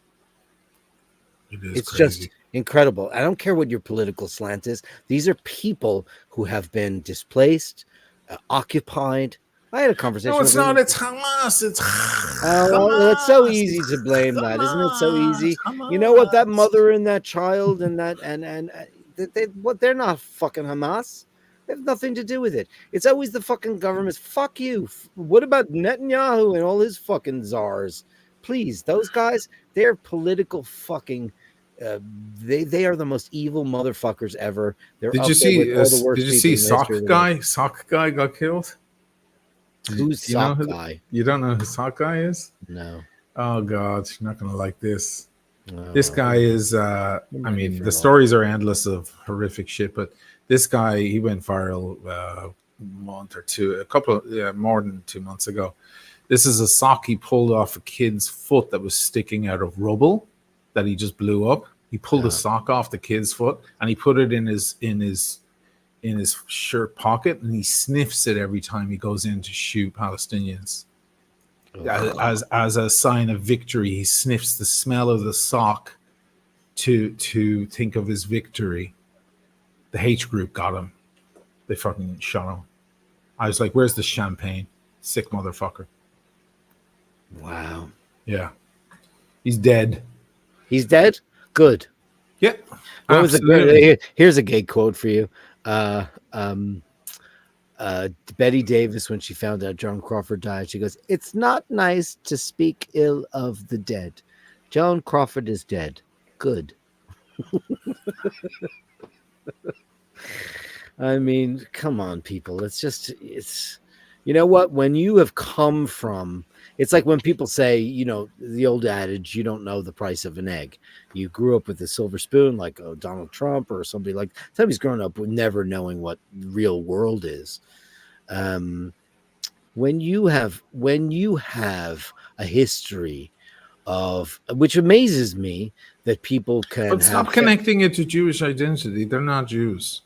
S2: It is
S1: it's
S2: crazy.
S1: Incredible. I don't care what your political slant is. These are people who have been displaced, occupied. I had a conversation.
S2: No, it's
S1: with
S2: not.
S1: him.
S2: It's Hamas. It's
S1: Oh, it's so easy to blame that, isn't it? So easy.
S2: Hamas.
S1: You know what? That mother and that child and that and they're not fucking Hamas. They have nothing to do with it. It's always the fucking governments. Fuck you. What about Netanyahu and all his fucking czars? Please, those guys, they're political fucking. They are the most evil motherfuckers ever. They're
S2: Did you see? Did you see Sock Guy? Sock Guy got killed.
S1: Who's Sock Guy?
S2: You don't know who Sock Guy is?
S1: No.
S2: Oh God, you're not gonna like this.
S1: No.
S2: This guy is. I mean, the stories are endless of horrific shit, but this guy, he went viral a month or two, more than 2 months ago. This is a sock he pulled off a kid's foot that was sticking out of rubble that he just blew up. He pulled the sock off the kid's foot and he put it in his shirt pocket, and he sniffs it every time he goes in to shoot Palestinians. As a sign of victory, he sniffs the smell of the sock to think of his victory. The H group got him. They fucking shot him. I was like, where's the champagne? Sick motherfucker.
S1: Wow.
S2: Yeah. He's dead.
S1: He's dead? Good.
S2: Yeah.
S1: What was here's a gay quote for you. Betty Davis, when she found out Joan Crawford died, she goes, "It's not nice to speak ill of the dead. Joan Crawford is dead. Good." I mean, come on, people. It's you know what? When you have come from, it's like when people say, you know, the old adage, you don't know the price of an egg. You grew up with a silver spoon, like Donald Trump or somebody like somebody's grown up with never knowing what the real world is. When you have a history of, which amazes me that people can.
S2: But stop connecting it to Jewish identity. They're not Jews.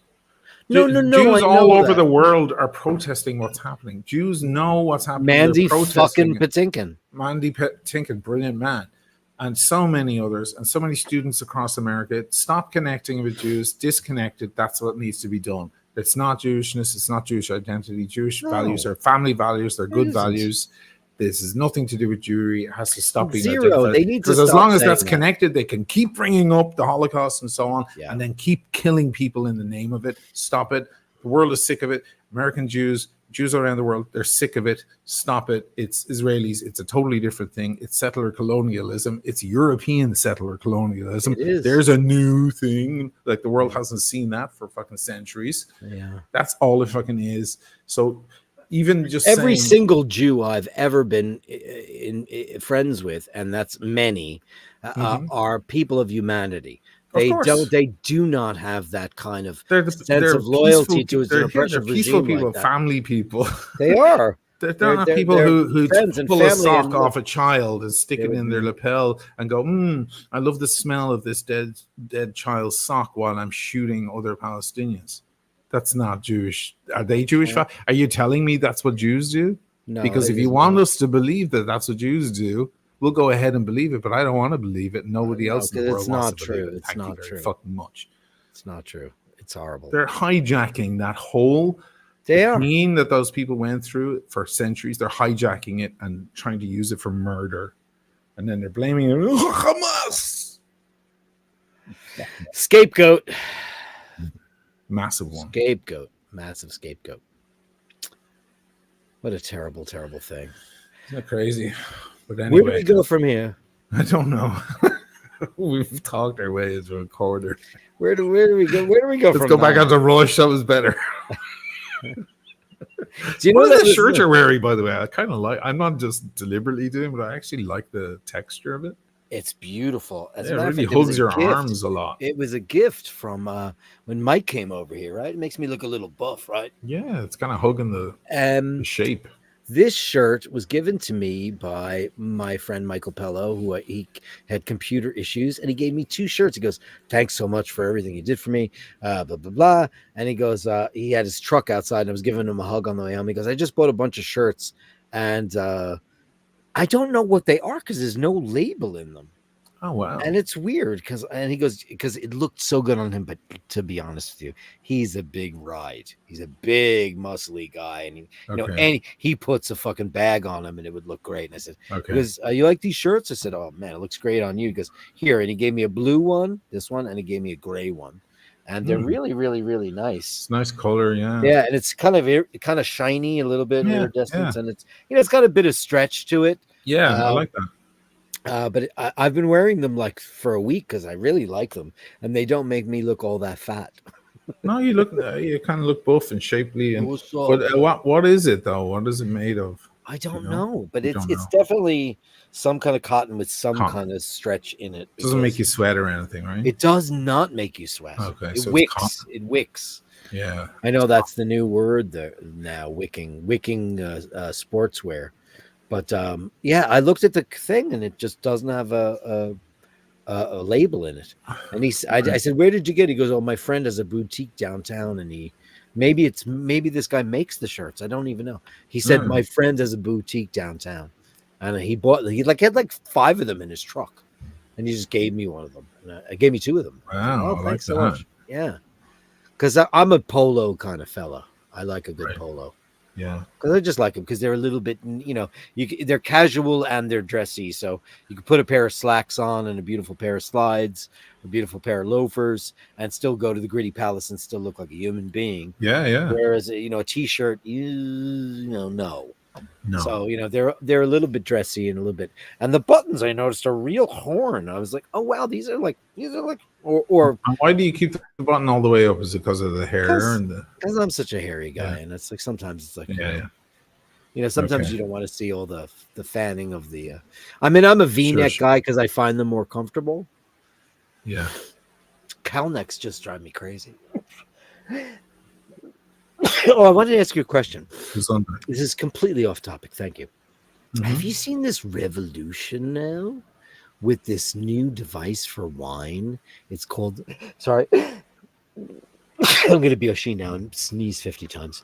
S1: No.
S2: Jews all over the world are protesting what's happening. Jews know what's happening.
S1: Mandy fucking Patinkin.
S2: Mandy Patinkin, brilliant man. And so many others, and so many students across America. Stop connecting with Jews. Disconnected. That's what needs to be done. It's not Jewishness. It's not Jewish identity. Jewish values are family values. They're good values. This has nothing to do with Jewry. It has to stop being
S1: zero. They need to
S2: because as
S1: stop
S2: long as that's
S1: saying
S2: connected, they can keep bringing up the Holocaust and so on,
S1: Yeah.
S2: and then keep killing people in the name of it. Stop it. The world is sick of it. American Jews around the world, they're sick of it. Stop it. It's Israelis. It's a totally different thing. It's settler colonialism. It's European settler colonialism.
S1: It is.
S2: There's a new thing. Like the world hasn't seen that for fucking centuries.
S1: Yeah.
S2: That's all it fucking is. So even just
S1: every
S2: saying,
S1: single Jew I've ever been in friends with, and that's many, are people of humanity. They do not have that kind of sense of loyalty to their oppressive regime.
S2: Peaceful people,
S1: like that.
S2: family people.
S1: They are.
S2: They're not people who pull a sock off a child and stick it in their lapel and go, I love the smell of this dead child's sock while I'm shooting other Palestinians. That's not Jewish. Are they Jewish? Are you telling me that's what Jews do?
S1: No,
S2: because if you want us to believe that that's what Jews do, we'll go ahead and believe it. But I don't want to believe it. Nobody else in the world wants to believe it.
S1: It's not true.
S2: Fucking much.
S1: It's not true. It's horrible.
S2: They're hijacking that whole pain that those people went through for centuries. They're hijacking it and trying to use it for murder, and then they're blaming it. Hamas.
S1: Scapegoat.
S2: Massive one.
S1: Massive scapegoat. What a terrible, terrible thing.
S2: Isn't that crazy? But anyway,
S1: where do we go from here?
S2: I don't know. We've talked our way into a corner.
S1: Where do we go? Where do we go?
S2: Let's go back onto Rush. That was better.
S1: Do you know
S2: what the shirts are wearing, by the way? I kind of like. I'm not just deliberately doing, but I actually like the texture of it.
S1: It's beautiful.
S2: It really hugs your arms a lot.
S1: It was a gift from when Mike came over here, right? It makes me look a little buff, right?
S2: Yeah, it's kind of hugging the shape.
S1: This shirt was given to me by my friend Michael Pello, who he had computer issues, and he gave me 2 shirts. He goes, "Thanks so much for everything you did for me," blah, blah, blah. And he goes, he had his truck outside, and I was giving him a hug on the way home. He goes, "I just bought a bunch of shirts, and I don't know what they are because there's no label in them."
S2: Oh wow.
S1: And it's weird he goes, because it looked so good on him. But to be honest with you, he's a big ride. He's a big muscly guy, and and he puts a fucking bag on him, and it would look great. And I said,
S2: okay,
S1: because you like these shirts? I said, oh man, it looks great on you. He goes, here, and he gave me a blue one, this one, and he gave me a gray one, and they're really, really, really nice.
S2: It's nice color, yeah.
S1: Yeah, and it's kind of shiny, a little bit iridescent, and it's it's got a bit of stretch to it.
S2: Yeah, I like that.
S1: But I've been wearing them like for a week because I really like them, and they don't make me look all that fat.
S2: No, you look, you kind of look buff and shapely. And but what is it though? What is it made of?
S1: I don't know, but it's definitely some kind of cotton with some kind of stretch in it.
S2: It doesn't make you sweat or anything, right?
S1: It does not make you sweat.
S2: Okay,
S1: it wicks. It wicks.
S2: Yeah,
S1: I know that's the new word there now. Wicking sportswear. But yeah, I looked at the thing and it just doesn't have a label in it. And I said, "Where did you get it?" He goes, "Oh, my friend has a boutique downtown, and maybe this guy makes the shirts. I don't even know." He said, "My friend has a boutique downtown, and he had like 5 of them in his truck, and he just gave me one of them. And I gave me 2 of them."
S2: Wow,
S1: I thanks so much. Yeah, because I'm a polo kind of fella. I like a good polo.
S2: Yeah,
S1: because I just like them because they're a little bit, they're casual and they're dressy. So you can put a pair of slacks on and a beautiful pair of slides, a beautiful pair of loafers, and still go to the Gritty Palace and still look like a human being.
S2: Yeah, yeah.
S1: Whereas a t-shirt, no.
S2: No.
S1: So they're a little bit dressy and a little bit, and the buttons I noticed are real horn. I was like, oh wow, these are like or
S2: why do you keep the button all the way up? Is it because of the hair and the?
S1: Because I'm such a hairy guy, and it's like sometimes it's like
S2: yeah.
S1: Sometimes you don't want to see all the fanning of the. I'm a V-neck guy because I find them more comfortable.
S2: Yeah,
S1: cowl necks just drive me crazy. Oh, I wanted to ask you a question. This is completely off topic. Thank you. Mm-hmm. Have you seen this revolution now with this new device for wine? It's called. Sorry, I'm going to be Oisin now and sneeze 50 times.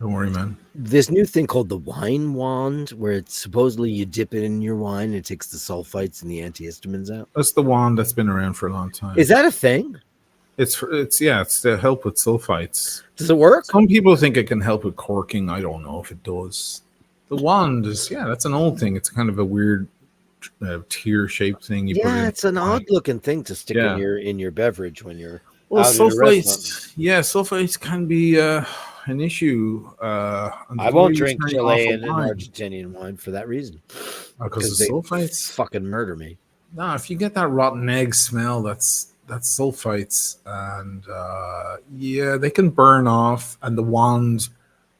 S2: Don't worry, man.
S1: This new thing called the wine wand, where it's supposedly you dip it in your wine and it takes the sulfites and the antihistamines out.
S2: That's the wand that's been around for a long time.
S1: Is that a thing?
S2: It's to help with sulfites.
S1: Does it work?
S2: Some people think it can help with corking. I don't know if it does. The wand is that's an old thing. It's kind of a weird tear shaped thing.
S1: It's an odd looking thing to stick in your beverage when you're out
S2: sulfites. Sulfites can be an issue.
S1: I won't drink Chilean and Argentinian wine for that reason.
S2: Because the sulfites
S1: fucking murder me.
S2: No, if you get that rotten egg smell, that's sulfites, and they can burn off, and the wand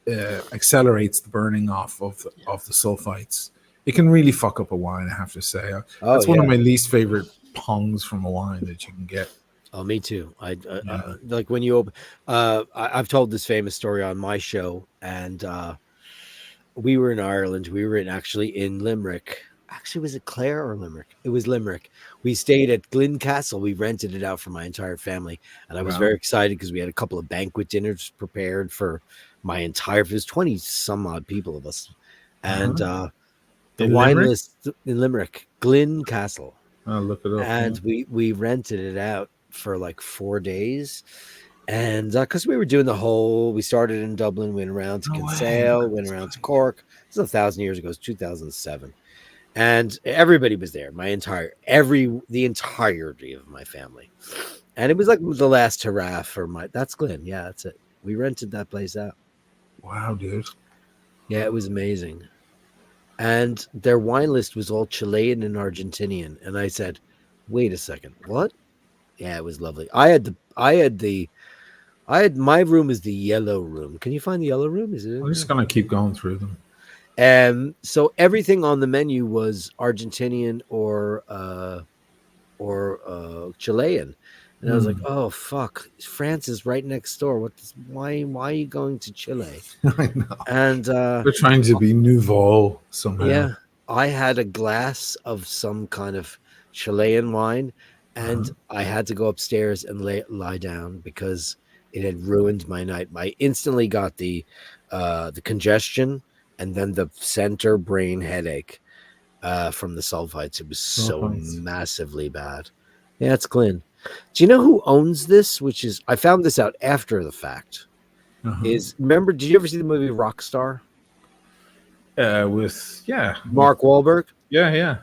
S2: accelerates the burning off of the sulfites. It can really fuck up a wine, I have to say. That's one of my least favorite pongs from a wine that you can get.
S1: Oh, me too. I like when you open. I've told this famous story on my show, and we were in Ireland. We were actually in Limerick. Actually, was it Clare or Limerick? It was Limerick. We stayed at Glyn Castle. We rented it out for my entire family, and I was very excited because we had a couple of banquet dinners prepared for my entire. It was 20 some odd people of us, and the wine list in Limerick, Glyn Castle.
S2: I'll look it up.
S1: And we rented it out for like 4 days, and because we were doing we started in Dublin, went around to Kinsale, went around to Cork. This is 1,000 years ago. It's 2007. And everybody was there, the entirety of my family. And it was like the last hurrah for that's Glenn. Yeah, that's it. We rented that place out.
S2: Wow, dude.
S1: Yeah, it was amazing. And their wine list was all Chilean and Argentinian. And I said, wait a second, what? Yeah, it was lovely. My room is the yellow room. Can you find the yellow room? Is it?
S2: I'm just going to keep going through them.
S1: So everything on the menu was Argentinian or Chilean, and I was like, "Oh fuck, France is right next door. Why are you going to Chile?"
S2: I know.
S1: And
S2: they're trying to be nouveau somehow.
S1: Yeah, I had a glass of some kind of Chilean wine, and I had to go upstairs and lie down because it had ruined my night. I instantly got the congestion. And then the center brain headache. from the sulfites. It was so
S2: Sulfites.
S1: massively bad. Yeah, it's Glyn. Do you know who owns this? Which is, I found this out after the fact. Remember, did you ever see the movie Rockstar?
S2: With
S1: Mark Wahlberg?
S2: Yeah.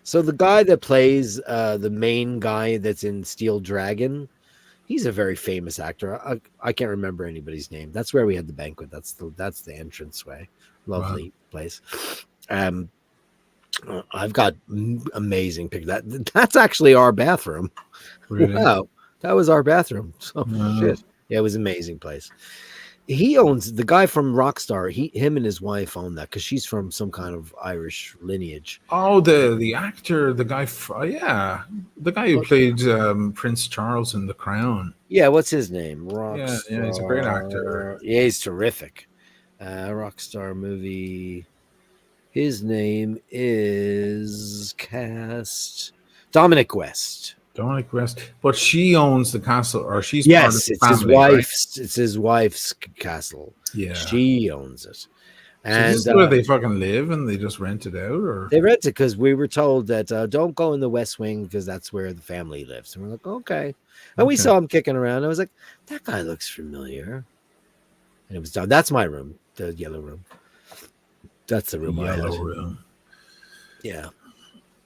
S1: So the guy that plays the main guy that's in Steel Dragon, he's a very famous actor. I can't remember anybody's name. That's where we had the banquet. That's the entranceway. Lovely place. I've got amazing pictures. That's actually our bathroom.
S2: Really?
S1: Wow, that was our bathroom. So shit. Yeah, it was an amazing place. He owns, the guy from Rockstar. Him and his wife own that because she's from some kind of Irish lineage.
S2: Oh, the actor, the guy, the guy who played Prince Charles in The Crown.
S1: Yeah, what's his name? Rockstar.
S2: Yeah, he's a great actor.
S1: Yeah, he's terrific. Rockstar movie. His name is Dominic West.
S2: Dominic West, but she owns the castle, or she's
S1: yes,
S2: part of the
S1: it's
S2: family,
S1: his wife's. Right? It's his wife's castle.
S2: Yeah,
S1: she owns it. And
S2: so this is where they fucking live, and they just rent it out, or
S1: they rent it because we were told that don't go in the West Wing because that's where the family lives. And we're like, okay. And we saw him kicking around. I was like, that guy looks familiar. And it was done. That's my room, the yellow room. That's the room.
S2: Yellow room.
S1: Yeah.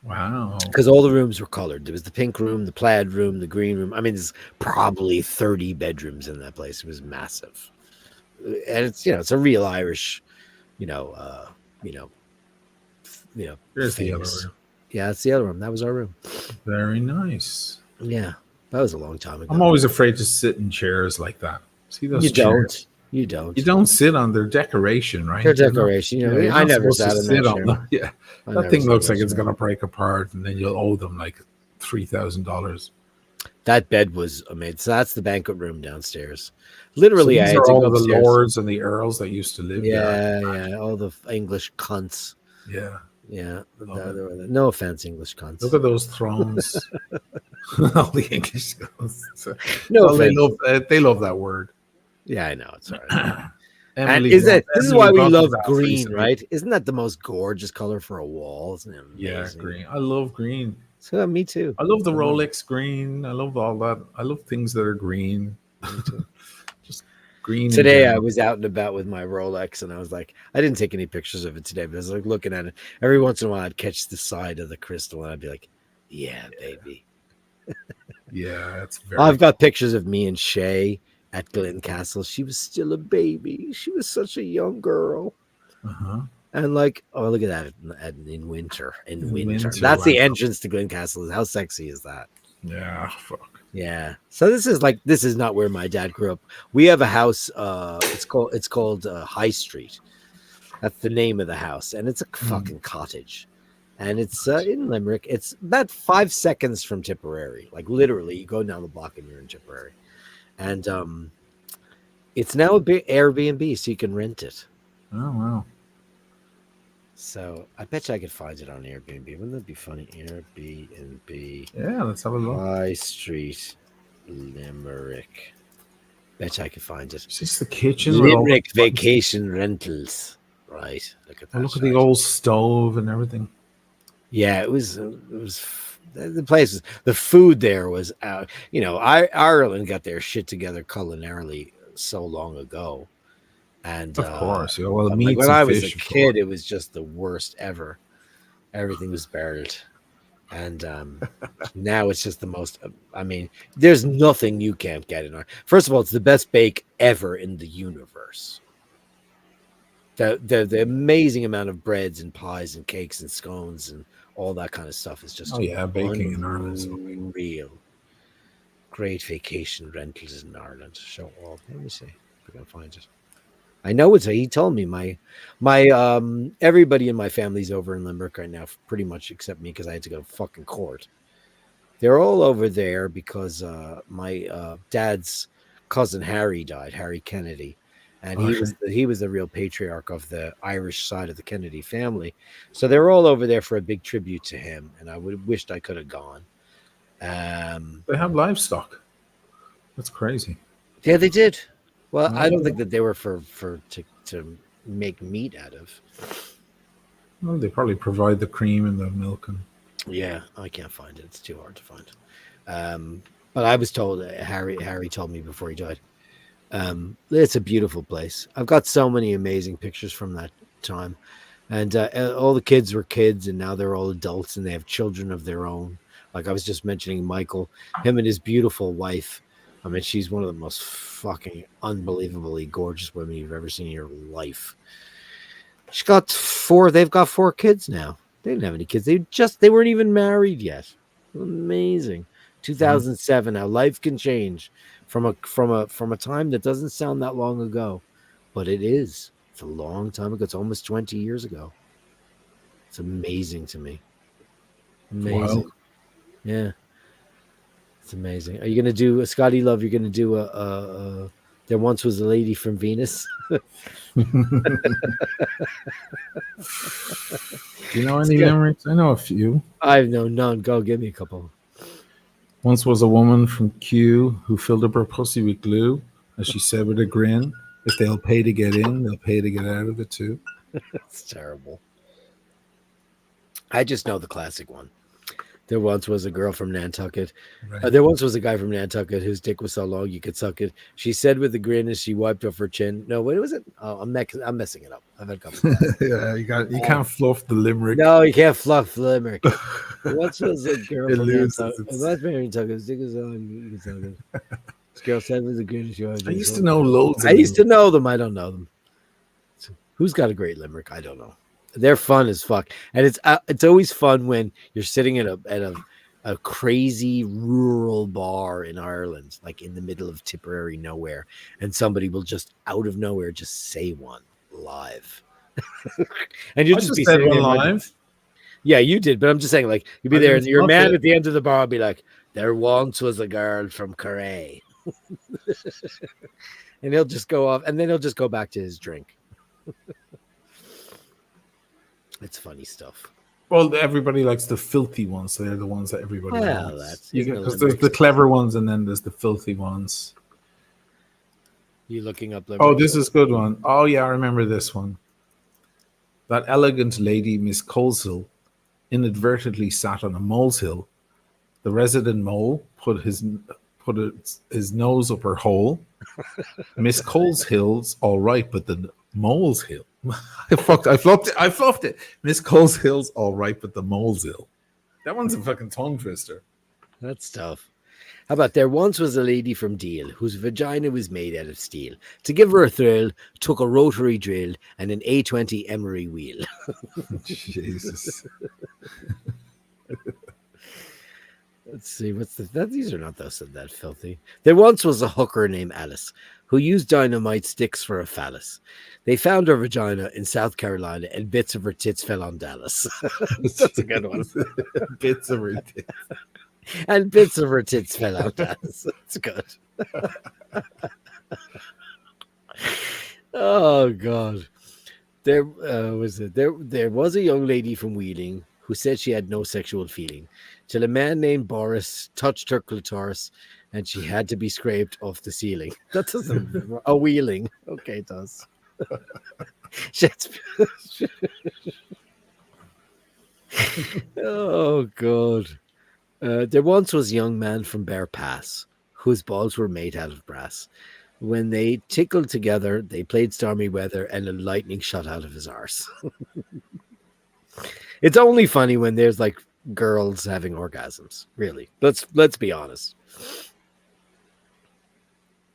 S2: Wow.
S1: Because all the rooms were colored. There was the pink room, the plaid room, the green room. I mean, there's probably 30 bedrooms in that place. It was massive. And it's, it's a real Irish,
S2: There's
S1: famous.
S2: the yellow room.
S1: Yeah, it's the other room. That was our room.
S2: Very nice.
S1: Yeah. That was a long time ago.
S2: I'm always afraid to sit in chairs like that. See those chairs?
S1: You don't.
S2: You don't sit on their decoration, right?
S1: Their decoration. I never sat in that chair.
S2: Them. Yeah. That thing looks like it's going to break apart, and then you'll owe them like $3,000.
S1: That bed was amazing. So that's the banquet room downstairs. Literally,
S2: so
S1: I had to
S2: all
S1: go
S2: the
S1: upstairs.
S2: lords and the earls that used to live there.
S1: Yeah, all the English cunts.
S2: Yeah.
S1: No offense, English cunts.
S2: Look at those thrones. All the English cunts.
S1: No offense.
S2: They love that word.
S1: Yeah, I know. It's all right.
S2: And
S1: this is why we love green, right? Isn't that the most gorgeous color for a wall? Isn't it amazing?
S2: Yeah, green. I love green.
S1: So me too.
S2: I love the Rolex green. I love all that. I love things that are green.
S1: Me too.
S2: Just green.
S1: Today I was out and about with my Rolex, and I was like, I didn't take any pictures of it today, but I was like looking at it. Every once in a while, I'd catch the side of the crystal, and I'd be like, "Yeah, baby."
S2: Yeah, that's very.
S1: I've got pictures of me and Shay at Glen Castle. She was still a baby. She was such a young girl. And like, oh, look at that in winter. In winter. That's the entrance to Glen Castle. How sexy is that?
S2: Yeah, fuck.
S1: Yeah. So this is not where my dad grew up. We have a house. It's called High Street. That's the name of the house, and it's a fucking cottage. And it's in Limerick. It's about 5 seconds from Tipperary. Like literally, you go down the block and you're in Tipperary. And it's now a big Airbnb, so you can rent it.
S2: Oh wow!
S1: So I bet you I could find it on Airbnb. Wouldn't that be funny? Airbnb.
S2: Yeah, let's have a look.
S1: High Street, Limerick. Bet you I could find it.
S2: Is this the kitchen?
S1: Limerick Vacation Rentals. Right. Look at that.
S2: Look at the old stove and everything.
S1: Yeah, it was. The place was, the food there was out. Ireland got their shit together culinarily so long ago, and
S2: of course, well,
S1: like when I was a kid, it was just the worst ever. Everything was barreled, and now it's just the most. I mean, there's nothing you can't get in our. First of all, it's the best bake ever in the universe. The amazing amount of breads and pies and cakes and scones and all that kind of stuff is just
S2: baking in Ireland is
S1: real. Great vacation rentals in Ireland. Show all. Let me see if I can find it. I know it's. He told me my everybody in my family's over in Limerick right now, pretty much except me because I had to go to fucking court. They're all over there because my dad's cousin Harry died, Harry Kennedy. And he was the real patriarch of the Irish side of the Kennedy family. So they were all over there for a big tribute to him. And I would have wished I could have gone.
S2: They have livestock. That's crazy.
S1: Yeah, they did. Well, I don't think that they were to make meat out of.
S2: Well, they probably provide the cream and the milk. And
S1: Yeah, I can't find it. It's too hard to find. But I was told, Harry told me before he died. It's a beautiful place. I've got so many amazing pictures from that time. And all the kids were kids, and now they're all adults, and they have children of their own. Like I was just mentioning, Michael, him and his beautiful wife. I mean, she's one of the most fucking unbelievably gorgeous women you've ever seen in your life. They've got 4 kids now. They didn't have any kids. They weren't even married yet. Amazing. 2007, how life can change from a time that doesn't sound that long ago, but it is. It's a long time ago. It's almost 20 years ago. It's amazing to me. Amazing. Wow. Yeah. It's amazing. Are you going to do, Scotty Love, you're going to do There Once Was a Lady from Venus?
S2: Do you know any limericks? I know a few.
S1: I know none. Go, give me a couple.
S2: Once was a woman from Kew who filled up her pussy with glue, as she said with a grin, if they'll pay to get in, they'll pay to get out of it too.
S1: That's terrible. I just know the classic one. There once was a girl from Nantucket. Right. There once was a guy from Nantucket whose dick was so long you could suck it. She said with a grin as she wiped off her chin. No, what was it? Oh, I'm messing it up. I've had a couple of
S2: yeah, you can't fluff the limerick.
S1: No, you can't fluff the limerick. Once was a girl from Nantucket. His dick was long you could suck it. This girl said with a grin as she wiped.
S2: I used to know loads.
S1: I used to know them. I don't know them. Who's got a great limerick? I don't know. They're fun as fuck, and it's always fun when you're sitting at a crazy rural bar in Ireland, like in the middle of Tipperary nowhere, and somebody will just out of nowhere just say one live, and you'll just be saying one live. Yeah, you did, but I'm just saying, like you'd be there, and your man at the end of the bar will be like, "There once was a girl from Corray," and he'll just go off, and then he'll just go back to his drink. It's funny stuff.
S2: Well, everybody likes the filthy ones. So they're the ones that everybody
S1: likes.
S2: Because there's the clever ones and then there's the filthy ones.
S1: You looking up?
S2: Oh, this is a good one. Oh, yeah, I remember this one. That elegant lady, Miss Coleshill, inadvertently sat on a molehill. The resident mole put his nose up her hole. Miss Coleshill's all right, but the mole's hill. I fluffed it. Miss Coleshill's all right, but the mole's ill. That one's a fucking tongue twister.
S1: That's tough. How about there once was a lady from Deal whose vagina was made out of steel. To give her a thrill, took a rotary drill and an A20 emery wheel.
S2: Jesus.
S1: Let's see. These are not that filthy. There once was a hooker named Alice who used dynamite sticks for a phallus. They found her vagina in South Carolina and bits of her tits fell on Dallas. That's a good one.
S2: Bits of her tits.
S1: And bits of her tits fell on Dallas. That's good. Oh, God. There was a young lady from Wheeling who said she had no sexual feeling till a man named Boris touched her clitoris and she had to be scraped off the ceiling. That doesn't... A wheeling. Okay, it does. Oh, God. There once was a young man from Bear Pass whose balls were made out of brass. When they tickled together, they played stormy weather and a lightning shot out of his arse. It's only funny when there's like girls having orgasms. Really, let's be honest.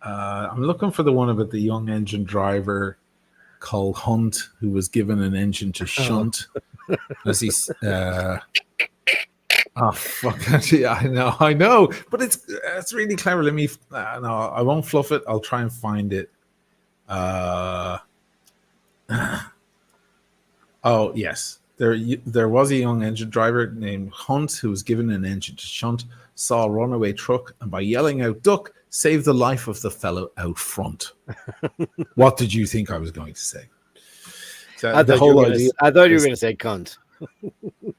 S2: I'm looking for the one about the young engine driver called Hunt who was given an engine to shunt. As he's oh fuck! Actually, I know, but it's really clever. Let me. No, I won't fluff it. I'll try and find it. Oh yes. There was a young engine driver named Hunt who was given an engine to shunt, saw a runaway truck, and by yelling out "duck," saved the life of the fellow out front. What did you think I was going to say? So
S1: I thought you were going to say cunt.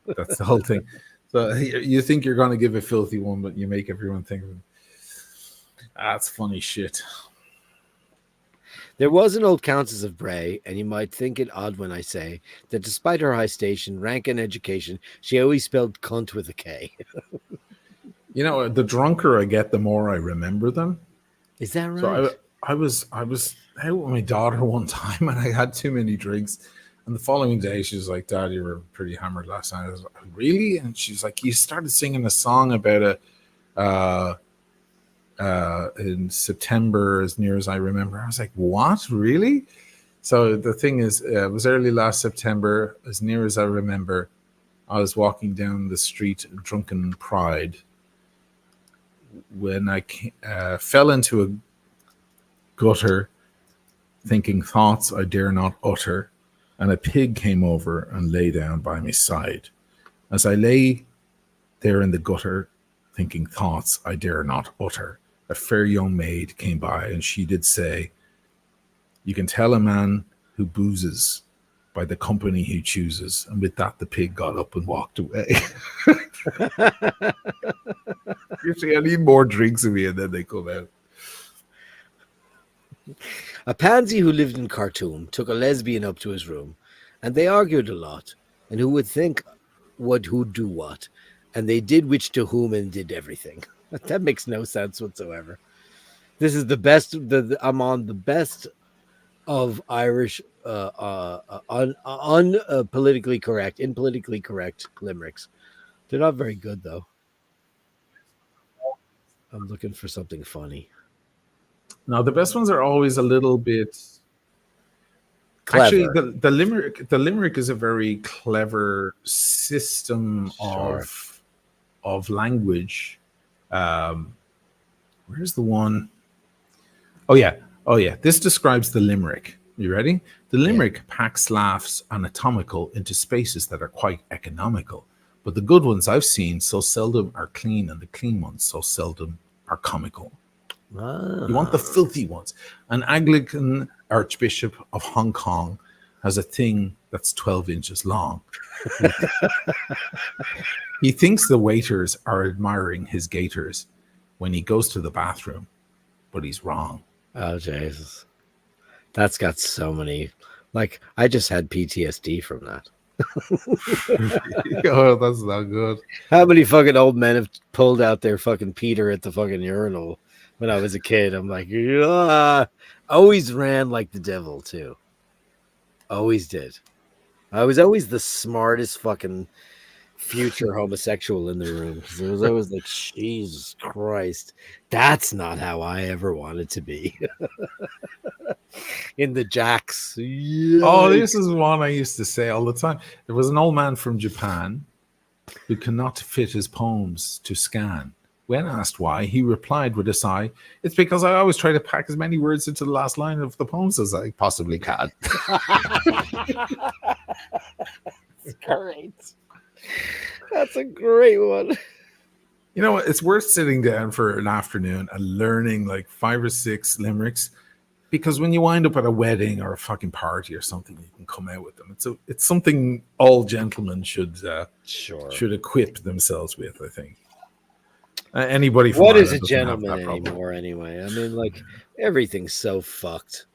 S2: That's the whole thing. So you think you're going to give a filthy one, but you make everyone think of it. That's funny shit.
S1: There was an old Countess of Bray, and you might think it odd when I say that despite her high station, rank, and education, she always spelled cunt with a K.
S2: You know, the drunker I get, the more I remember them.
S1: Is that right?
S2: So I was out with my daughter one time, and I had too many drinks. And the following day, she was like, "Dad, you were pretty hammered last night." I was like, "Really?" And she's like, "You started singing a song about in September, as near as I remember." I was like, "What? Really?" So the thing is, it was early last September, as near as I remember. I was walking down the street, drunken pride, when I fell into a gutter, thinking thoughts I dare not utter, and a pig came over and lay down by my side. As I lay there in the gutter, thinking thoughts I dare not utter, a fair young maid came by, and she did say, "You can tell a man who boozes by the company he chooses." And with that, the pig got up and walked away. Usually, I need more drinks of me, and then they come out.
S1: A pansy who lived in Khartoum took a lesbian up to his room, and they argued a lot. And who would think who'd do what? And they did which to whom and did everything. That makes no sense whatsoever. This is the best. I'm on the best of Irish politically correct limericks. They're not very good though. I'm looking for something funny.
S2: Now the best ones are always a little bit
S1: clever.
S2: Actually, the limerick is a very clever system of language. Where's the one? Oh yeah. This describes the limerick. You ready? The limerick packs laughs anatomical into spaces that are quite economical. But the good ones I've seen so seldom are clean, and the clean ones so seldom are comical. You want the filthy ones. An Anglican Archbishop of Hong Kong has a thing that's 12 inches long. He thinks the waiters are admiring his gaiters when he goes to the bathroom, but he's wrong.
S1: Oh, Jesus. That's got so many. Like, I just had PTSD from that.
S2: Oh, that's not good.
S1: How many fucking old men have pulled out their fucking Peter at the fucking urinal when I was a kid? I'm like, always ran like the devil, too. Always did. I was always the smartest fucking future homosexual in the room. Because it was always like, Jesus Christ, that's not how I ever wanted to be. In the jacks. Yikes.
S2: Oh, this is one I used to say all the time. There was an old man from Japan who cannot fit his poems to scan. When asked why, he replied with a sigh, "It's because I always try to pack as many words into the last line of the poems as I possibly can."
S1: Great. That's a great one.
S2: You know what? It's worth sitting down for an afternoon and learning like 5 or 6 limericks, because when you wind up at a wedding or a fucking party or something, you can come out with them. It's something all gentlemen should equip themselves with, I think. Anybody from
S1: what is a
S2: Ireland doesn't have
S1: gentleman
S2: that problem
S1: anymore anyway? I mean, like, everything's so fucked.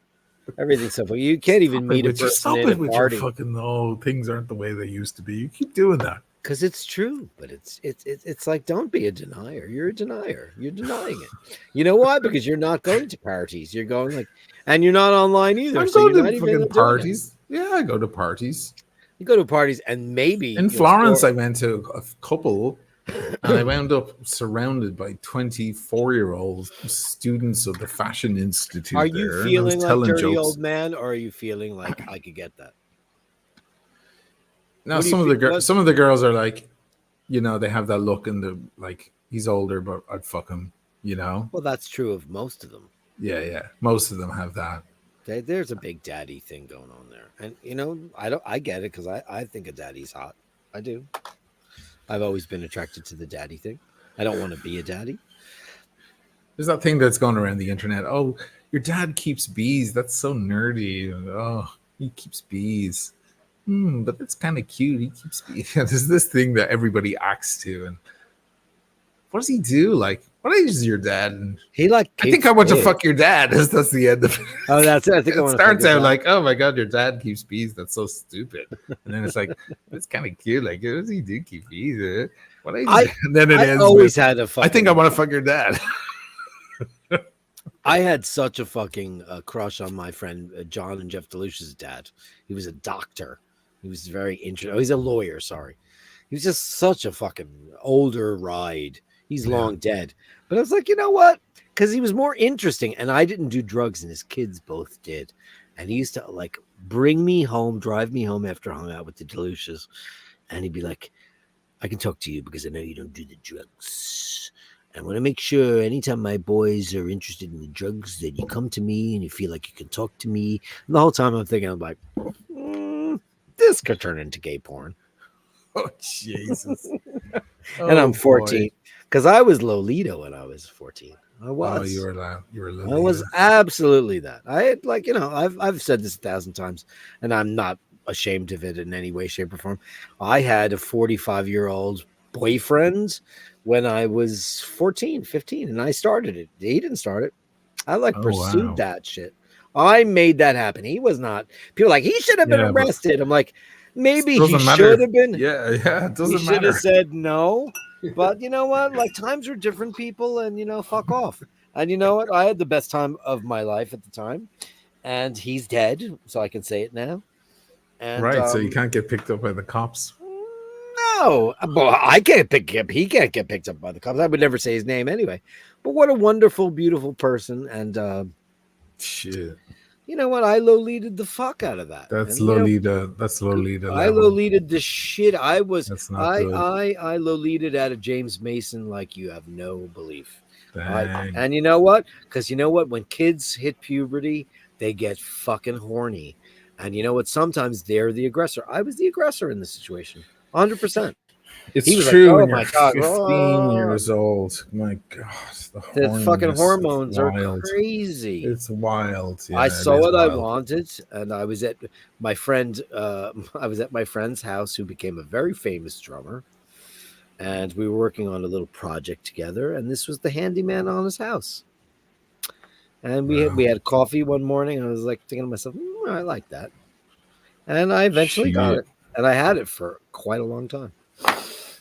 S1: Everything's so fucked. You can't even meet a person
S2: Stop
S1: in
S2: it
S1: a
S2: with
S1: party.
S2: your fucking things aren't the way they used to be. You keep doing that.
S1: Because it's true, but it's like, don't be a denier. You're a denier. You're denying it. You know why? Because you're not going to parties. You're going like, and you're not online either.
S2: I'm
S1: so
S2: going
S1: you're not
S2: to
S1: even
S2: fucking parties. Yeah, I go to parties.
S1: You go to parties, and maybe
S2: in Florence, I went to a couple, and I wound up surrounded by 24-year-old students of the Fashion Institute.
S1: Are you feeling like dirty old man, or are you feeling like I could get that?
S2: Now, some of the girls are like, you know, they have that look, and the like, he's older, but I'd fuck him, you know.
S1: Well, that's true of most of them.
S2: Yeah, most of them have that.
S1: There's a big daddy thing going on there, and you know, I get it, because I think a daddy's hot. I do. I've always been attracted to the daddy thing. I don't want to be a daddy.
S2: There's that thing that's going around the internet. Oh, your dad keeps bees. That's so nerdy. Oh, he keeps bees. But it's kind of cute. He keeps bees. There's this thing that everybody acts to, and what does he do? Like, What age is your dad? And
S1: He like.
S2: I think I want to fuck your dad. That's the end of it.
S1: Oh, that's it. I think
S2: It
S1: I want
S2: starts
S1: to
S2: out like, oh my god, your dad keeps bees. That's so stupid. And then it's like, it's kind of cute. Like, does he do keep bees? What age? And then it ends.
S1: Always had a.
S2: I think I want to fuck your dad.
S1: I had such a fucking crush on my friend John and Jeff DeLucia's dad. He was a doctor. He was very interesting. Oh, he's a lawyer. Sorry, he was just such a fucking older ride. He's long dead. But I was like, you know what? Because he was more interesting, and I didn't do drugs, and his kids both did. And he used to like bring me home, drive me home after I hung out with the Delucias, and he'd be like, "I can talk to you because I know you don't do the drugs. I want to make sure anytime my boys are interested in the drugs that you come to me and you feel like you can talk to me." And the whole time I'm thinking, I'm like, this could turn into gay porn.
S2: Oh Jesus!
S1: And I'm 14 because I was Lolita when I was 14. I was.
S2: Oh, you were Lolita.
S1: I was absolutely that. I had like, you know, I've said this 1,000 times, and I'm not ashamed of it in any way, shape, or form. I had a 45-year-old boyfriend when I was 14, 15, and I started it. He didn't start it. I like pursued that shit. I made that happen. He was not. People are like, he should have been arrested. I'm like, maybe he should have been.
S2: Yeah, it doesn't matter.
S1: He should have said no. But you know what? Like, times are different, people, and, you know, fuck off. And you know what? I had the best time of my life at the time, and he's dead, so I can say it now. And,
S2: right, so you can't get picked up by the cops.
S1: No, well, I can't pick him. He can't get picked up by the cops. I would never say his name anyway. But what a wonderful, beautiful person. And
S2: shit.
S1: You know what? I Lolita'd the fuck out of that.
S2: That's
S1: and,
S2: Lolita. That's Lolita.
S1: I Lolita'd the shit. I was.
S2: That's not good.
S1: I Lolita'd out of James Mason like you have no belief.
S2: Dang.
S1: And you know what? Because you know what? When kids hit puberty, they get fucking horny. And you know what? Sometimes they're the aggressor. I was the aggressor in this situation. 100%.
S2: It's true.
S1: Like,
S2: when you're 15 years old. My God,
S1: the fucking hormones are crazy.
S2: It's wild.
S1: Yeah, I saw what I wanted, and I was at my friend. I was at my friend's house, who became a very famous drummer, and we were working on a little project together. And this was the handyman on his house. And we had coffee one morning, and I was like thinking to myself, I like that, and I eventually got it, and I had it for quite a long time.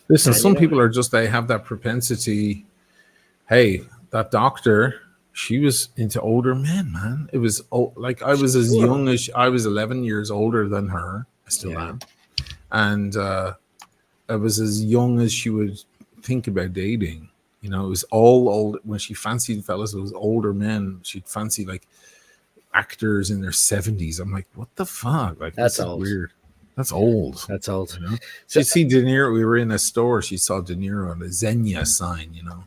S2: Listen, some people are just, they have that propensity. Hey, that doctor, she was into older men, man. It was like I was as young as I was 11 years older than her. I still am. And I was as young as she would think about dating. You know, it was all old. When she fancied fellas, it was older men. She'd fancy like actors in their 70s. I'm like, what the fuck? Like, that's weird. That's old.
S1: That's old.
S2: You know? So you see De Niro, we were in a store. She saw De Niro on the Xenia sign, you know.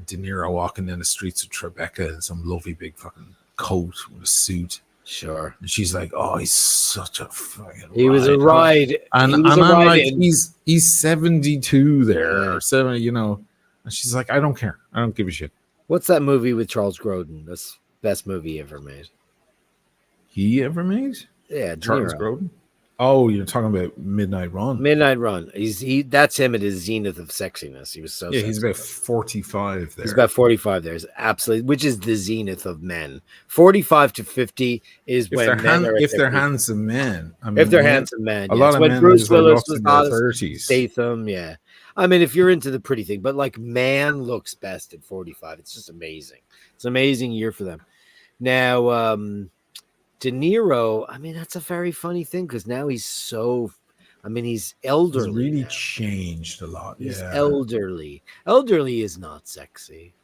S2: De Niro walking down the streets of Tribeca in some lovely big fucking coat with a suit.
S1: Sure.
S2: And she's like, oh, he's such a fucking
S1: He was a ride.
S2: And I'm like, he's 72 there, or 70, you know. And she's like, I don't care. I don't give a shit.
S1: What's that movie with Charles Grodin? That's the best movie he ever made.
S2: He ever made?
S1: Yeah,
S2: Charles Grodin. Oh, you're talking about Midnight Run.
S1: Midnight Run. That's him at his zenith of sexiness. He was so sexy.
S2: He's about 45 there.
S1: He's about 45 there. Absolutely, which is the zenith of men. 45 to 50 is when men are
S2: if they're handsome men. I mean,
S1: if they're handsome men.
S2: A lot of
S1: when
S2: men
S1: Bruce Willis was
S2: not 30s.
S1: Statham, yeah. I mean, if you're into the pretty thing, but like man looks best at 45. It's just amazing. It's an amazing year for them. Now, De Niro, I mean, that's a very funny thing because now he's he's elderly.
S2: He's really changed a lot.
S1: He's elderly. Elderly is not sexy.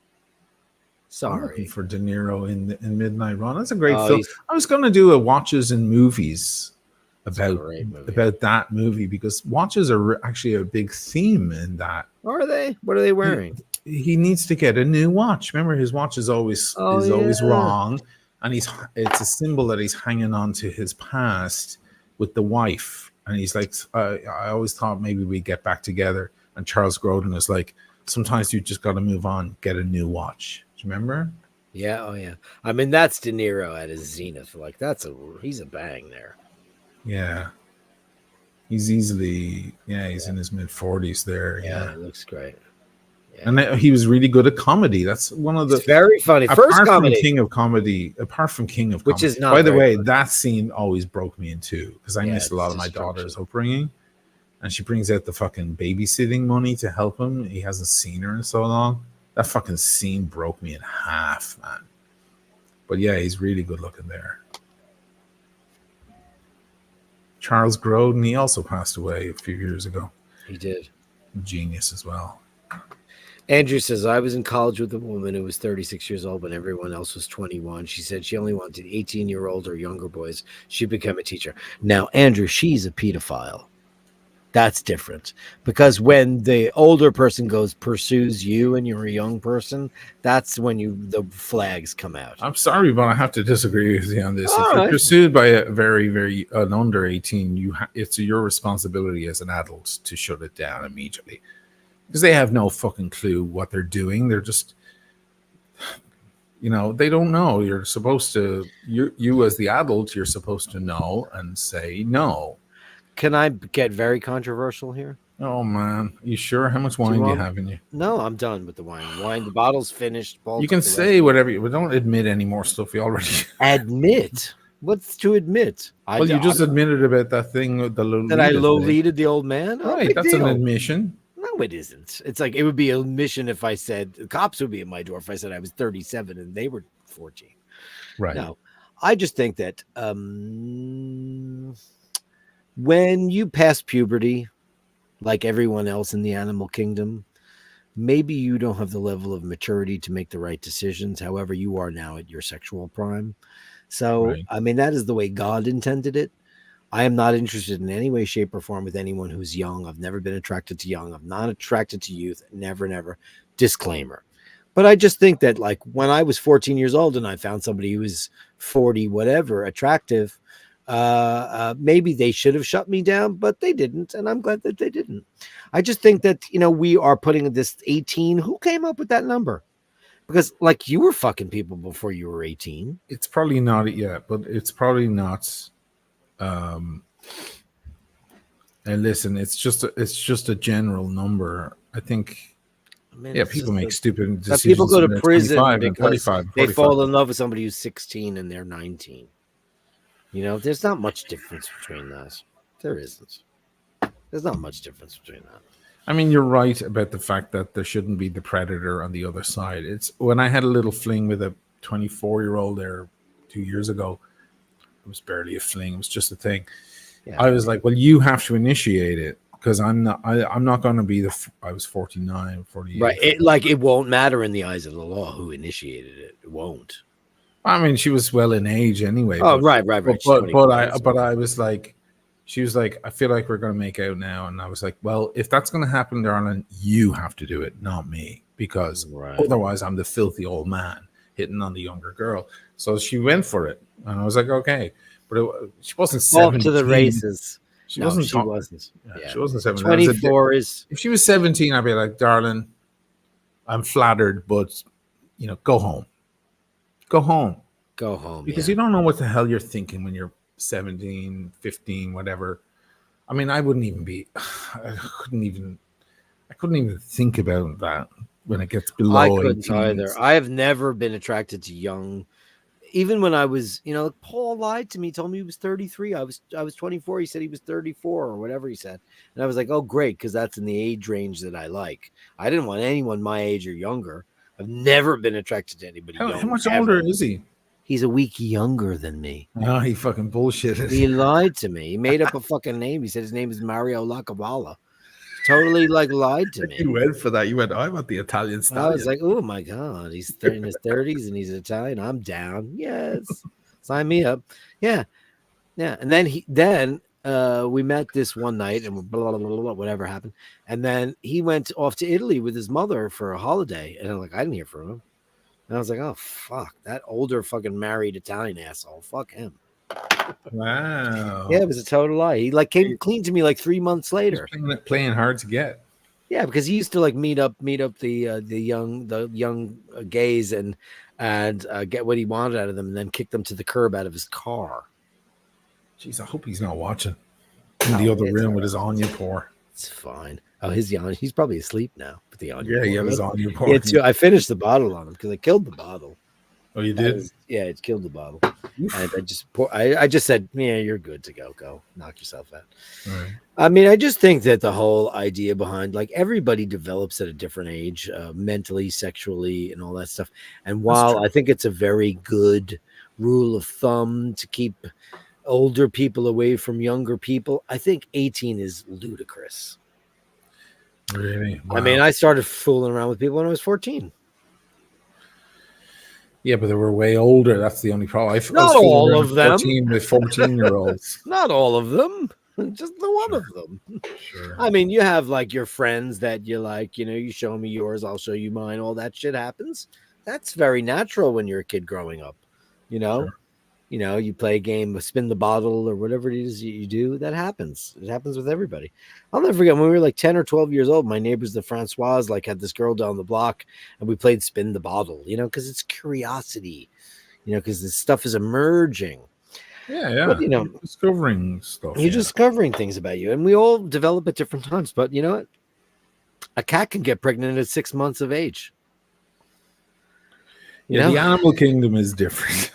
S1: Sorry.
S2: I'm looking for De Niro in Midnight Run. That's a great film. I was going to do a watches and movies about that movie because watches are actually a big theme in that.
S1: Are they? What are they wearing?
S2: He needs to get a new watch. Remember, his watch is always always wrong. And it's a symbol that he's hanging on to his past with the wife. And he's like, I always thought maybe we'd get back together. And Charles Grodin is like, sometimes you just got to move on, get a new watch. Do you remember?
S1: Yeah. Oh, yeah. I mean, that's De Niro at his zenith. Like, he's a bang there.
S2: Yeah. He's easily, he's in his mid 40s there.
S1: Yeah, it looks great.
S2: And he was really good at comedy. That's one of the
S1: very funny first comedy.
S2: King of Comedy, apart from King of
S1: Which
S2: Comedy.
S1: is not.
S2: By the way,
S1: funny.
S2: that scene always broke me in two because I missed a lot of my daughter's upbringing, and she brings out the fucking babysitting money to help him. He hasn't seen her in so long. That fucking scene broke me in half, man. But yeah, he's really good looking there. Charles Grodin, he also passed away a few years ago.
S1: He did.
S2: Genius as well.
S1: Andrew says, I was in college with a woman who was 36 years old when everyone else was 21. She said she only wanted 18-year-old or younger boys. She became a teacher. Now, Andrew, she's a pedophile. That's different. Because when the older person pursues you and you're a young person, that's when the flags come out.
S2: I'm sorry, but I have to disagree with you on this.
S1: All
S2: if you're
S1: right.
S2: pursued by a very an under 18, it's your responsibility as an adult to shut it down immediately. Because they have no fucking clue what they're doing. They're just, they don't know. You're supposed to, you as the adult, you're supposed to know and say no.
S1: Can I get very controversial here?
S2: Oh, man. You sure? How much wine do you have in you?
S1: No, I'm done with the wine. The bottle's finished.
S2: You can say whatever but don't admit any more stuff you already
S1: admit. What's to admit?
S2: Well, you just admitted about that thing with the Lolita.
S1: That I low-leaded the old man?
S2: Right, that's an admission.
S1: No, it isn't. It's like it would be an admission if I said the cops would be at my door if I said I was 37 and they were 14.
S2: Right.
S1: No, I just think that when you pass puberty, like everyone else in the animal kingdom, maybe you don't have the level of maturity to make the right decisions. However, you are now at your sexual prime. So, right. I mean, that is the way God intended it. I am not interested in any way, shape, or form with anyone who's young. I've never been attracted to young. I'm not attracted to youth. Never. Disclaimer. But I just think that, like, when I was 14 years old and I found somebody who was 40, whatever, attractive, maybe they should have shut me down, but they didn't. And I'm glad that they didn't. I just think that, we are putting this 18. Who came up with that number? Because, like, you were fucking people before you were 18.
S2: It's probably not yet, but it's probably not. And listen, it's just a general number. I think, people make stupid decisions.
S1: People go to prison because
S2: 45,
S1: they fall in love with somebody who's 16 and they're 19. There's not much difference between that. There isn't. There's not much difference between that.
S2: I mean, you're right about the fact that there shouldn't be the predator on the other side. It's when I had a little fling with a 24-year-old there 2 years ago. It was barely a fling. It was just a thing. Yeah. I was like, well, you have to initiate it because I'm not going to be I was 49, 48.
S1: Right. It won't matter in the eyes of the law who initiated it. It won't.
S2: I mean, she was well in age anyway.
S1: Oh, right.
S2: But I was like, she was like, I feel like we're going to make out now. And I was like, well, if that's going to happen, darling, you have to do it, not me, because otherwise I'm the filthy old man hitting on the younger girl. So she went for it. And I was like, okay. But she wasn't 17.
S1: Off to the races.
S2: She wasn't.
S1: She wasn't.
S2: Yeah. She wasn't 17.
S1: 24 is.
S2: If she was 17, I'd be like, darling, I'm flattered, but, go home. Go home.
S1: Go home.
S2: Because you don't know what the hell you're thinking when you're 17, 15, whatever. I mean, I couldn't even think about that when it gets below.
S1: I couldn't
S2: 18.
S1: either. I have never been attracted to young. Even when I was, Paul lied to me, told me he was 33. I was 24. He said he was 34 or whatever he said. And I was like, oh, great, because that's in the age range that I like. I didn't want anyone my age or younger. I've never been attracted to anybody younger.
S2: How much older is he?
S1: He's a week younger than me.
S2: No, he fucking bullshitted.
S1: He lied to me. He made up a fucking name. He said his name is Mario Lacavalla. Totally lied to me.
S2: You went for that. You went, I want the Italian style.
S1: I was like, oh my God, he's in his 30s and he's Italian. I'm down. Yes. Sign me up. Yeah. And then we met this one night and blah, blah, blah, blah, whatever happened. And then he went off to Italy with his mother for a holiday. And I'm like, I didn't hear from him. And I was like, oh, fuck, that older fucking married Italian asshole. Fuck him.
S2: Wow.
S1: Yeah, it was a total lie. He came clean to me 3 months later.
S2: Playing hard to get.
S1: Yeah, because he used to meet up the young gays and get what he wanted out of them and then kick them to the curb out of his car.
S2: Jeez, I hope he's not watching in the other room with his onion pour.
S1: It's fine. Oh, he's probably asleep now. With the
S2: Yeah, he was on your
S1: Yeah,
S2: board.
S1: I finished the bottle on him because I killed the bottle.
S2: Oh, you did?
S1: Yeah, it killed the bottle. And I just said, yeah, you're good to go. Go knock yourself out.
S2: Right.
S1: I mean, I just think that the whole idea behind like everybody develops at a different age, mentally, sexually, and all that stuff. And while I think it's a very good rule of thumb to keep older people away from younger people, I think 18 is ludicrous.
S2: Really? Wow.
S1: I mean, I started fooling around with people when I was 14.
S2: Yeah, but they were way older. That's the only problem.
S1: Not all of them.
S2: 14 with 14-year-olds.
S1: Not all of them. Just the one of them.
S2: Sure.
S1: I mean, you have like your friends that you like, you know, you show me yours, I'll show you mine. All that shit happens. That's very natural when you're a kid growing up. You know, you know, you play a game of spin the bottle or whatever it is you do. That happens. It happens with everybody. I'll never forget when we were like 10 or 12 years old. My neighbors, the Francois, like had this girl down the block, and we played spin the bottle. You know, because it's curiosity. You know, because this stuff is emerging.
S2: Yeah.
S1: But, you know,
S2: you're discovering stuff.
S1: You're discovering things about you, and we all develop at different times. But you know what? A cat can get pregnant at 6 months of age.
S2: Yeah, the animal kingdom is different.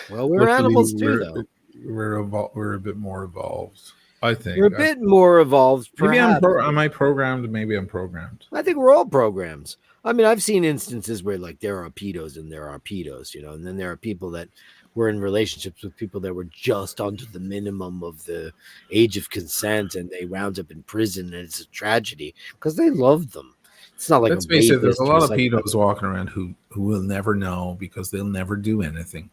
S1: Well, we're animals too, though.
S2: We're a bit more evolved, I think.
S1: We're a bit more evolved.
S2: Maybe am I programmed? Maybe I'm programmed.
S1: I think we're all programs. I mean, I've seen instances where like there are pedos and there are pedos, you know, and then there are people that were in relationships with people that were just under the minimum of the age of consent, and they wound up in prison, and it's a tragedy because they loved them. It's not like
S2: Let's face it, there's a lot of pedos walking around who will never know because they'll never do anything.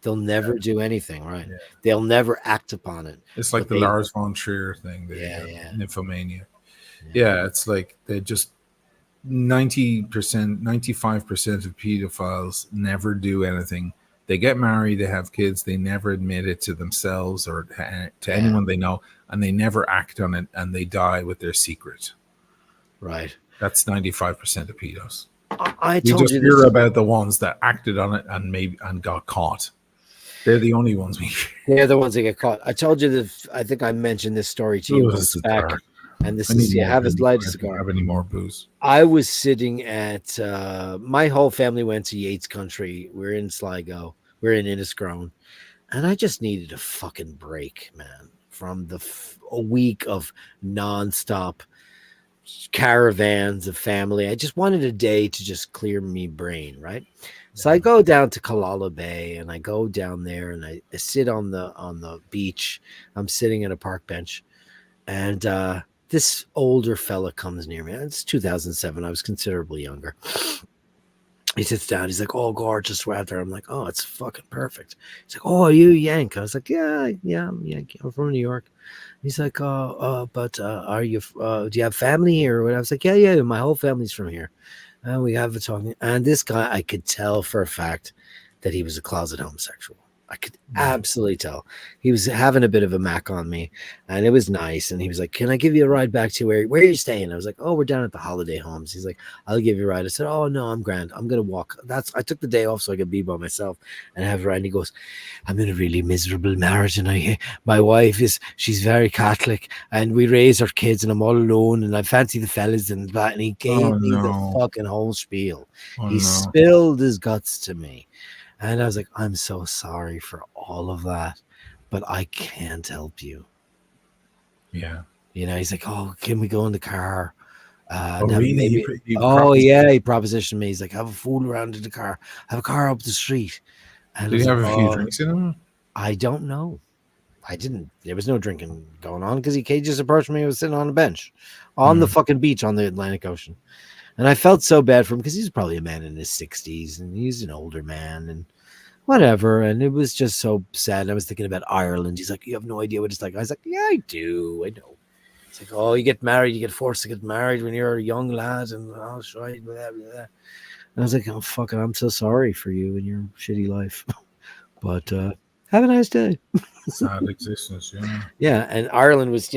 S1: They'll never do anything, right? Yeah. They'll never act upon it.
S2: It's like the Lars von Trier thing. Nymphomania. Yeah, it's like they just 90%, 95% of pedophiles never do anything. They get married, they have kids, they never admit it to themselves or to anyone they know, and they never act on it, and they die with their secret.
S1: Right.
S2: That's 95% of pedos.
S1: I
S2: told you just hear about the ones that acted on it and got caught. They're the only ones we hear.
S1: They're the ones that get caught. I told you that. I think I mentioned this story to you back. And this is have as light a cigar.
S2: Have any more booze?
S1: I was sitting at my whole family went to Yates Country. We're in Sligo. We're in Inniscrone, and I just needed a fucking break, man, from a week of nonstop caravans of family. I just wanted a day to just clear me brain, right? So I go down to Killala Bay, and I go down there, and I sit on the beach. I'm sitting at a park bench, and this older fella comes near me. It's 2007. I was considerably younger. He sits down. He's like, "Oh, gorgeous weather." I'm like, "Oh, it's fucking perfect." He's like, "Oh, are you Yank?" I was like, "Yeah, I'm Yankee. I'm from New York." He's like, but are you? Do you have family here?" And I was like, "Yeah. My whole family's from here." And we have a talking. And this guy, I could tell for a fact that he was a closet homosexual. I could absolutely tell. He was having a bit of a mac on me, and it was nice. And he was like, "Can I give you a ride back to where are you staying?" I was like, "Oh, we're down at the Holiday Homes." He's like, "I'll give you a ride." I said, "Oh no, I'm grand. I'm gonna walk." I took the day off so I could be by myself and have a ride. And he goes, "I'm in a really miserable marriage, and my wife she's very Catholic, and we raise our kids, and I'm all alone, and I fancy the fellas and that." And he gave me the fucking whole spiel. He spilled his guts to me. And I was like, "I'm so sorry for all of that, but I can't help you."
S2: Yeah.
S1: You know, he's like, "Oh, can we go in the car?"
S2: Really?
S1: He propositioned me. He's like, "Have a fool around in the car. Have a car up the street." And
S2: did you have a few drinks in him?
S1: I don't know. I didn't. There was no drinking going on because he just approached me. I was sitting on a bench on the fucking beach on the Atlantic Ocean. And I felt so bad for him because he's probably a man in his 60s and he's an older man and whatever. And it was just so sad. I was thinking about Ireland. He's like, "You have no idea what it's like." I was like, "Yeah, I do. I know." It's like, "Oh, you get married. You get forced to get married when you're a young lad." And I'll show you blah, blah, blah. And I was like, "Oh, fuck it. I'm so sorry for you and your shitty life. But have a nice day."
S2: Sad existence, yeah.
S1: Yeah, and Ireland was,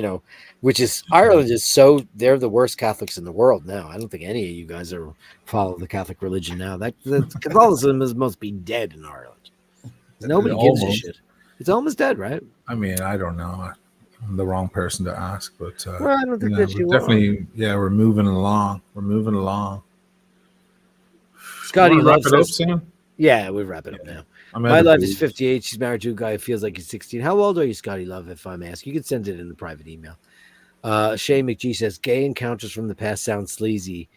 S1: Ireland is so, they're the worst Catholics in the world now. I don't think any of you guys are follow the Catholic religion now. That Catholicism must be dead in Ireland. Nobody gives a shit. It's almost dead, right?
S2: I mean, I don't know. I'm the wrong person to ask, but
S1: Well, I don't think
S2: yeah,
S1: that
S2: we're
S1: you
S2: definitely, we're moving along. We're moving along.
S1: Scotty
S2: You want
S1: Love
S2: to wrap it up,
S1: says,
S2: Sam?
S1: yeah, we'll wrap it up now.
S2: I'm out
S1: My
S2: of
S1: life is
S2: booze.
S1: 58. She's married to a guy who feels like he's 16. How old are you, Scotty Love, if I'm asking? You can send it in the private email. Shane McGee says, gay encounters from the past sound sleazy.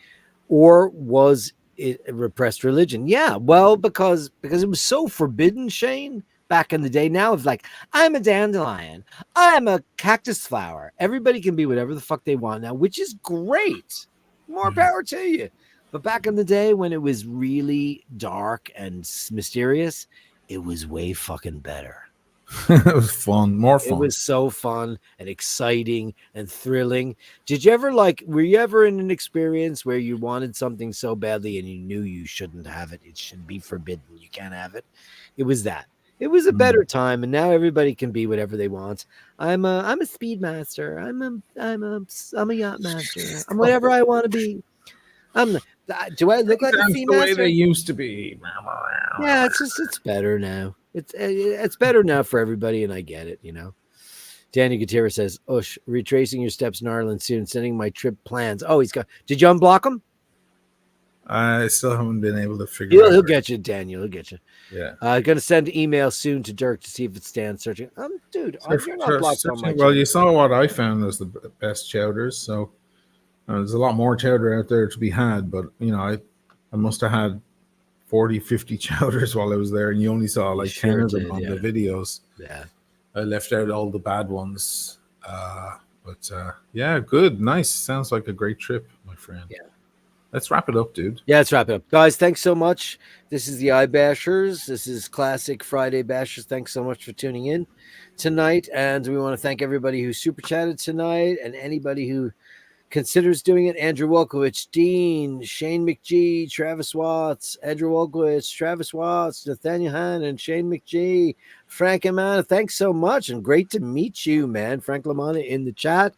S1: Or was it a repressed religion? Yeah, well, because it was so forbidden, Shane, back in the day. Now it's like, I'm a dandelion. I'm a cactus flower. Everybody can be whatever the fuck they want now, which is great. More power to you. But back in the day when it was really dark and mysterious, it was way fucking better.
S2: It was fun, more fun.
S1: It was so fun and exciting and thrilling. Did you ever were you ever in an experience where you wanted something so badly and you knew you shouldn't have it? It should be forbidden. You can't have it. It was that. It was a better time, and now everybody can be whatever they want. I'm a speedmaster. I'm a yacht master. I'm whatever I want to be. Do I look like a
S2: That's the way they
S1: speedmaster?
S2: used to be.
S1: Yeah, it's better now. It's better now for everybody, and I get it. Danny Gutierrez says, "Ush, retracing your steps in Ireland soon. Sending my trip plans." Oh, he's got. Did you unblock him?
S2: I still haven't been able to figure out.
S1: He'll get you, Daniel. He'll get you.
S2: Yeah.
S1: Going to send email soon to Dirk to see if it stands searching. Dude, you're not blocked on my
S2: well, you saw what I found as the best chowders, so there's a lot more chowder out there to be had. But I must have had 40, 50 chowders while I was there, and you only saw like 10 of them on the videos.
S1: Yeah.
S2: I left out all the bad ones. But yeah, good. Nice. Sounds like a great trip, my friend.
S1: Yeah.
S2: Let's wrap it up, dude.
S1: Yeah, let's wrap it up. Guys, thanks so much. This is the iBashers. This is Classic Friday Bashers. Thanks so much for tuning in tonight. And we want to thank everybody who super chatted tonight and anybody who considers doing it. Andrew Wolkowicz, Dean, Shane McGee, Travis Watts, Edgar Wolkowicz, Travis Watts, Nathaniel Hahn, and Shane McGee, Frank Amana. Thanks so much, and great to meet you, man. Frank Lamana in the chat.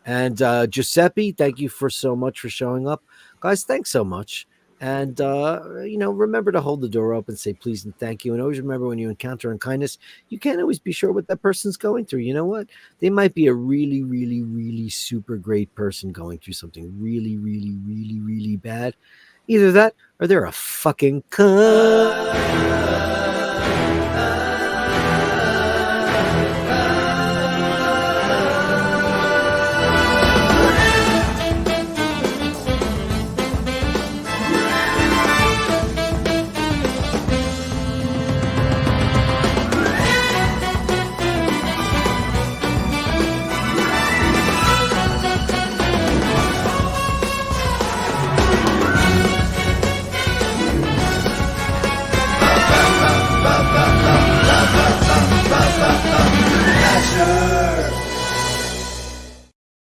S1: And Giuseppe, thank you so much for showing up. Guys, thanks so much. And, remember to hold the door open, say please and thank you. And always remember, when you encounter unkindness, you can't always be sure what that person's going through. You know what? They might be a really, really, really super great person going through something really, really, really, really bad. Either that or they're a fucking cunt.